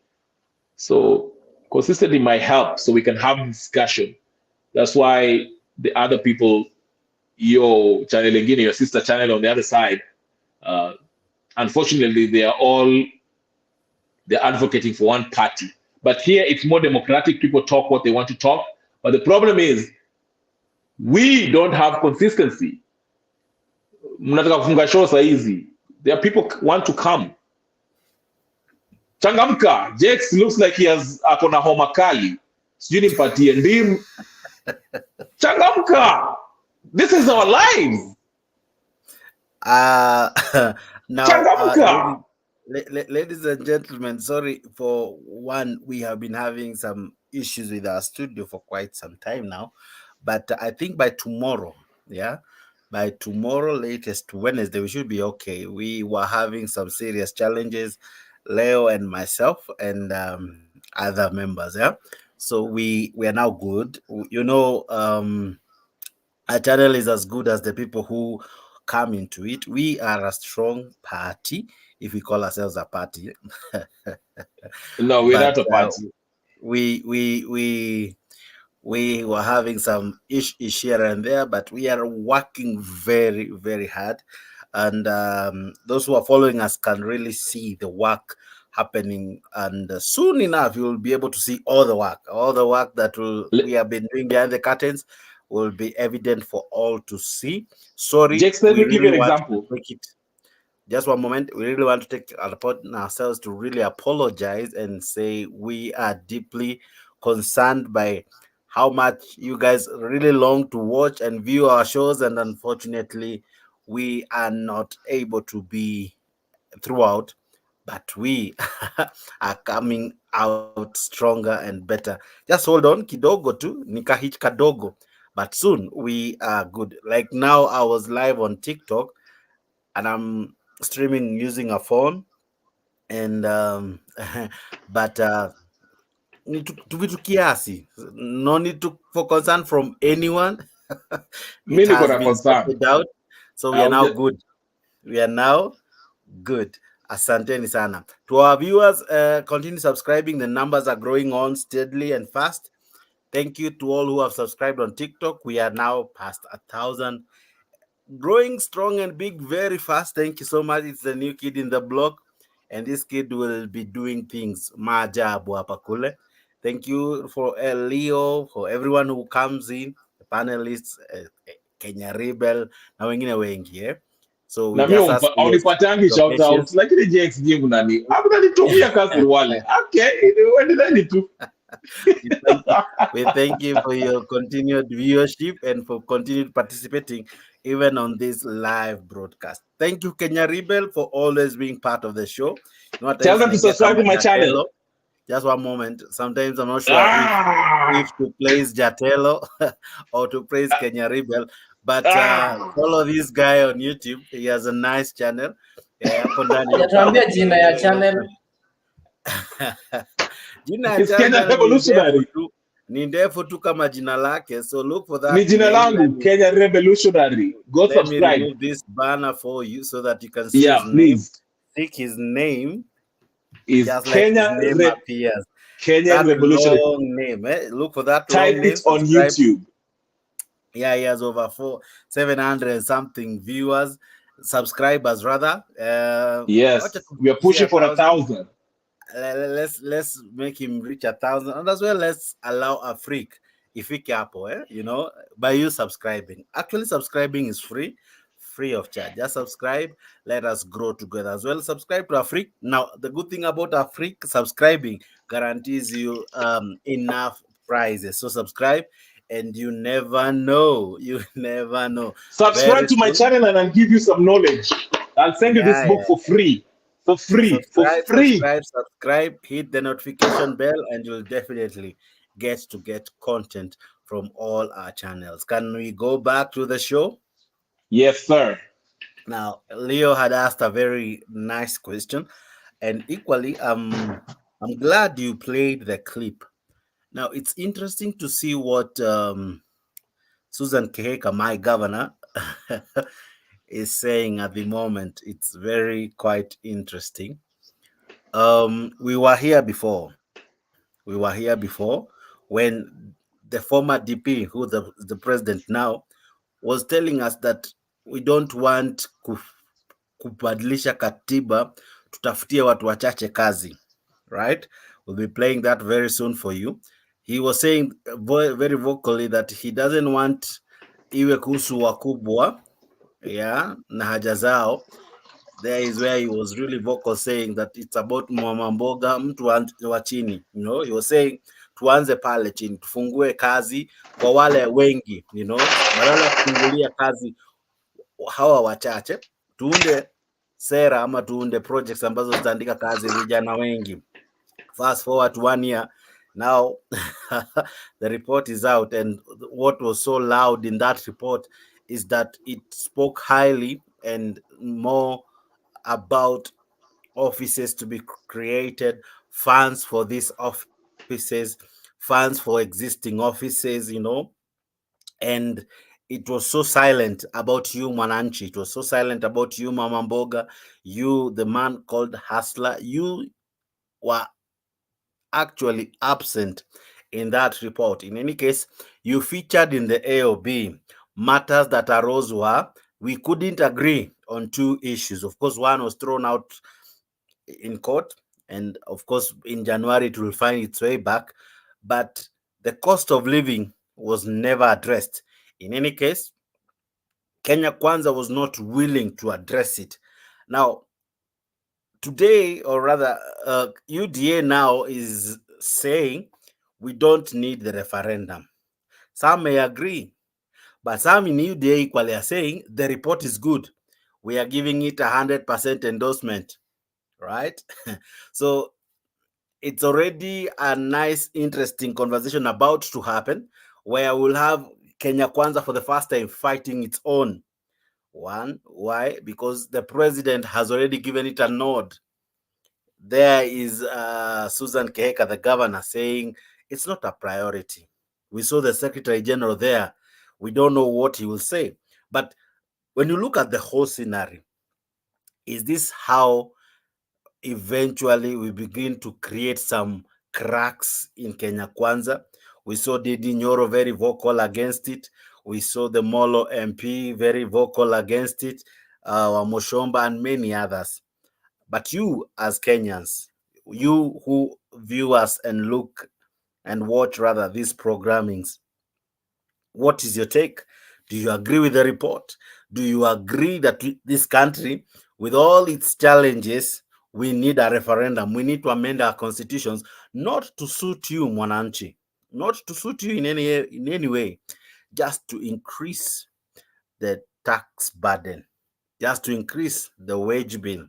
So consistency might help so we can have discussion. That's why the other people, your channel again, your sister channel on the other side, unfortunately, they're advocating for one party. But here it's more democratic. People talk what they want to talk. But the problem is we don't have consistency. Mnataka kufunga show saa hizi. There are people want to come. Changamka. Jex looks like he has akona homa kali. Sijui nimpatie ndimu. Changamka. This is our lives. Now, ladies and gentlemen, sorry for one. We have been having some issues with our studio for quite some time now, but I think by tomorrow, latest Wednesday, we should be okay. We were having some serious challenges, Leo and myself and other members. So we are now good. Our channel is as good as the people who come into it. We are a strong party, if we call ourselves a party. No, we're not a party. We were having some issues here and there, but we are working very, very hard. And those who are following us can really see the work happening. And soon enough, you will be able to see all the work that we have been doing behind the curtains will be evident for all to see. Sorry, Jax, let me give you an example. Just one moment. We really want to take it upon ourselves to really apologize and say we are deeply concerned by how much you guys really long to watch and view our shows, and unfortunately, we are not able to be throughout, but we are coming out stronger and better. Just hold on, kidogo tu, nikahit kadogo. But soon we are good. Like now, I was live on TikTok and I'm streaming using a phone. And but need to be kiasi. No need for concern from anyone. It has been sorted out. So we are now good. We are now good. Asanteni sana. To our viewers, continue subscribing. The numbers are growing on steadily and fast. Thank you to all who have subscribed on TikTok. We are now past 1,000. Growing strong and big very fast. Thank you so much. It's the new kid in the block. And this kid will be doing things. Maajabu hapa kule. Thank you for Leo, for everyone who comes in, the panelists, Kenya Rebel, na wengine wengi. So we just ask unipatangi shout out lakini Jax jingu nani hakutanitumia kasi wale. Okay, endeleni tu. We thank you for your continued viewership and for continued participating even on this live broadcast. Thank you, Kenya Rebel, for always being part of the show. Tell them to subscribe to my channel. Just one moment. Sometimes I'm not sure if to praise Jatello or to praise Kenya Rebel. But follow this guy on YouTube. He has a nice channel. Hajatuambia jina ya channel. Jina ya channel ni ndefu tu kama jina lake. So look for that. Ni jina langu, Kenya Revolutionary. Go subscribe. Let me remove this banner for you so that you can see his name. Think his name is Kenya Revolutionary. Long name. Look for that. Type it on YouTube. Yeah, he has over 700 something viewers, subscribers rather. Yes, we are pushing for 1,000. Let's make him reach 1,000, and as well let's allow a freak if he capo, by you subscribing. Actually, subscribing is free. free of charge. Just subscribe. Let us grow together as well. Subscribe to Afrique. Now, the good thing about Afrique, subscribing guarantees you enough prizes. So subscribe, and you never know. You never know. Subscribe to my channel and I'll give you some knowledge. I'll send you this book for free. For free. Subscribe, hit the notification bell, and you'll definitely get content from all our channels. Can we go back to the show? Yes, sir. Now, Leo had asked a very nice question, and equally, I'm glad you played the clip. Now, it's interesting to see what Susan Keheka, my governor, is saying at the moment. It's very quite interesting. We were here before. When the former DP, who the president now, was telling us that we don't want kubadilisha katiba tutafutie watu wachache kazi, right? We'll be playing that very soon for you. He was saying very vocally that he doesn't want iwe kuhusu wakubwa, yeah, na haja zao. There is where he was really vocal, saying that it's about mama mboga, mtu wa chini. You know, he was saying tuanze pale chini, tufungue kazi kwa wale wengi, you know, badala ya kufungulia kazi hawa wachache, tuunde sera ama tuunde projects ambazo zitaandika kazi vijana wengi. Fast forward to 1 year now, the report is out, and what was so loud in that report is that it spoke highly and more about offices to be created, funds for these offices, funds for existing offices, you know, and it was so silent about you, Mwananchi. It was so silent about you, Mama Mboga, you, the man called Hustler. You were actually absent in that report. In any case, you featured in the AOB. Matters that arose were we couldn't agree on 2 issues. Of course, one was thrown out in court, and of course, in January, it will find its way back. But the cost of living was never addressed. In any case, Kenya Kwanza was not willing to address it. Now, today, or rather, UDA now is saying we don't need the referendum. Some may agree, but some in UDA equally are saying the report is good. We are giving it 100% endorsement, right? So it's already a nice, interesting conversation about to happen, where we'll have Kenya Kwanza for the first time fighting its own one. Why? Because the president has already given it a nod. There is Susan Keheka, the governor, saying it's not a priority. We saw the Secretary General there. We don't know what he will say. But when you look at the whole scenario, is this how eventually we begin to create some cracks in Kenya Kwanza? We saw Didi Nyoro very vocal against it. We saw the Molo MP very vocal against it, Wamoshomba and many others. But you as Kenyans, you who view us and look and watch rather these programmings, what is your take? Do you agree with the report? Do you agree that this country, with all its challenges, we need a referendum? We need to amend our constitutions, not to suit you, Mwananchi, not to suit you in any way, just to increase the tax burden, just to increase the wage bill.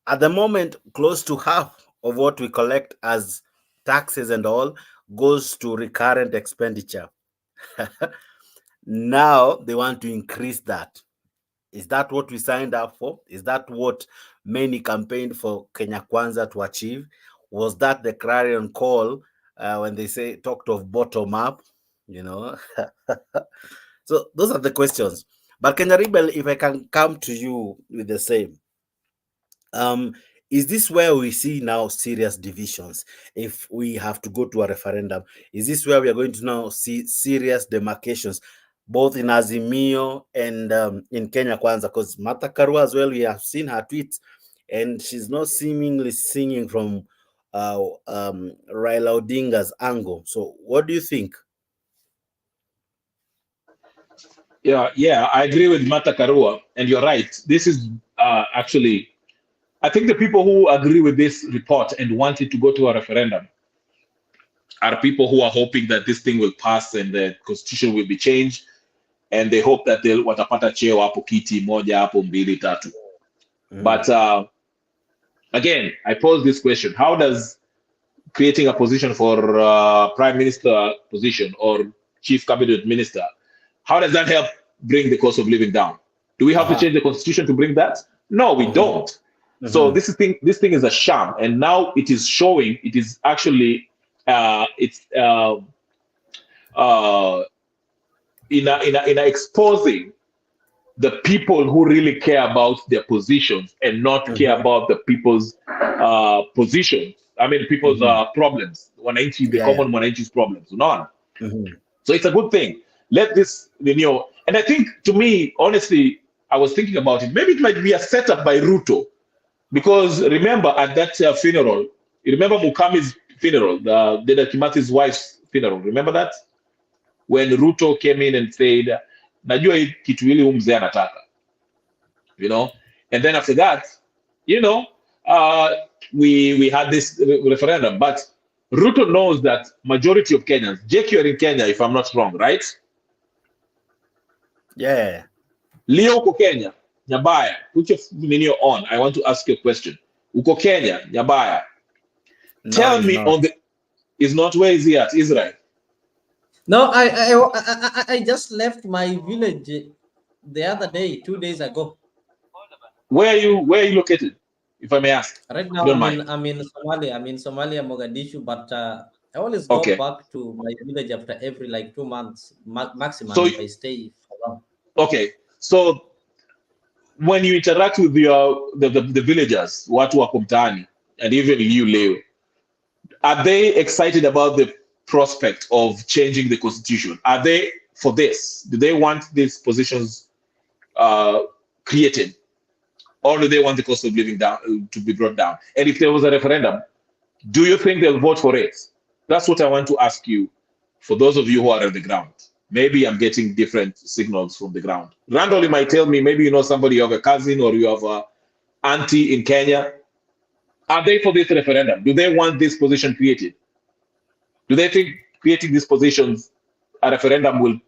At the moment, close to half of what we collect as taxes and all goes to recurrent expenditure. Now they want to increase that. Is that what we signed up for? Is that what many campaigned for Kenya Kwanza to achieve? Was that the clarion call when they talked of bottom up? You know. So those are the questions. But Kenya Rebel, if I can come to you with the same. Is this where we see now serious divisions? If we have to go to a referendum, is this where we are going to now see serious demarcations, both in Azimio and in Kenya Kwanza? Because Martha Karua as well, we have seen her tweets, and she's not seemingly singing from Raila Odinga's angle. So what do you think? Yeah, I agree with Mata Karua, and you're right. This is actually, I think the people who agree with this report and want it to go to a referendum are people who are hoping that this thing will pass and the constitution will be changed, and they hope that they'll watapata cheo hapo kiti moja hapo mbili tatu. But again, I pose this question: how does creating a position for prime minister position or chief cabinet minister, how does that help bring the cost of living down? Do we have to change the constitution to bring that? No, we don't. So this thing is a sham, and now it is showing. It is actually in exposing the people who really care about their positions and not care about the people's positions. I mean, people's problems. Wananchi, the common Wananchi's problems. None. So it's a good thing. Let this, and I think, to me, honestly, I was thinking about it. Maybe it might be a setup by Ruto, because remember at that funeral, you remember Mukami's funeral, the Deda Kimathi's wife's funeral. Remember that? When Ruto came in and said, najua hii kitu hili mzee anataka, and then after that, we had this referendum, but Ruto knows that majority of Kenyans, Jake, you're in Kenya, if I'm not wrong, right? Yeah. Leo uko Kenya, Nyabaya, put your video on. I want to ask you a question. Uko Kenya, Nyabaya. Tell me is not, where is he at? Israel? No, I just left my village the other day, 2 days ago. Where are you located, if I may ask? Right now, I'm in Somalia. I'm in Somalia, Mogadishu, but I always go back to my village after every 2 months maximum, so if I stay for long. Okay, so when you interact with the villagers, watu wako mtaani, and even you, Leo, are they excited about the prospect of changing the constitution? Are they for this? Do they want these positions created, or do they want the cost of living down to be brought down? And if there was a referendum, do you think they'll vote for it? That's what I want to ask you. For those of you who are on the ground, maybe I'm getting different signals from the ground. Randall, you might tell me, maybe you know somebody, you have a cousin or you have a auntie in Kenya. Are they for this referendum? Do they want this position created? Do they think creating these positions, a referendum will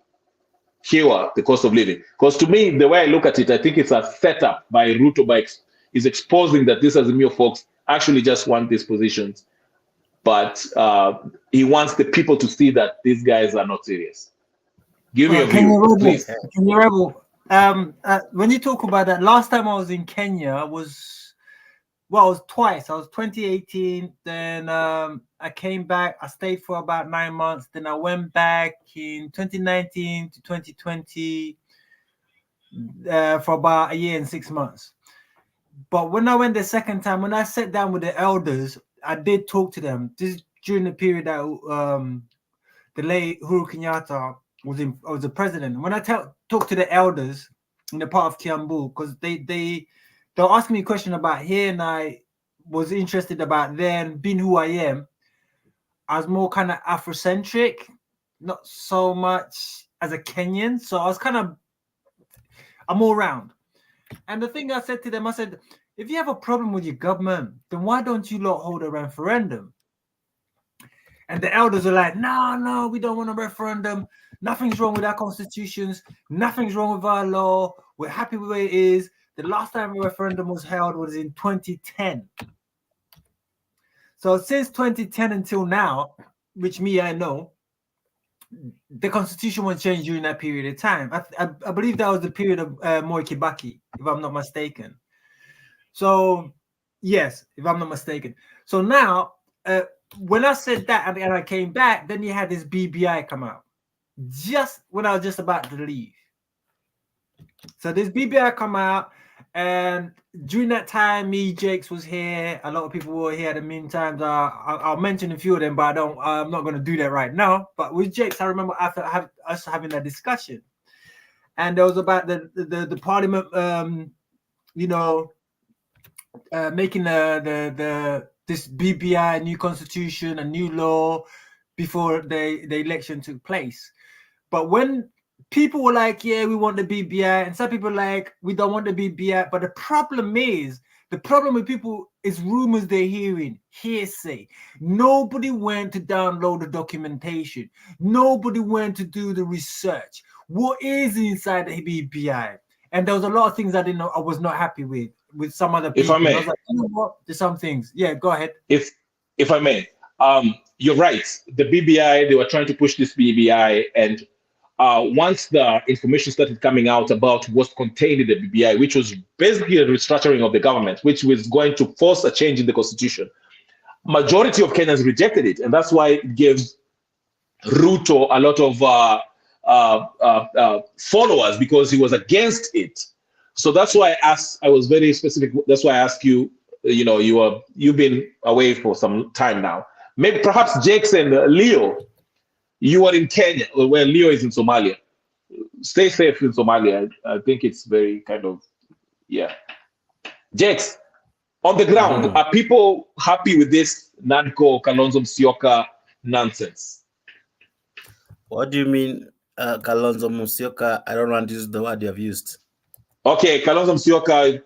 cure the cost of living? Because to me, the way I look at it, I think it's a setup by Ruto, is exposing that these Azimio folks actually just want these positions, but he wants the people to see that these guys are not serious. Give me a view, please. Kenya Rebel, when you talk about that, last time I was in Kenya was twice. I was 2018, then I came back, I stayed for about 9 months, then I went back in 2019 to 2020 for about a year and 6 months. But when I went the second time, when I sat down with the elders, I did talk to them. This is during the period that the late Uhuru Kenyatta was the president. When I talk to the elders in the part of Kiambu, because they were asking me a question about here, and I was interested about them being who I am. I was more kind of Afrocentric, not so much as a Kenyan. So I was I'm all round. And the thing I said to them, I said, if you have a problem with your government, then why don't you lot hold a referendum? And the elders are like, no, we don't want a referendum. Nothing's wrong with our constitutions. Nothing's wrong with our law. We're happy with where it is. The last time a referendum was held was in 2010. So since 2010 until now, which I know, the constitution was changed during that period of time. I believe that was the period of Moi Kibaki, if I'm not mistaken. So, yes, if I'm not mistaken. So now, when I said that and I came back, then you had this BBI come out. Just when I was just about to leave. So this BBI come out, and during that time, Jakes was here. A lot of people were here at the meantime. I'll mention a few of them, but I'm not going to do that right now. But with Jakes, I remember after us having that discussion, and there was about the parliament, making this BBI, new constitution, a new law before the election took place. But when people were like, yeah, we want the BBI, and some people like, we don't want the BBI. But the problem with people is rumors they're hearing, hearsay. Nobody went to download the documentation. Nobody went to do the research. What is inside the BBI? And there was a lot of things I was not happy with some other people. If I may, I was like, you know what? There's some things. Yeah, go ahead. If I may, you're right. The BBI, they were trying to push this BBI, and once the information started coming out about what's contained in the BBI, which was basically a restructuring of the government, which was going to force a change in the constitution, majority of Kenyans rejected it, and that's why it gave Ruto a lot of followers, because he was against it. So that's why I was very specific. That's why I asked you. You've been away for some time now. Maybe perhaps Jakes and Leo, you are in Kenya, where Leo is in Somalia. Stay safe in Somalia. I think it's very kind of, yeah. Jakes, on the ground, are people happy with this Nanko Kalonzo Musyoka nonsense? What do you mean, Kalonzo Musyoka? I don't want to use the word you have used. Okay, Kalonzo Musyoka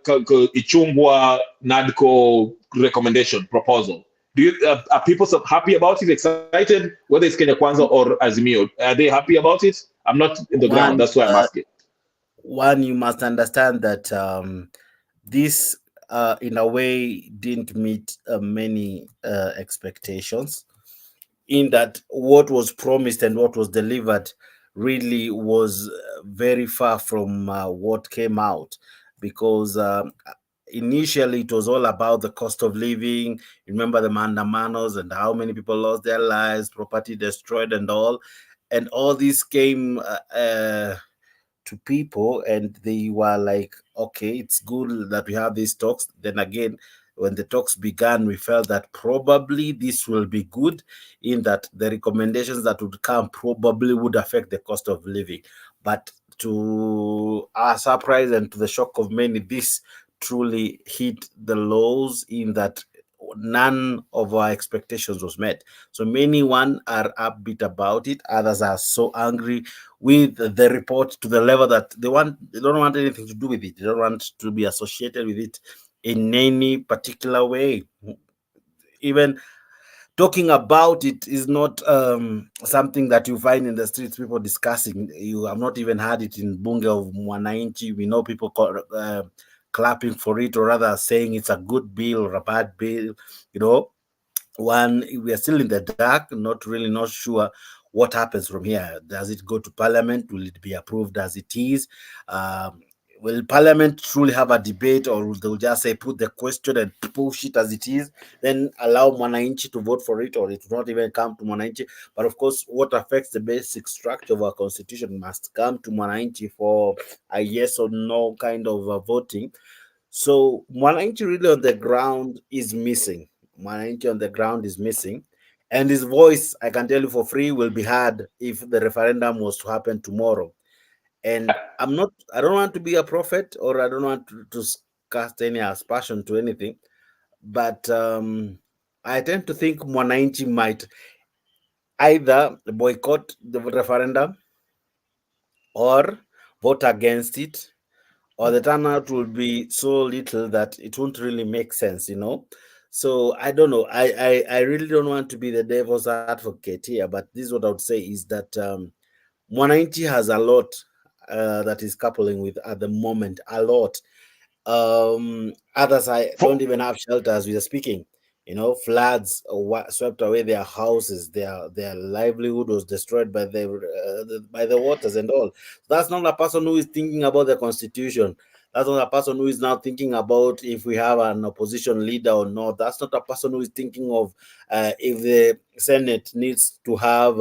Ichungwa NADCO recommendation proposal. Are people happy about it, excited, whether it's Kenya Kwanza or Azimio? Are they happy about it? I'm not in the ground, that's why I'm asking. One, you must understand that this, in a way, didn't meet many expectations, in that what was promised and what was delivered really was very far from what came out, because initially it was all about the cost of living. Remember the mandamanos and how many people lost their lives, property destroyed and all this came to people, and they were like, okay, it's good that we have these talks. Then again, when the talks began, we felt that probably this will be good, in that the recommendations that would come probably would affect the cost of living. But to our surprise and to the shock of many, this truly hit the lows, in that none of our expectations was met. So many are upbeat about it, others are so angry with the report to the level that they don't want anything to do with it. They don't want to be associated with it in any particular way. Even talking about it is not something that you find in the streets, people discussing. You have not even had it in Bunge of Mwananchi. We know people clapping for it, or rather saying it's a good bill or a bad bill. One, we are still in the dark, not sure what happens from here. Does it go to Parliament? Will it be approved as it is? Will Parliament truly have a debate, or they'll just say put the question and push it as it is, then allow Mwananchi to vote for it, or it will not even come to Mwananchi? But of course, what affects the basic structure of our constitution must come to Mwananchi for a yes or no kind of voting. So Mwananchi really on the ground is missing. And his voice, I can tell you for free, will be heard if the referendum was to happen tomorrow. And I don't want to be a prophet, or I don't want to cast any aspersion to anything, but I tend to think Mwananchi might either boycott the referendum or vote against it, or the turnout will be so little that it won't really make sense, So I don't know. I really don't want to be the devil's advocate here, but this is what I would say is that Mwananchi has a lot that is coupling with at the moment, a lot. Others don't even have shelters. We are speaking, floods swept away their houses, their livelihood was destroyed by the waters and all. That's not a person who is thinking about the constitution. That's not a person who is now thinking about if we have an opposition leader or not. That's not a person who is thinking of if the Senate needs to have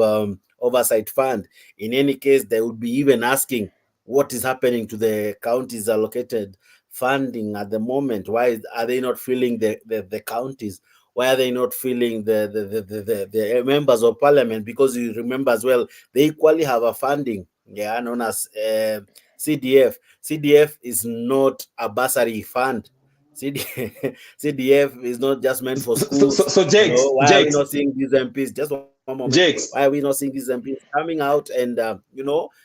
oversight fund. In any case, they would be even asking what is happening to the counties allocated funding at the moment. Why are they not filling the counties? Why are they not filling the members of parliament? Because you remember as well, they equally have a funding, known as CDF. CDF is not a bursary fund. CDF is not just meant for schools. So Jakes, why are we not seeing these MPs? Just one moment. Jakes. Why are we not seeing these MPs coming out and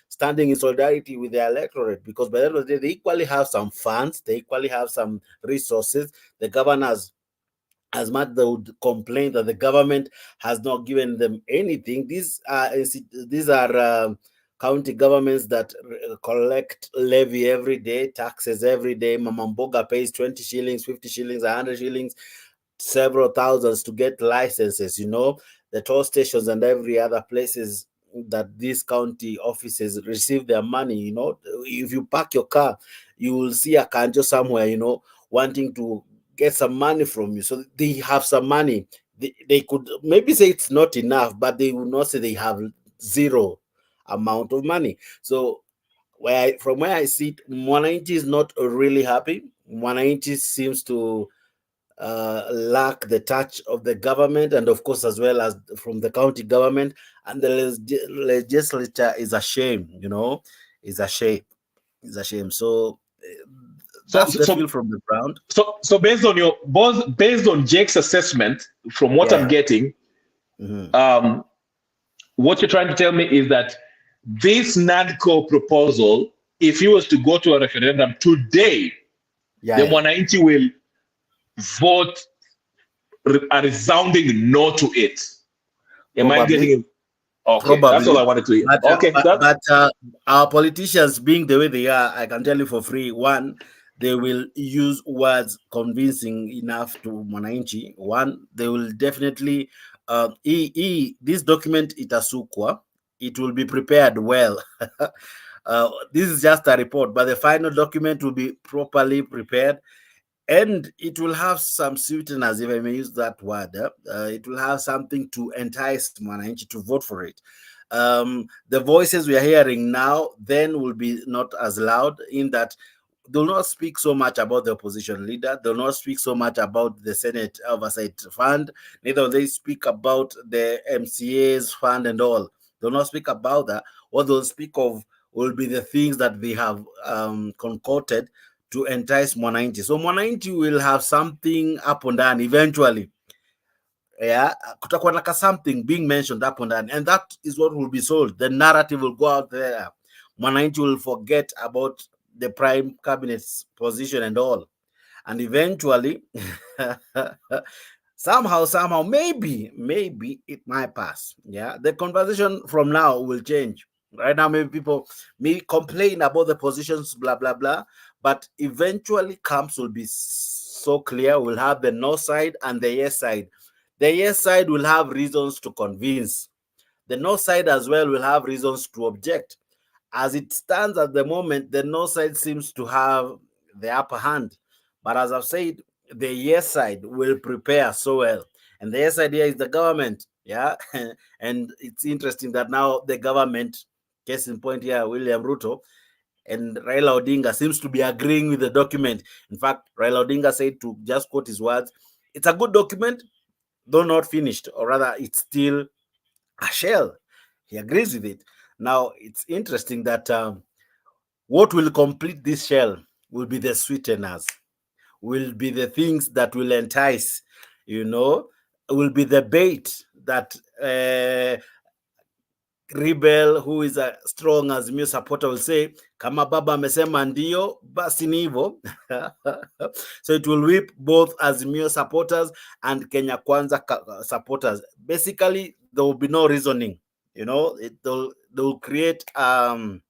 standing in solidarity with the electorate? Because by the end of the day, they equally have some funds, they equally have some resources. The governors, as much they would complain that the government has not given them anything, these are county governments that collect levy every day, taxes every day. Mamamboga pays 20 shillings, 50 shillings, 100 shillings, several thousands to get licenses. The toll stations and every other places that these county offices receive their money. If you park your car, you will see a kanjo somewhere, wanting to get some money from you. So they have some money. They could maybe say it's not enough, but they will not say they have zero amount of money. So from where I see it, Mwananchi is not really happy. Mwananchi seems to lack the touch of the government, and of course as well as from the county government, and the legislature is a shame. Is a shame. So that's the feel from the ground. So based on Jake's assessment, from what I'm getting, what you're trying to tell me is that this NADCO proposal, if it was to go to a referendum today, the Mwananchi will vote a resounding no to it. Am I getting it? Okay, probably. That's all I wanted to hear. But our politicians, being the way they are, I can tell you for free, one, they will use words convincing enough to Mwananchi. One, they will definitely, this document, itasukwa, it will be prepared well. This is just a report, but the final document will be properly prepared. And it will have some sweeteners, if I may use that word. It will have something to entice Mwananchi to vote for it. The voices we are hearing now then will be not as loud, in that they'll not speak so much about the opposition leader. They'll not speak so much about the Senate Oversight Fund. Neither will they speak about the MCA's fund and all. They'll not speak about that. What they'll speak of will be the things that they have concocted to entice Mwananchi. So Mwananchi will have something up and down eventually. Kutakuwa na something being mentioned up and down, and that is what will be sold. The narrative will go out there. Mwananchi will forget about the prime cabinet's position and all. And eventually, somehow, maybe it might pass. The conversation from now will change. Right now, maybe people may complain about the positions, blah, blah, blah. But eventually, camps will be so clear. We'll have the no side and the yes side. The yes side will have reasons to convince. The no side as well will have reasons to object. As it stands at the moment, the no side seems to have the upper hand. But as I've said, the yes side will prepare so well. And the yes idea is the government. And it's interesting that now the government, case in point here, William Ruto and Raila Odinga, seems to be agreeing with the document. In fact, Raila Odinga said, to just quote his words, it's a good document, though not finished, or rather it's still a shell. He agrees with it. Now, it's interesting that what will complete this shell will be the sweeteners, will be the things that will entice, will be the bait that Rebel, who is a strong Azimio supporter, will say, kama baba amesema ndio, basi ni hivyo. So it will whip both Azimio supporters and Kenya Kwanza supporters. Basically, there will be no reasoning. They'll create a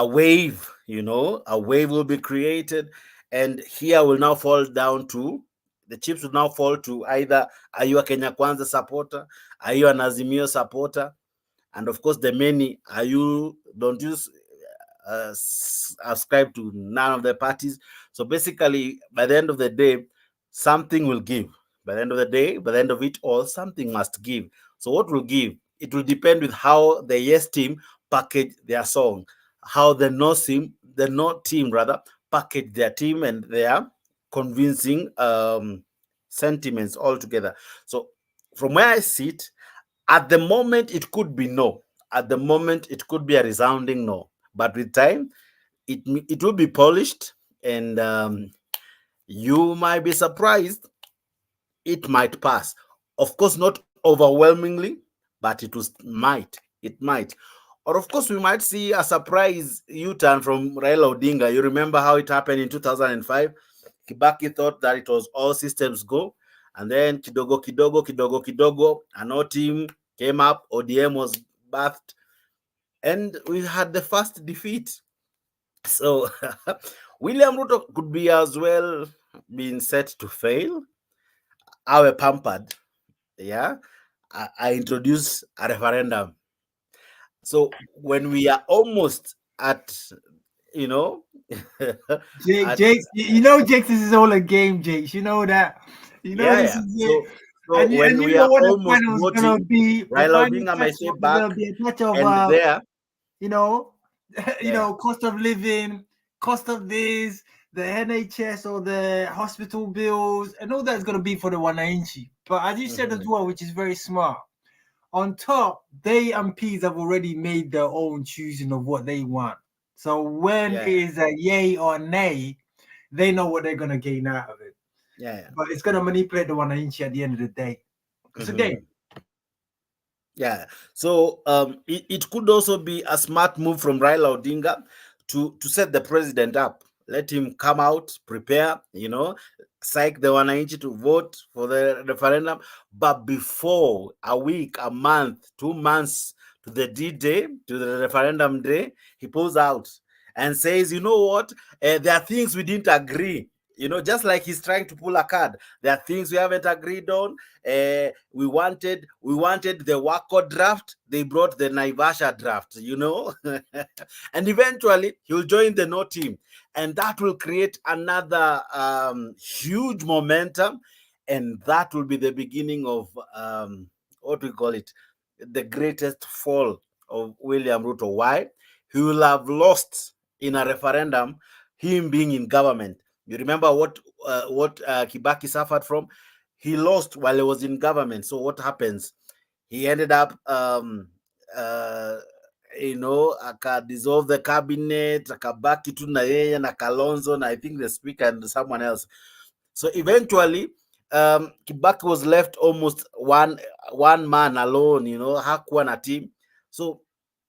wave. A wave will be created, and here will now fall down to, the chips will now fall to either, are you a Kenya Kwanza supporter? Are you an Azimio supporter? And of course, the many, don't you ascribe to none of the parties? So basically, by the end of the day, something will give. By the end of the day, by the end of it all, something must give. So what will give? It will depend with how the yes team package their song, how the no team package their team and their convincing sentiments altogether. So from where I sit, at the moment it could be no. At the moment it could be a resounding no. But with time, it will be polished and you might be surprised. It might pass. Of course, not overwhelmingly, but it might. Or of course, we might see a surprise U-turn from Raila Odinga. You remember how it happened in 2005? Kibaki thought that it was all systems go, and then kidogo, another team came up, ODM was birthed, and we had the first defeat. So William Ruto could be as well being set to fail. Our pampered, yeah. I introduce a referendum. So when we are almost at, you know, Jake, you know, Jake, this is all a game, Jake. You know that. You know this is it. So and when you we know are what the almost final is voting, gonna be. The Raila final Odinga may stay touch-up is back, gonna be a touch of, and there, you know, you know, cost of living, cost of this, the NHS or the hospital bills, and all that's gonna be for the wananchi. But as you said as well, which is very smart. On top, they MPs have already made their own choosing of what they want. So when it is a yay or nay, they know what they're gonna gain out of it. Yeah. But it's gonna manipulate the wananchi at the end of the day. It's a game. Yeah. So it could also be a smart move from Raila Odinga to set the president up. Let him come out, prepare, you know, psych the wananchi to vote for the referendum. But before a week, a month, 2 months to the D-Day, to the referendum day, he pulls out and says, you know what, there are things we didn't agree. You know, just like he's trying to pull a card. There are things we haven't agreed on. We wanted the Wako draft. They brought the Naivasha draft, you know. And eventually he'll join the No team. And that will create another huge momentum. And that will be the beginning of what we call it, the greatest fall of William Ruto. Why? He will have lost in a referendum, him being in government. You remember what Kibaki suffered from? He lost while he was in government. So what happens? He ended up, you know, dissolve the cabinet, akabaki tu na yeye na Kalonzo, na I think the speaker and someone else. So eventually, Kibaki was left almost one man alone. You know, hakuwa na team. So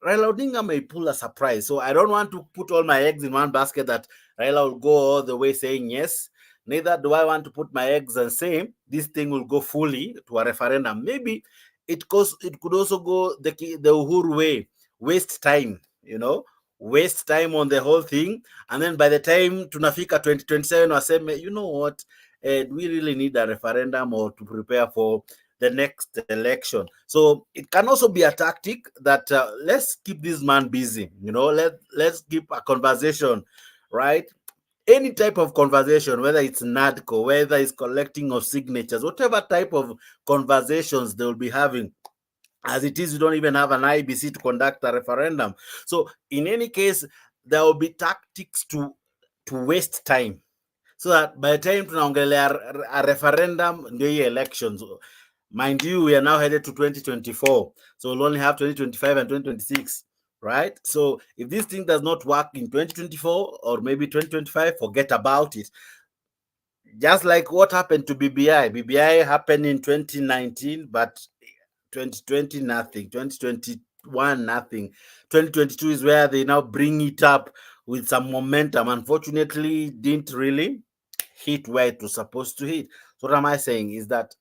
Raila Odinga may pull a surprise. So I don't want to put all my eggs in one basket that Raila will go all the way saying yes. Neither do I want to put my eggs and say this thing will go fully to a referendum. Maybe it could also go the Uhuru way, waste time, you know, waste time on the whole thing. And then by the time tunafika 2027, waseme, you know what, we really need a referendum or to prepare for the next election. So it can also be a tactic that let's keep this man busy, you know, let's keep a conversation, right? Any type of conversation, whether it's NADCO, whether it's collecting of signatures, whatever type of conversations they will be having. As it is, you don't even have an IBC to conduct a referendum. So in any case, there will be tactics to waste time. So that by the time tunaongelea a referendum, ndio hii elections. Mind you, we are now headed to 2024. So we'll only have 2025 and 2026, right? So if this thing does not work in 2024 or maybe 2025, forget about it. Just like what happened to BBI. BBI happened in 2019, but 2020, nothing. 2021, nothing. 2022 is where they now bring it up with some momentum. Unfortunately, didn't really hit where it was supposed to hit. So what am I saying is that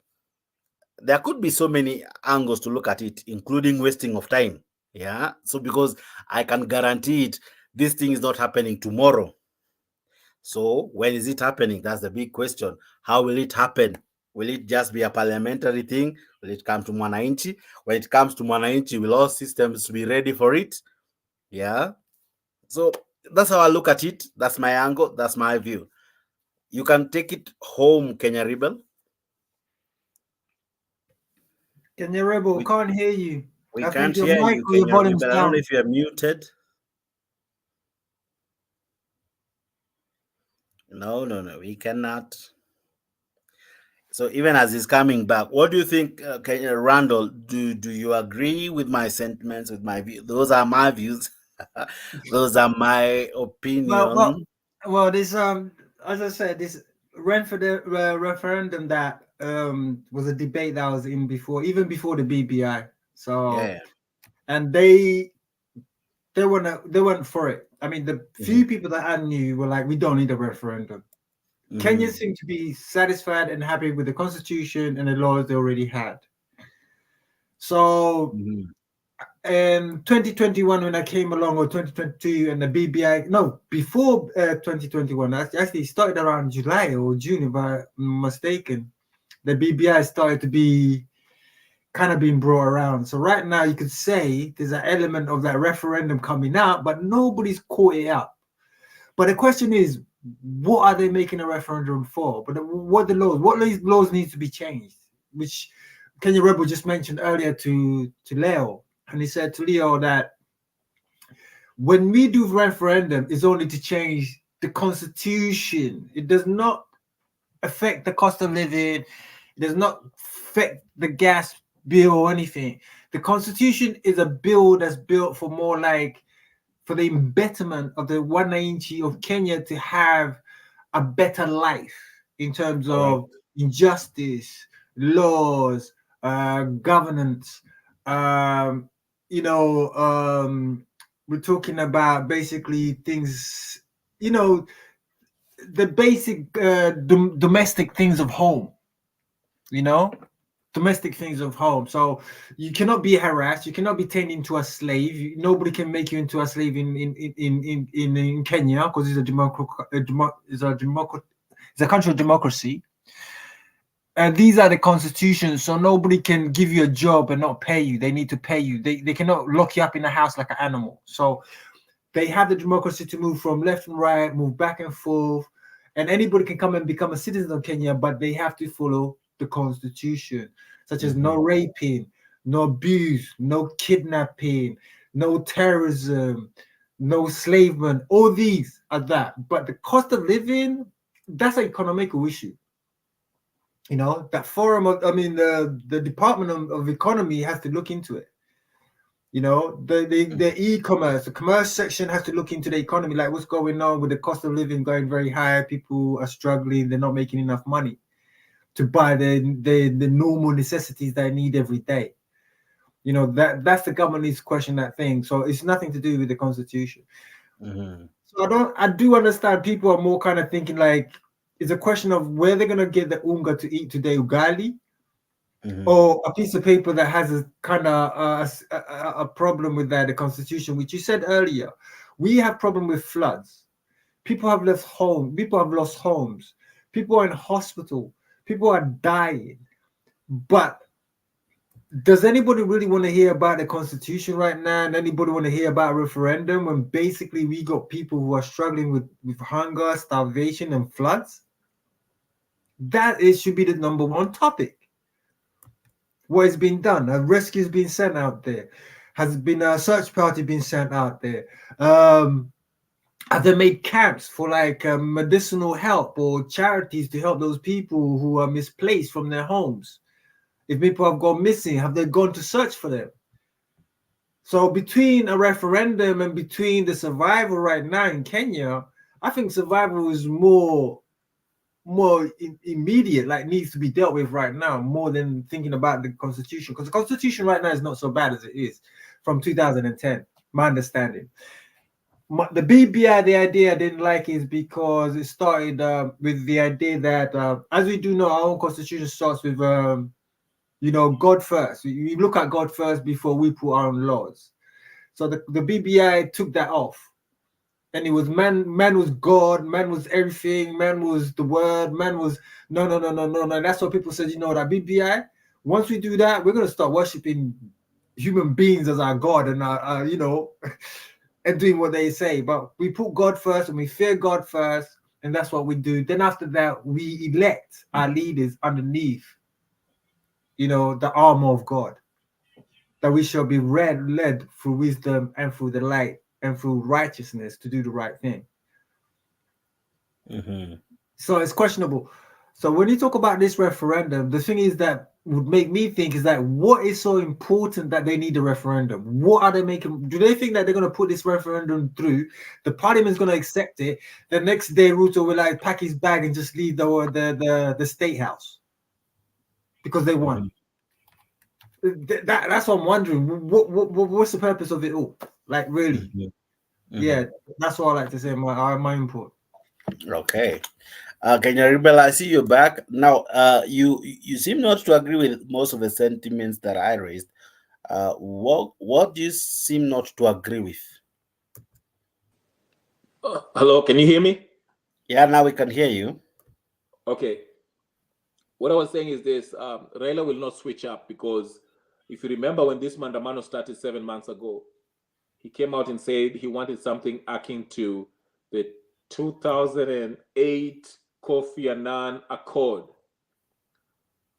there could be so many angles to look at it, including wasting of time. Yeah. So because I can guarantee it, this thing is not happening tomorrow. So when is it happening? That's the big question. How will it happen? Will it just be a parliamentary thing? Will it come to Mwananchi? When it comes to Mwananchi, will all systems be ready for it? Yeah. So that's how I look at it. That's my angle. That's my view. You can take it home, Kenya Rebel. Kenya Rebel, can't hear you. We I can't think hear your mic you, or your Kenya volume's Rebel. I don't know down. if you're muted. No. We cannot. So even as he's coming back, what do you think, Randall? Do you agree with my sentiments, with my view? Those are my views. Those are my opinion. Well, Well, this as I said, this referendum that was a debate that was in before, even before the BBI. So Yeah. and they weren't for it. I mean, the few people that I knew were like, we don't need a referendum. Kenyans seem to be satisfied and happy with the constitution and the laws they already had. So in 2021, when I came along, or 2022, and the BBI, no, before 2021, actually started around July or June, if I'm mistaken, the BBI started to be kind of being brought around. So right now, you could say there's an element of that referendum coming out, but nobody's caught it up. But the question is, what are they making a referendum for? But what laws need to be changed? Which Kenya Rebel just mentioned earlier to Leo. And he said to Leo that when we do referendum, it's only to change the constitution. It does not affect the cost of living. It does not affect the gas bill or anything. The constitution is a bill that's built for more like for the betterment of the wananchi of Kenya to have a better life in terms of injustice, laws, governance. We're talking about basically things, the basic domestic things of home, domestic things of home. So you cannot be harassed, you cannot be turned into a slave. Nobody can make you into a slave in Kenya, because it's a country of democracy. And these are the constitutions, so nobody can give you a job and not pay you. They need to pay you. They cannot lock you up in a house like an animal. So they have the democracy to move from left and right, move back and forth, and anybody can come and become a citizen of Kenya, but they have to follow the constitution, such as no raping, no abuse, no kidnapping, no terrorism, no enslavement. All these are that. But the cost of living, that's an economical issue. That forum of, the Department of Economy has to look into it. The e-commerce, the commerce section has to look into the economy, like what's going on with the cost of living going very high. People are struggling, they're not making enough money to buy the normal necessities they need every day. That's the government needs to question that thing. So it's nothing to do with the constitution. So I do understand people are more kind of thinking like, it's a question of where they're going to get the unga to eat today, ugali, or a piece of paper that has a kind of a problem with that, the constitution, which you said earlier. We have problem with floods. People have left home. People have lost homes. People are in hospital. People are dying. But does anybody really want to hear about the constitution right now? And anybody want to hear about a referendum when basically we got people who are struggling with hunger, starvation, and floods? That should be the number one topic. What has been done? A rescue has been sent out there. Has been a search party been sent out there? Have they made camps for like medicinal help or charities to help those people who are misplaced from their homes? If people have gone missing, have they gone to search for them? So between a referendum and between the survival right now in Kenya, I think survival is more immediate, like needs to be dealt with right now, more than thinking about the constitution, because the constitution right now is not so bad as it is from 2010, my understanding. The BBI, the idea I didn't like is because it started with the idea that as we do know, our own constitution starts with God first. We look at God first before we put our own laws. So the BBI took that off. And it was man was God, man was everything, man was the word, man was no. That's what people said, that BBI, once we do that, we're going to start worshiping human beings as our God and our and doing what they say. But we put God first and we fear God first, and that's what we do. Then after that, we elect our leaders underneath, the armor of God, that we shall be led through wisdom and through the light and through righteousness to do the right thing. So it's questionable. So when you talk about this referendum, the thing is that would make me think is that what is so important that they need a referendum? What are they making? Do they think that they're going to put this referendum through? The parliament's going to accept it. The next day, Ruto will like pack his bag and just leave the state house because they won. That's what I'm wondering. What's the purpose of it all? Like, really? Yeah, that's what I like to say. My input. Okay. Kenya Rebel, I see you back now. You seem not to agree with most of the sentiments that I raised. What do you seem not to agree with? Hello, can you hear me? Yeah, now we can hear you. Okay. What I was saying is this: Raila will not switch up, because if you remember when this Mandamano started 7 months ago, he came out and said he wanted something akin to the 2008 Kofi Annan Accord,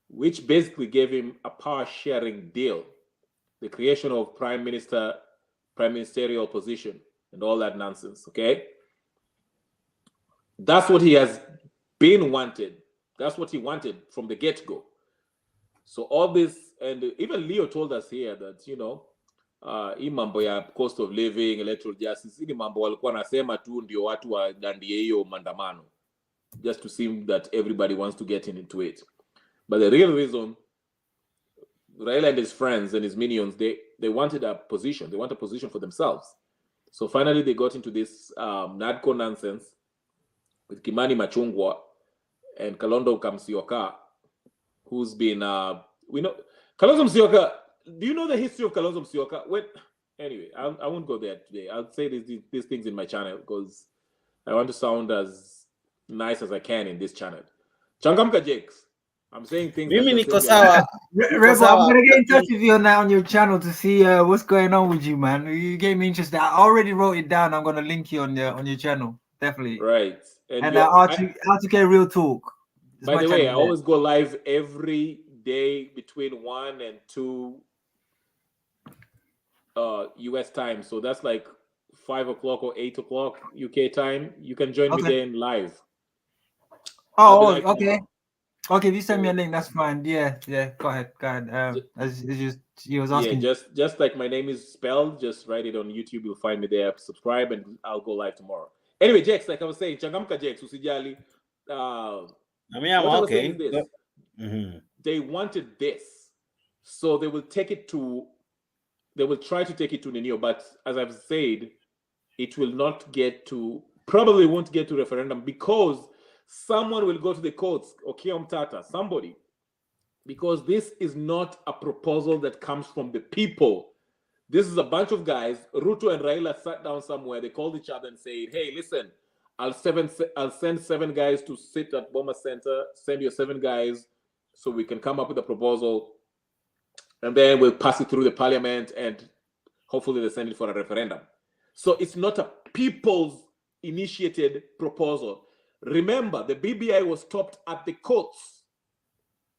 which basically gave him a power-sharing deal, the creation of prime ministerial position, and all that nonsense, okay? That's what he has been wanted. That's what he wanted from the get-go. So all this, and even Leo told us here that, you know, hii mambo ya cost of living, electoral justice, hii mambo walikuwa nasema tu ndio watu wagandie hiyo mandamano, just to seem that everybody wants to get into it. But the real reason, Raila and his friends and his minions, they wanted a position. They want a position for themselves. So finally they got into this NADCO nonsense with Kimani Machungwa and Kalonzo Musyoka, who's been, we know, Kalonzo Musyoka, do you know the history of Kalonzo Musyoka? Anyway, I won't go there today. I'll say these things in my channel because I want to sound as nice as I can in this channel. Changamka Jakes. I'm saying things. Rebel, I'm gonna get in touch with you on your channel to see what's going on with you, man. You gave me interested. I already wrote it down. I'm gonna link you on your channel, definitely. Right. And how to get real talk. By the way, I always go live every day between 1 and 2 US time. So that's like 5 o'clock or 8 o'clock UK time. You can join me there in live. Oh, okay. Okay, if you send me a link, that's fine. Yeah. Go ahead. As you was asking. Yeah, just like my name is spelled, just write it on YouTube. You'll find me there. Subscribe, and I'll go live tomorrow. Anyway, Jex, like I was saying, Changamka Jex, usijali. I'm okay. They wanted this, so they will take it to. They will try to take it to Nenio, but as I've said, it will not get to. Probably won't get to referendum because someone will go to the courts, or Kiom Tata, somebody, because this is not a proposal that comes from the people. This is a bunch of guys. Ruto and Raila sat down somewhere. They called each other and said, "Hey, listen, I'll send 7 guys to sit at Boma Center. Send your 7 guys so we can come up with a proposal, and then we'll pass it through the parliament, and hopefully they send it for a referendum." So it's not a people's initiated proposal. Remember, the BBI was stopped at the courts.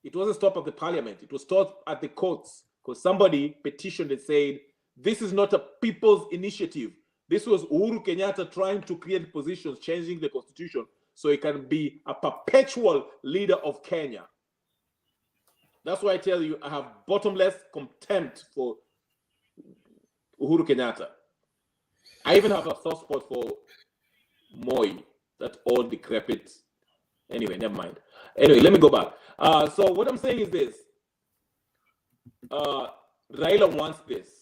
It wasn't stopped at the parliament. It was stopped at the courts because somebody petitioned and said, this is not a people's initiative. This was Uhuru Kenyatta trying to create positions, changing the constitution so he can be a perpetual leader of Kenya. That's why I tell you, I have bottomless contempt for Uhuru Kenyatta. I even have a soft spot for Moi, that old decrepit. Anyway, never mind. Anyway, let me go back. So what I'm saying is this. Raila wants this.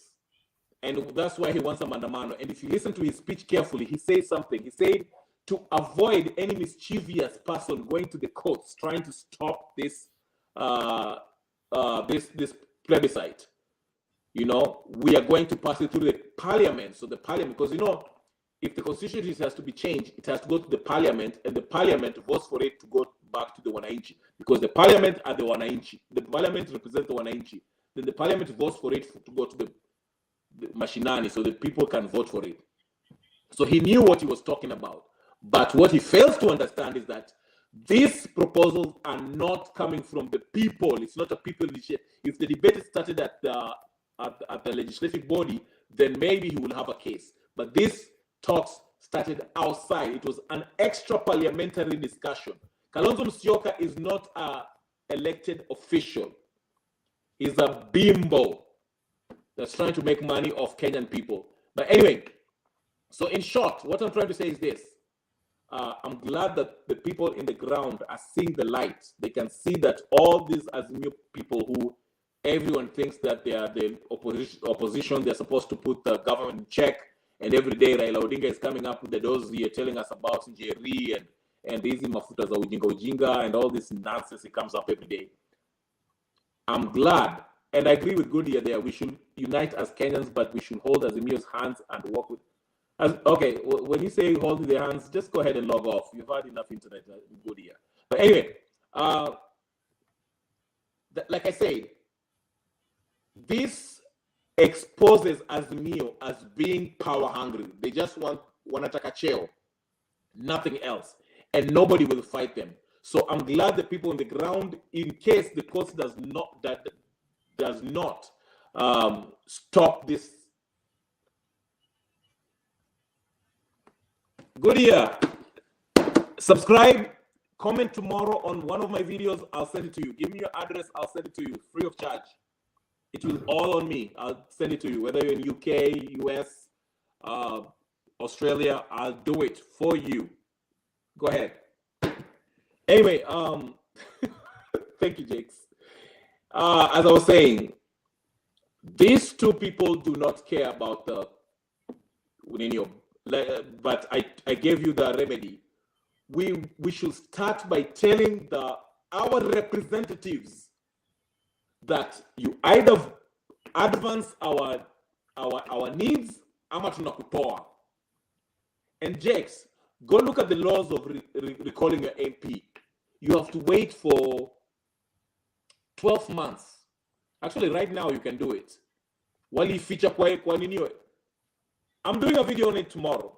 And that's why he wants a mandamano. And if you listen to his speech carefully, he says something. He said to avoid any mischievous person going to the courts trying to stop this this plebiscite. You know, we are going to pass it through the parliament. So the parliament, because you know, if the constitution has to be changed, it has to go to the parliament, and the parliament votes for it to go back to the Wananchi, because the parliament are the Wananchi. The parliament represents the Wananchi. Then the parliament votes for it to go to the Mashinani, so the people can vote for it. So he knew what he was talking about. But what he fails to understand is that these proposals are not coming from the people. It's not a people initiative. If the debate started at the legislative body, then maybe he will have a case. But these talks started outside. It was an extra parliamentary discussion. Kalonzo Musyoka is not an elected official. He's a bimbo that's trying to make money off Kenyan people. But anyway, so in short, what I'm trying to say is this. I'm glad that the people in the ground are seeing the light. They can see that all these Azimio people who everyone thinks that they are the opposition, they're supposed to put the government in check. And every day Raila Odinga is coming up with the dose here telling us about Njeri and these mafuta za ujinga and all this nonsense. It comes up every day. I'm glad, and I agree with Goodyear there. We should unite as Kenyans, but we should hold Azimio's hands and work with. Okay, when you say holding their hands, just go ahead and log off. You've had enough internet, Goodyear. But anyway, like I said, this exposes Azimio as being power hungry. They just want wanataka cheo, nothing else, and nobody will fight them. So I'm glad the people on the ground, in case the court does not stop this. Goodyear, subscribe, comment tomorrow on one of my videos. I'll send it to you. Give me your address. I'll send it to you free of charge. It will all on me. I'll send it to you. Whether you're in UK, US, Australia, I'll do it for you. Go ahead. Anyway, thank you, Jakes. As I was saying, these two people do not care about the Unenio, but I gave you the remedy. We should start by telling our representatives that you either advance our needs ama tunakutoa. And Jakes, go look at the laws of recalling your MP. You have to wait for 12 months. Actually, right now you can do it. Wali feature kwa nini. I'm doing a video on it tomorrow.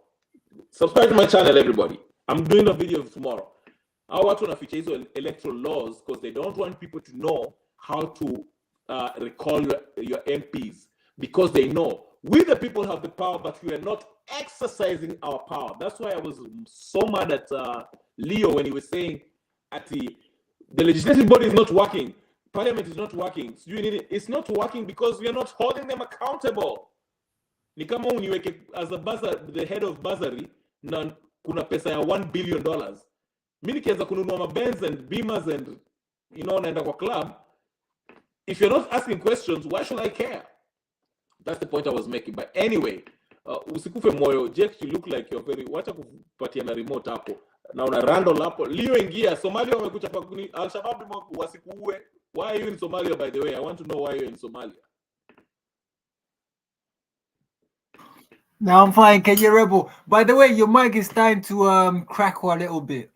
Subscribe to my channel, everybody. I'm doing a video tomorrow. I want to feature these electoral laws because they don't want people to know how to recall your MPs, because they know we the people have the power, but we are not exercising our power. That's why I was so mad at Leo when he was saying the legislative body is not working, parliament is not working. So you need it. It's not working because we are not holding them accountable. Ni kama uniweke as the head of bursary na kuna pesa ya $1 billion. Mimi nikianza kununua mabenz and beamers and naenda kwa club. If you're not asking questions, why should I care? That's the point I was making. But anyway, usikufe moyo. Jake, you look like you're very. Wacha kupatia na remote hapo. Na una randall hapo. Leo ingia. Somalia wamekuchapa kuni. Al-Shabaab wasikuue. Why are you in Somalia, by the way? I want to know why you're in Somalia. No, I'm fine, Kenya Rebel. By the way, your mic is starting to crackle a little bit.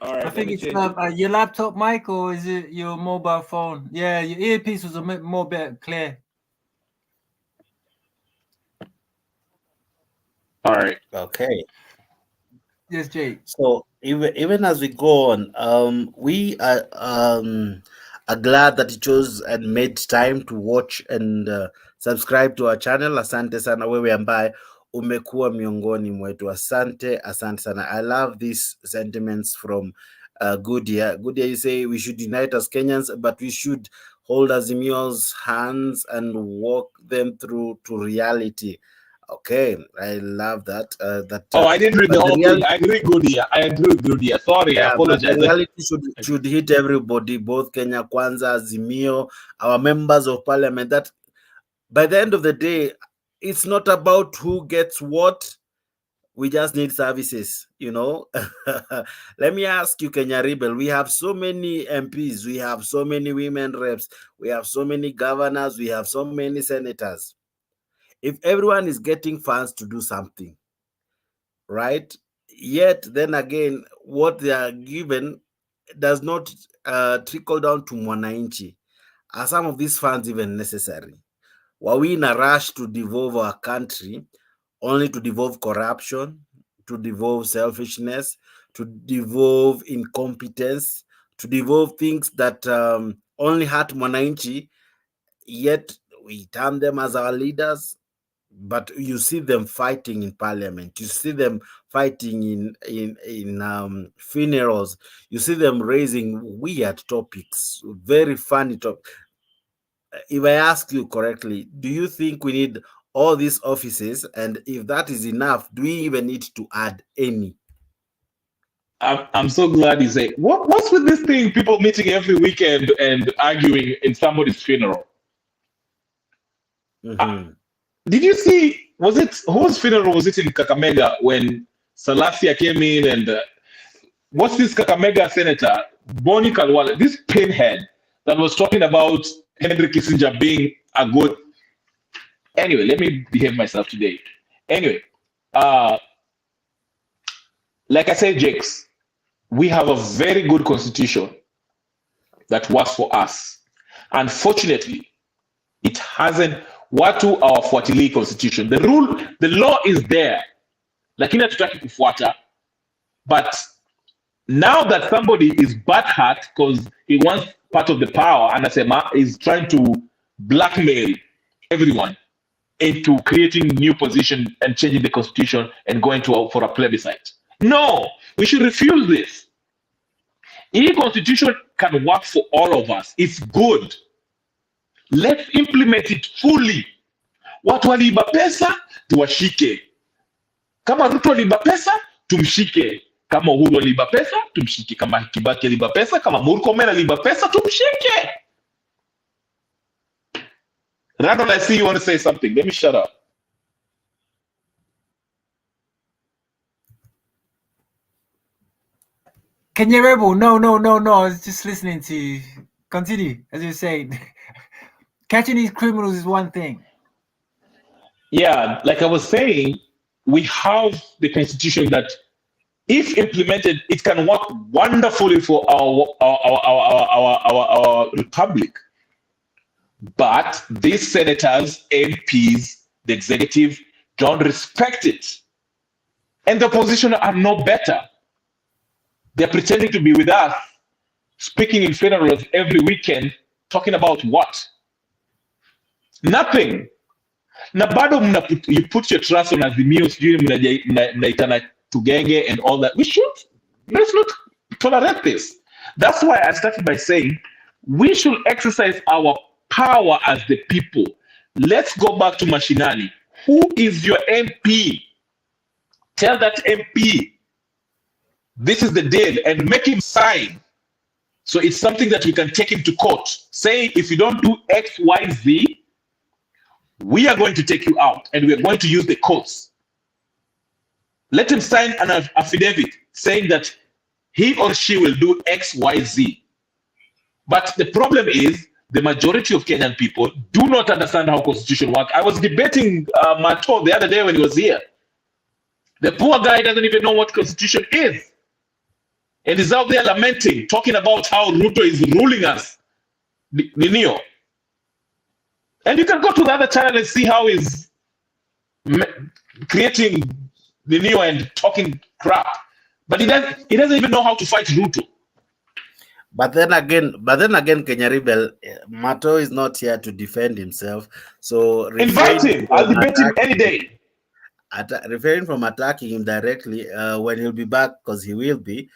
All right, I think it's your laptop mic, or is it your mobile phone? Yeah, your earpiece was a bit more clear. All right. Okay. Yes, Jake. So even as we go on, we are glad that you chose and made time to watch and subscribe to our channel. Asante sana wewe ambaye umekuwa miongoni mwetu. Asante sana. I love these sentiments from Goodyear. Goodyear, you say we should unite as Kenyans, but we should hold Azimio's hands and walk them through to reality. Okay, I love that. I didn't read the whole thing. I agree, Goodyear. Sorry, I apologize. The reality should hit everybody, both Kenya Kwanza, Azimio, our members of parliament, that by the end of the day, it's not about who gets what. We just need services, Let me ask you, Kenya Rebel, we have so many MPs, we have so many women reps, we have so many governors, we have so many senators. If everyone is getting funds to do something, right? Yet, then again, what they are given does not trickle down to mwananchi. Are some of these funds even necessary? Were we in a rush to devolve our country only to devolve corruption, to devolve selfishness, to devolve incompetence, to devolve things that only hurt mwananchi, yet we term them as our leaders? But you see them fighting in parliament. You see them fighting in funerals. You see them raising weird topics, very funny topics. if I ask you correctly, do you think we need all these offices? And if that is enough, do we even need to add any? I'm so glad you say, what's with this thing, people meeting every weekend and arguing in somebody's funeral? Did you see, whose funeral was it in Kakamega when Salasia came in and what's this Kakamega senator, Boni Kalwale, this pinhead that was talking about Henry Kissinger being a good... Anyway, let me behave myself today. Anyway, like I said, Jakes, we have a very good constitution that works for us. Unfortunately, it hasn't. Watu hawafuatilii constitution. The law is there, lakini hatutaki kufuata. But now that somebody is butthurt because he wants part of the power, anasema is trying to blackmail everyone into creating new position and changing the constitution and going for a plebiscite. No, we should refuse this. Any constitution can work for all of us. It's good. Let's implement it fully. Watu waliiba pesa, tuwashike. Kama Ruto aliiba pesa, tumshike. Kama Uhuru aliiba pesa, tumshike. Kama Kibaki aliiba pesa, kama Murkomen aliiba pesa, tumshike. Randall, I see you want to say something. Let me shut up. Kenya Rebel, no. I was just listening to you. Continue, as you were saying. Catching these criminals is one thing. Yeah, like I was saying, we have the constitution that, if implemented, it can work wonderfully for our republic. But these senators, MPs, the executive, don't respect it. And the opposition are no better. They're pretending to be with us, speaking in funerals every weekend, talking about what? Nothing. Na bado you put your trust on Azimio, mnaitana Tugenge and all that. Let's not tolerate this. That's why I started by saying we should exercise our power as the people. Let's go back to Mashinani. Who is your MP? Tell that MP this is the deal and make him sign. So it's something that we can take him to court. Say, if you don't do X, Y, Z, we are going to take you out and we are going to use the courts. Let him sign an affidavit saying that he or she will do X, Y, Z. But the problem is the majority of Kenyan people do not understand how constitution works. I was debating Mato the other day when he was here. The poor guy doesn't even know what constitution is. And is out there lamenting, talking about how Ruto is ruling us. Ninio. And you can go to the other channel and see how he's creating Ninio and talking crap. But he doesn't even know how to fight Ruto. But then again, Kenya Rebel, Mato is not here to defend himself. So invite him. I'll debate him any day. Refrain from attacking him directly when he'll be back, because he will be.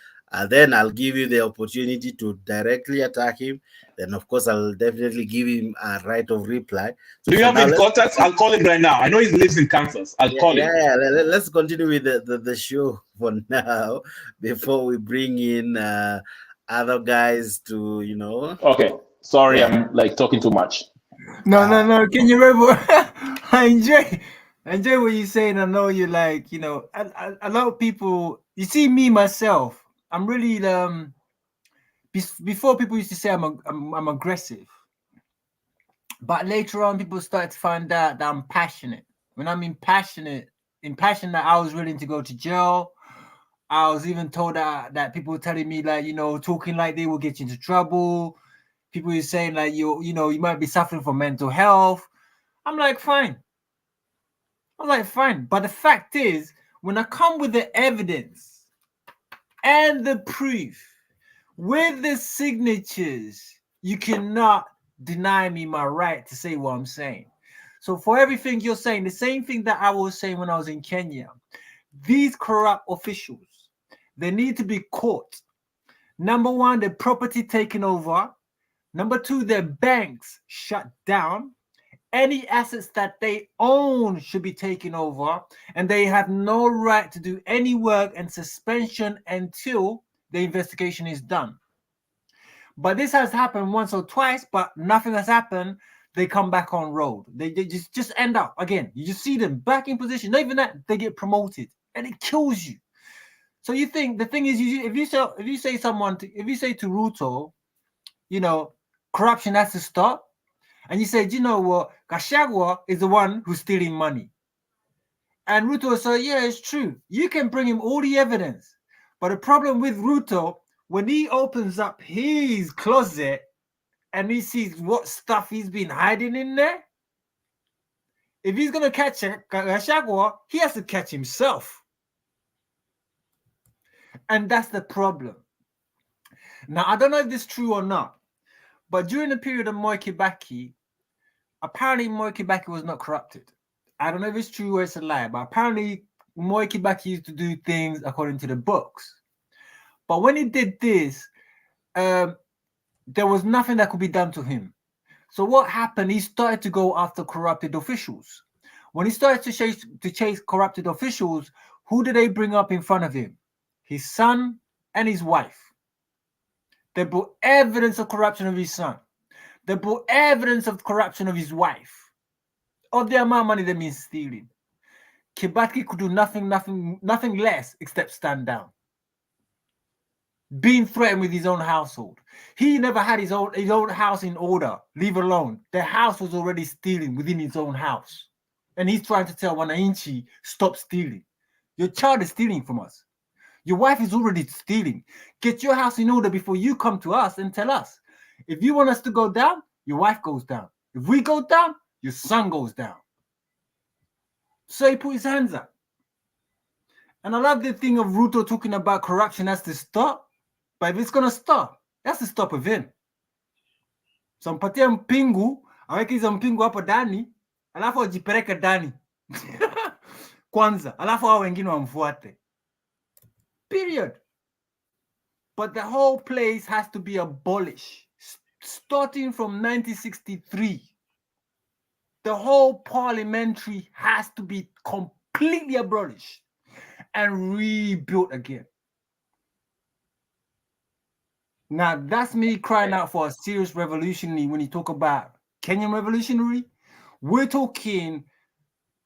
Then I'll give you the opportunity to directly attack him. Then, of course, I'll definitely give him a right of reply. So do you have his contacts? I'll call him right now. I know he lives in Kansas. I'll call him. Yeah, let's continue with the show for now before we bring in other guys to, Okay. Sorry, I'm talking too much. No. Can you remember? I enjoy what you're saying. I know you're a lot of people. You see me myself. I'm really before people used to say I'm aggressive, but later on people started to find out that I'm passionate. When I'm impassionate, I was willing to go to jail. I was even told that people were telling me talking like they will get you into trouble. People were saying you might be suffering from mental health. I'm like, fine. But the fact is, when I come with the evidence and the proof with the signatures, you cannot deny me my right to say what I'm saying. So for everything you're saying, the same thing that I was saying when I was in Kenya, these corrupt officials, they need to be caught. Number one, the property taken over. Number two, their banks shut down. Any assets that they own should be taken over, and they have no right to do any work and suspension until the investigation is done. But this has happened once or twice, but nothing has happened. They come back on road. They just end up again. You just see them back in position. Not even that, they get promoted, and it kills you. So you think the thing is, if you say to Ruto, you know, corruption has to stop, and you say, you know what, Gachagua is the one who's stealing money, and Ruto will say, yeah, it's true. You can bring him all the evidence, but the problem with Ruto, when he opens up his closet and he sees what stuff he's been hiding in there, if he's gonna catch Gachagua, he has to catch himself. And that's the problem. Now, I don't know if this is true or not, but during the period of Moi Kibaki, apparently Moi Kibaki was not corrupted. I don't know if it's true or it's a lie, but apparently Moi Kibaki used to do things according to the books. But when he did this, there was nothing that could be done to him. So what happened? He started to go after corrupted officials. When he started to chase corrupted officials, who did they bring up in front of him? His son and his wife. They brought evidence of corruption of his son. They brought evidence of corruption of his wife. Of the amount of money they've been stealing. Kibaki could do nothing less except stand down. Being threatened with his own household. He never had his own house in order, leave alone. The house was already stealing within his own house. And he's trying to tell Wananchi, stop stealing. Your child is stealing from us. Your wife is already stealing. Get your house in order before you come to us and tell us. If you want us to go down, your wife goes down. If we go down, your son goes down. So he put his hands up. And I love the thing of Ruto talking about corruption has to stop. But if it's going to stop, it has to stop with him. So mpatia mpingu, aweke hizo mpingu hapo ndani, alafu ajipeleke ndani. Kwanza, alafu hao wengine wamfuate. Period. But the whole place has to be abolished. Starting from 1963. The whole parliamentary has to be completely abolished and rebuilt again. Now, that's me crying out for a serious revolutionary. When you talk about Kenyan revolutionary, we're talking,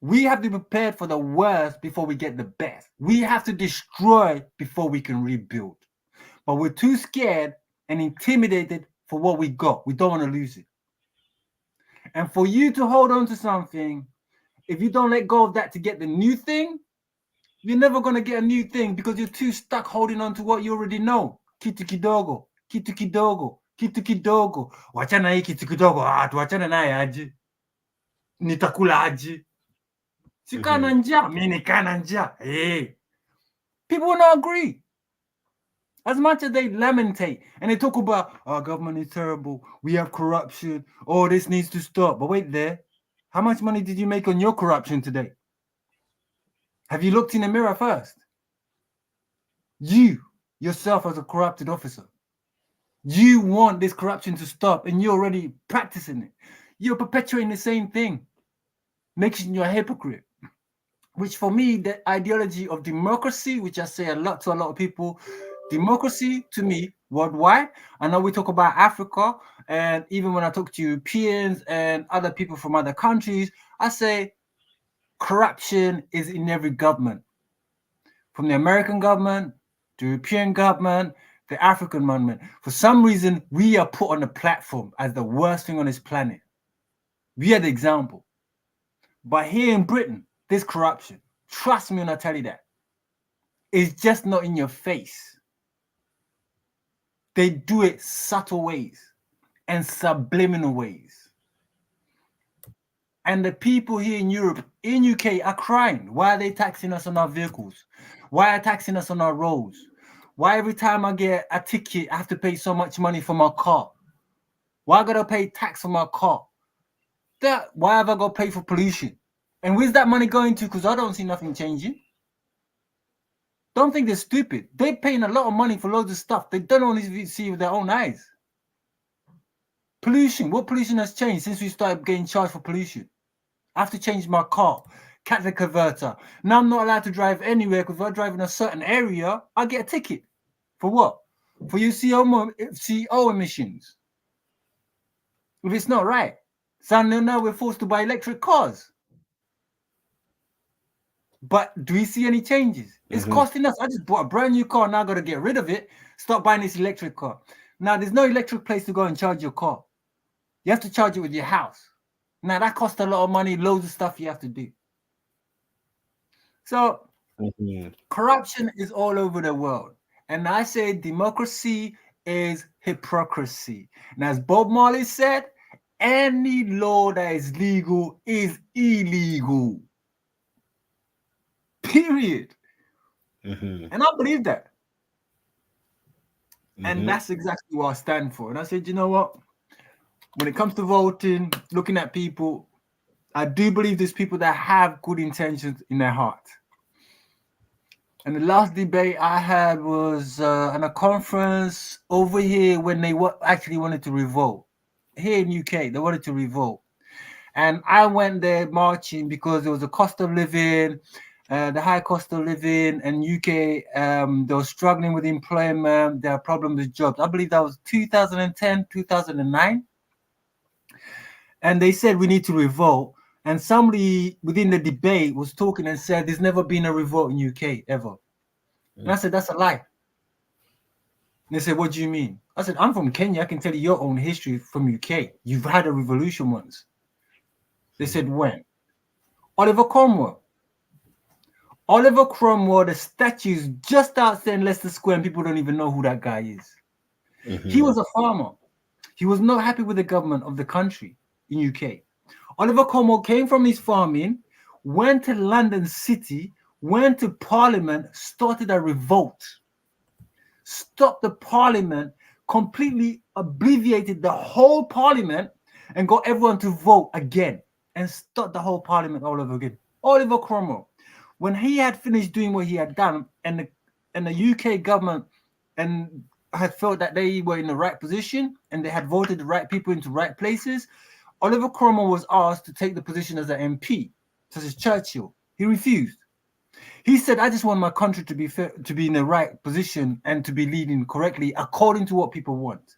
we have to be prepared for the worst before we get the best. We have to destroy before we can rebuild. But we're too scared and intimidated for what we got. We don't want to lose it. And for you to hold on to something, if you don't let go of that to get the new thing, you're never going to get a new thing because you're too stuck holding on to what you already know. Kitu kidogo. Kitu kidogo, kitu kidogo. Wachana hii kitu kidogo. Tuachana naye aje. Nitakula aje. Sikana njaa, mimi nikana njaa. Hey. People will not agree. As much as they lamentate and they talk about, our government is terrible, we have corruption, oh, this needs to stop. But wait there. How much money did you make on your corruption today? Have you looked in the mirror first? You, yourself as a corrupted officer. You want this corruption to stop and you're already practicing it. You're perpetuating the same thing, making you a hypocrite. Which for me, the ideology of democracy, which I say a lot to a lot of people, democracy to me, worldwide, I know we talk about Africa, and even when I talk to Europeans and other people from other countries, I say corruption is in every government. From the American government, the European government, the African government. For some reason, we are put on the platform as the worst thing on this planet. We are the example. But here in Britain, there's corruption. Trust me when I tell you that. It's just not in your face. They do it subtle ways and subliminal ways. And the people here in Europe, in UK, are crying. Why are they taxing us on our vehicles? Why are they taxing us on our roads? Why every time I get a ticket, I have to pay so much money for my car? Why I gotta pay tax for my car? Why have I got to pay for pollution? And where's that money going to? Because I don't see nothing changing. Don't think they're stupid. They're paying a lot of money for loads of stuff they don't only see with their own eyes. Pollution. What pollution has changed since we started getting charged for pollution? I have to change my car, catalytic converter. Now I'm not allowed to drive anywhere because if I drive in a certain area, I get a ticket. For what? For your CO emissions. If it's not right. So now we're forced to buy electric cars. But do we see any changes? It's costing us. I just bought a brand new car. Now I got to get rid of it. Stop buying this electric car. Now there's no electric place to go and charge your car. You have to charge it with your house. Now that costs a lot of money, loads of stuff you have to do. So corruption is all over the world. And I say democracy is hypocrisy. And as Bob Marley said, any law that is legal is illegal. Period. And I believe that. And that's exactly what I stand for. And I said, you know what? When it comes to voting, looking at people, I do believe there's people that have good intentions in their heart. And the last debate I had was at a conference over here when they actually wanted to revolt. Here in UK, they wanted to revolt. And I went there marching because there was a cost of living, the high cost of living, and UK, they were struggling with employment, there are problems with jobs. I believe that was 2010, 2009. And they said we need to revolt. And somebody within the debate was talking and said there's never been a revolt in UK ever. And I said, that's a lie. And they said, what do you mean? I said, I'm from Kenya. I can tell you your own history from UK. You've had a revolution once. They said, when? Oliver Cromwell. Oliver Cromwell, the statue is just outside in Leicester Square and people don't even know who that guy is. He was a farmer. He was not happy with the government of the country in UK. Oliver Cromwell came from his farming, went to London City, went to Parliament, started a revolt, stopped the Parliament, completely obliterated the whole Parliament, and got everyone to vote again, and start the whole Parliament all over again. Oliver Cromwell, when he had finished doing what he had done, and the UK government and had felt that they were in the right position and they had voted the right people into right places, Oliver Cromwell was asked to take the position as an MP, such as Churchill. He refused. He said, I just want my country to be fair, to be in the right position and to be leading correctly according to what people want.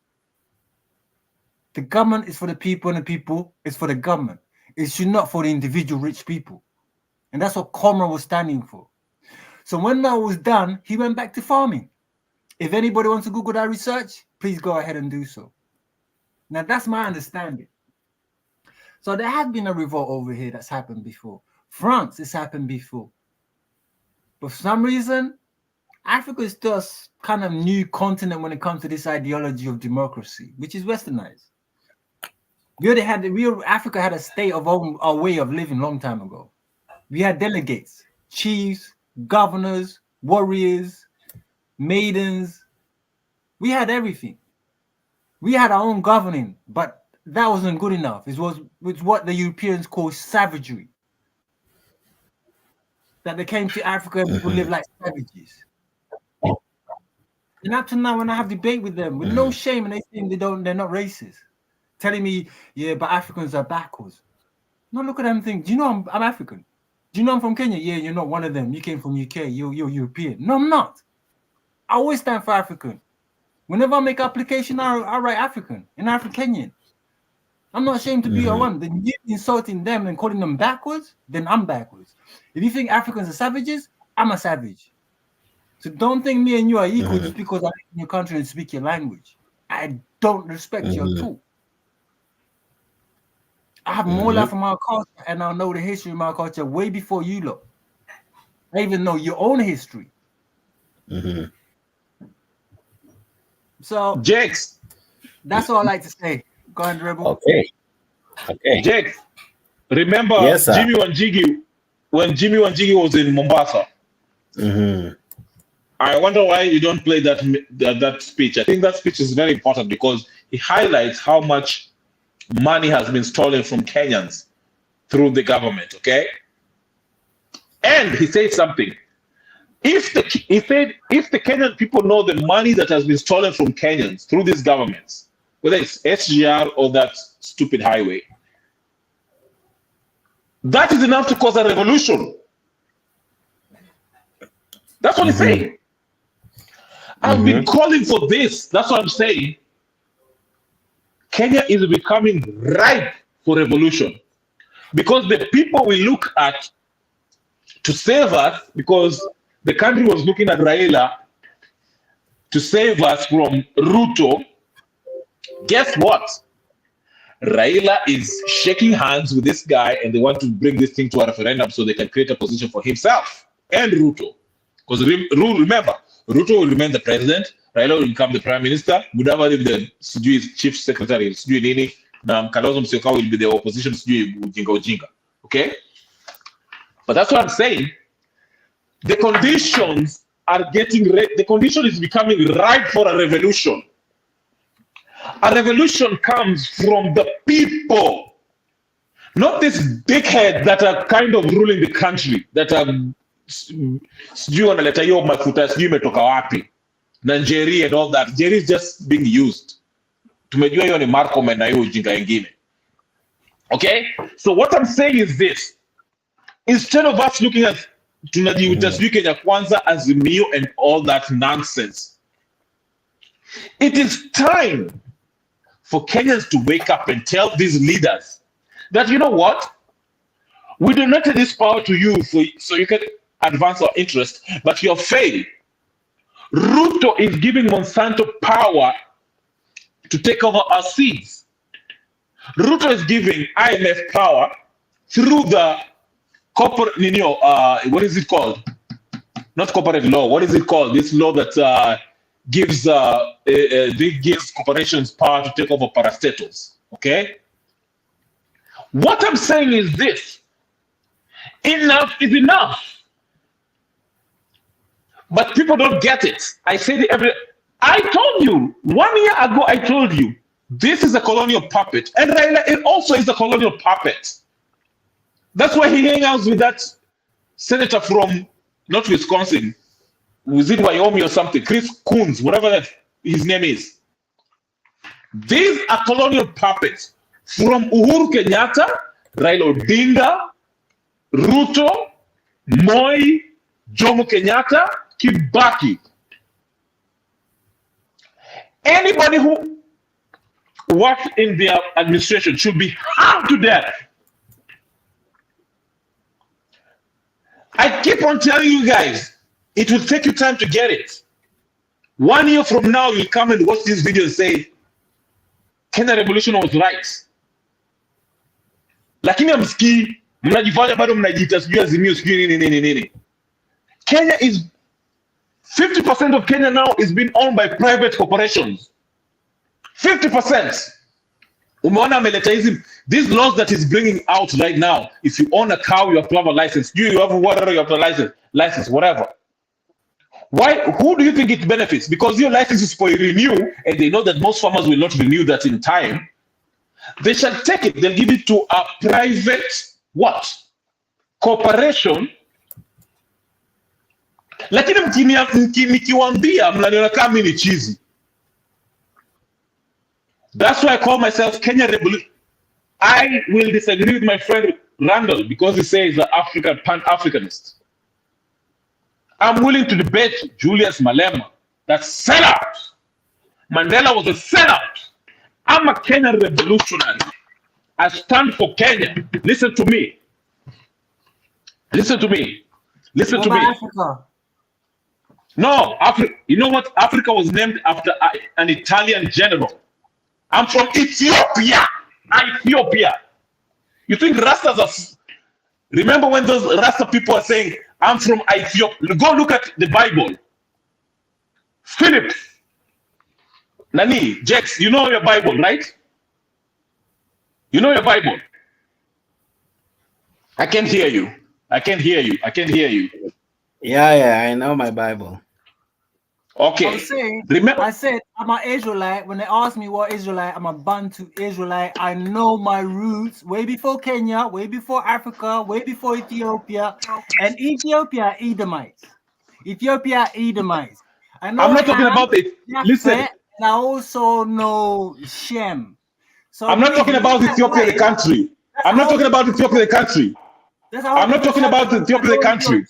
The government is for the people and the people is for the government. It should not for the individual rich people. And that's what Cromwell was standing for. So when that was done, he went back to farming. If anybody wants to Google that research, please go ahead and do so. Now, that's my understanding. So there has been a revolt over here that's happened before. France has happened before. But for some reason, Africa is just kind of new continent when it comes to this ideology of democracy, which is westernized. Africa had a state of our way of living long time ago. We had delegates, chiefs, governors, warriors, maidens. We had everything. We had our own governing, but that wasn't good enough. It was what the Europeans call savagery. That they came to Africa and people live like savages. And up to now, when I have debate with them, with no shame, and they think they're not racist, telling me, yeah, but Africans are backwards. No, look at them and think, do you know I'm African? Do you know I'm from Kenya? Yeah, you're not one of them. You came from UK. You're European. No, I'm not. I always stand for African. Whenever I make application, I write African and African. I'm not ashamed to be a one. Then you're insulting them and calling them backwards, then I'm backwards. If you think Africans are savages, I'm a savage. So don't think me and you are equal just because I live in your country and speak your language. I don't respect you at all. I have more love for my culture and I know the history of my culture way before you look. I even know your own history. So, Jakes, that's all I like to say. Go ahead, Rebel. Okay. Jakes, remember Yes, sir. Jimmy Wanjigi when Jimmy Wanjigi was in Mombasa? I wonder why you don't play that speech. I think that speech is very important because it highlights how much money has been stolen from Kenyans through the government, okay? And he said something. If the Kenyan people know the money that has been stolen from Kenyans through these governments, whether it's SGR or that stupid highway. That is enough to cause a revolution. That's what he's saying. I've been calling for this. That's what I'm saying. Kenya is becoming ripe for revolution because the people we look at to save us, because the country was looking at Raila to save us from Ruto. Guess what? Raila is shaking hands with this guy and they want to bring this thing to a referendum so they can create a position for himself and Ruto. Because remember, Ruto will remain the president, Raila will become the prime minister, Mudavadi will be the chief secretary, Kalonzo Musyoka will be the opposition, Ujinga. Okay? But that's what I'm saying. The conditions are getting ready. The condition is becoming ripe for a revolution. A revolution comes from the people, not this dickhead that are kind of ruling the country, that are Nigeria and all that. Jerry is just being used. Okay? So what I'm saying is this. Instead of us looking at Kenya Kwanza as Mio and all that nonsense, it is time for Kenyans to wake up and tell these leaders that, you know what? We donated this power to you so you can advance our interest, but you have failed. Ruto is giving Monsanto power to take over our seeds. Ruto is giving IMF power through the corporate, what is it called? Not corporate law. What is it called? This law that gives corporations power to take over parastatals. Okay? What I'm saying is this. Enough is enough. But people don't get it. I said it I told you, 1 year ago, I told you, this is a colonial puppet. And Raila, it also is a colonial puppet. That's why he hangs out with that senator from, not Wisconsin, was it Wyoming or something, Chris Coons, whatever his name is. These are colonial puppets from Uhuru Kenyatta, Raila Odinga, Ruto, Moi, Jomo Kenyatta, Kibaki. Anybody who works in their administration should be harmed to death. I keep on telling you guys, it will take you time to get it. 1 year from now, you'll come and watch this video and say, Kenya Revolution was right. Lakini amsikii, mnajifanya bado mnajiita sijui Azimio sijui nini. Kenya is 50% of Kenya now is being owned by private corporations. 50%. Umeona ameleta hizi, these laws that he's bringing out right now, if you own a cow, you have to have a license. You have water, you have a license, whatever. Why? Who do you think it benefits? Because your license is for renew, and they know that most farmers will not renew that in time. They shall take it. They'll give it to a private what? Corporation. Lakini mkiwaambia mnaniona kama ni cheesy. That's why I call myself Kenya Revolution. I will disagree with my friend Randall because he says he's an pan-Africanist. I'm willing to debate Julius Malema. That's sellout. Mandela was a sellout. I'm a Kenyan revolutionary. I stand for Kenya. Listen to me. Listen to me. Listen to me. Africa? No, Africa. You know what? Africa was named after an Italian general. I'm from Ethiopia. Ethiopia. You think Rastas are... Remember when those Rasta people are saying, I'm from Ethiopia. Go look at the Bible. Philip. Nani, Jex, you know your Bible, right? You know your Bible. I can't hear you. I can't hear you. I can't hear you. Yeah, I know my Bible. Okay. I said I'm an Israelite. When they ask me what Israelite, I'm a Bantu Israelite. I know my roots way before Kenya, way before Africa, way before Ethiopia. And Ethiopia Edomites. Ethiopia Edomites. I know I'm not talking about it. Listen, and I also know Shem. So I'm not talking about Ethiopia, the country. I'm not talking about Ethiopia, the country. I'm not talking about Ethiopia, the country.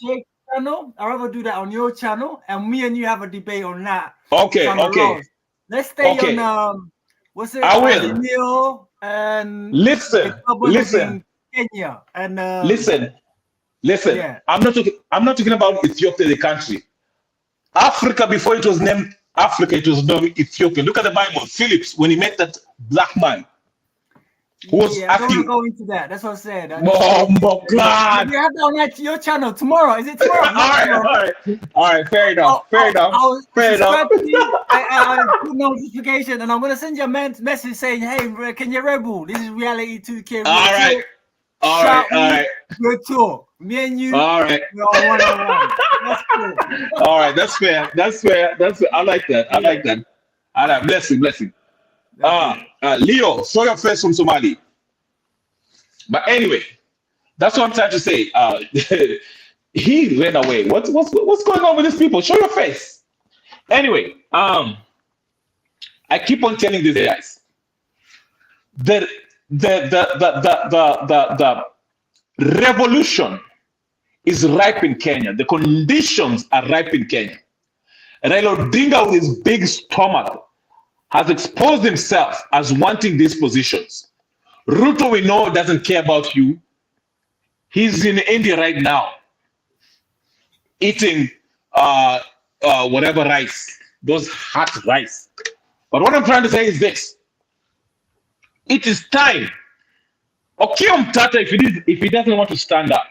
Channel. I'd rather do that on your channel, and me and you have a debate on that. Okay, okay. Let's stay on what's it? I will. Neil and listen. Kenya and listen. Yeah. I'm not talking about Ethiopia, the country. Africa, before it was named Africa, it was known Ethiopia. Look at the Bible. Phillips, when he met that black man, who was I don't want to go into that. That's what I said. Oh, God. You have that on your channel tomorrow. Is it tomorrow? All right. Fair enough. Fair enough. I put notification, and I'm gonna send you a message saying, "Hey, can you rebel? This is reality 2K." All right. Good talk. Me and you. All right. One-on-one. That's cool. All right. That's fair. I like that. Blessing. Leo, show your face from Somali. But anyway, that's what I'm trying to say. He ran away. What's going on with these people? Show your face. Anyway, I keep on telling these guys that the revolution is ripe in Kenya. The conditions are ripe in Kenya. Raila Odinga, with his big stomach, has exposed himself as wanting these positions. Ruto, we know, doesn't care about you. He's in India right now, eating whatever rice, those hot rice. But what I'm trying to say is this. It is time. Okiya Mtata, if he doesn't want to stand up,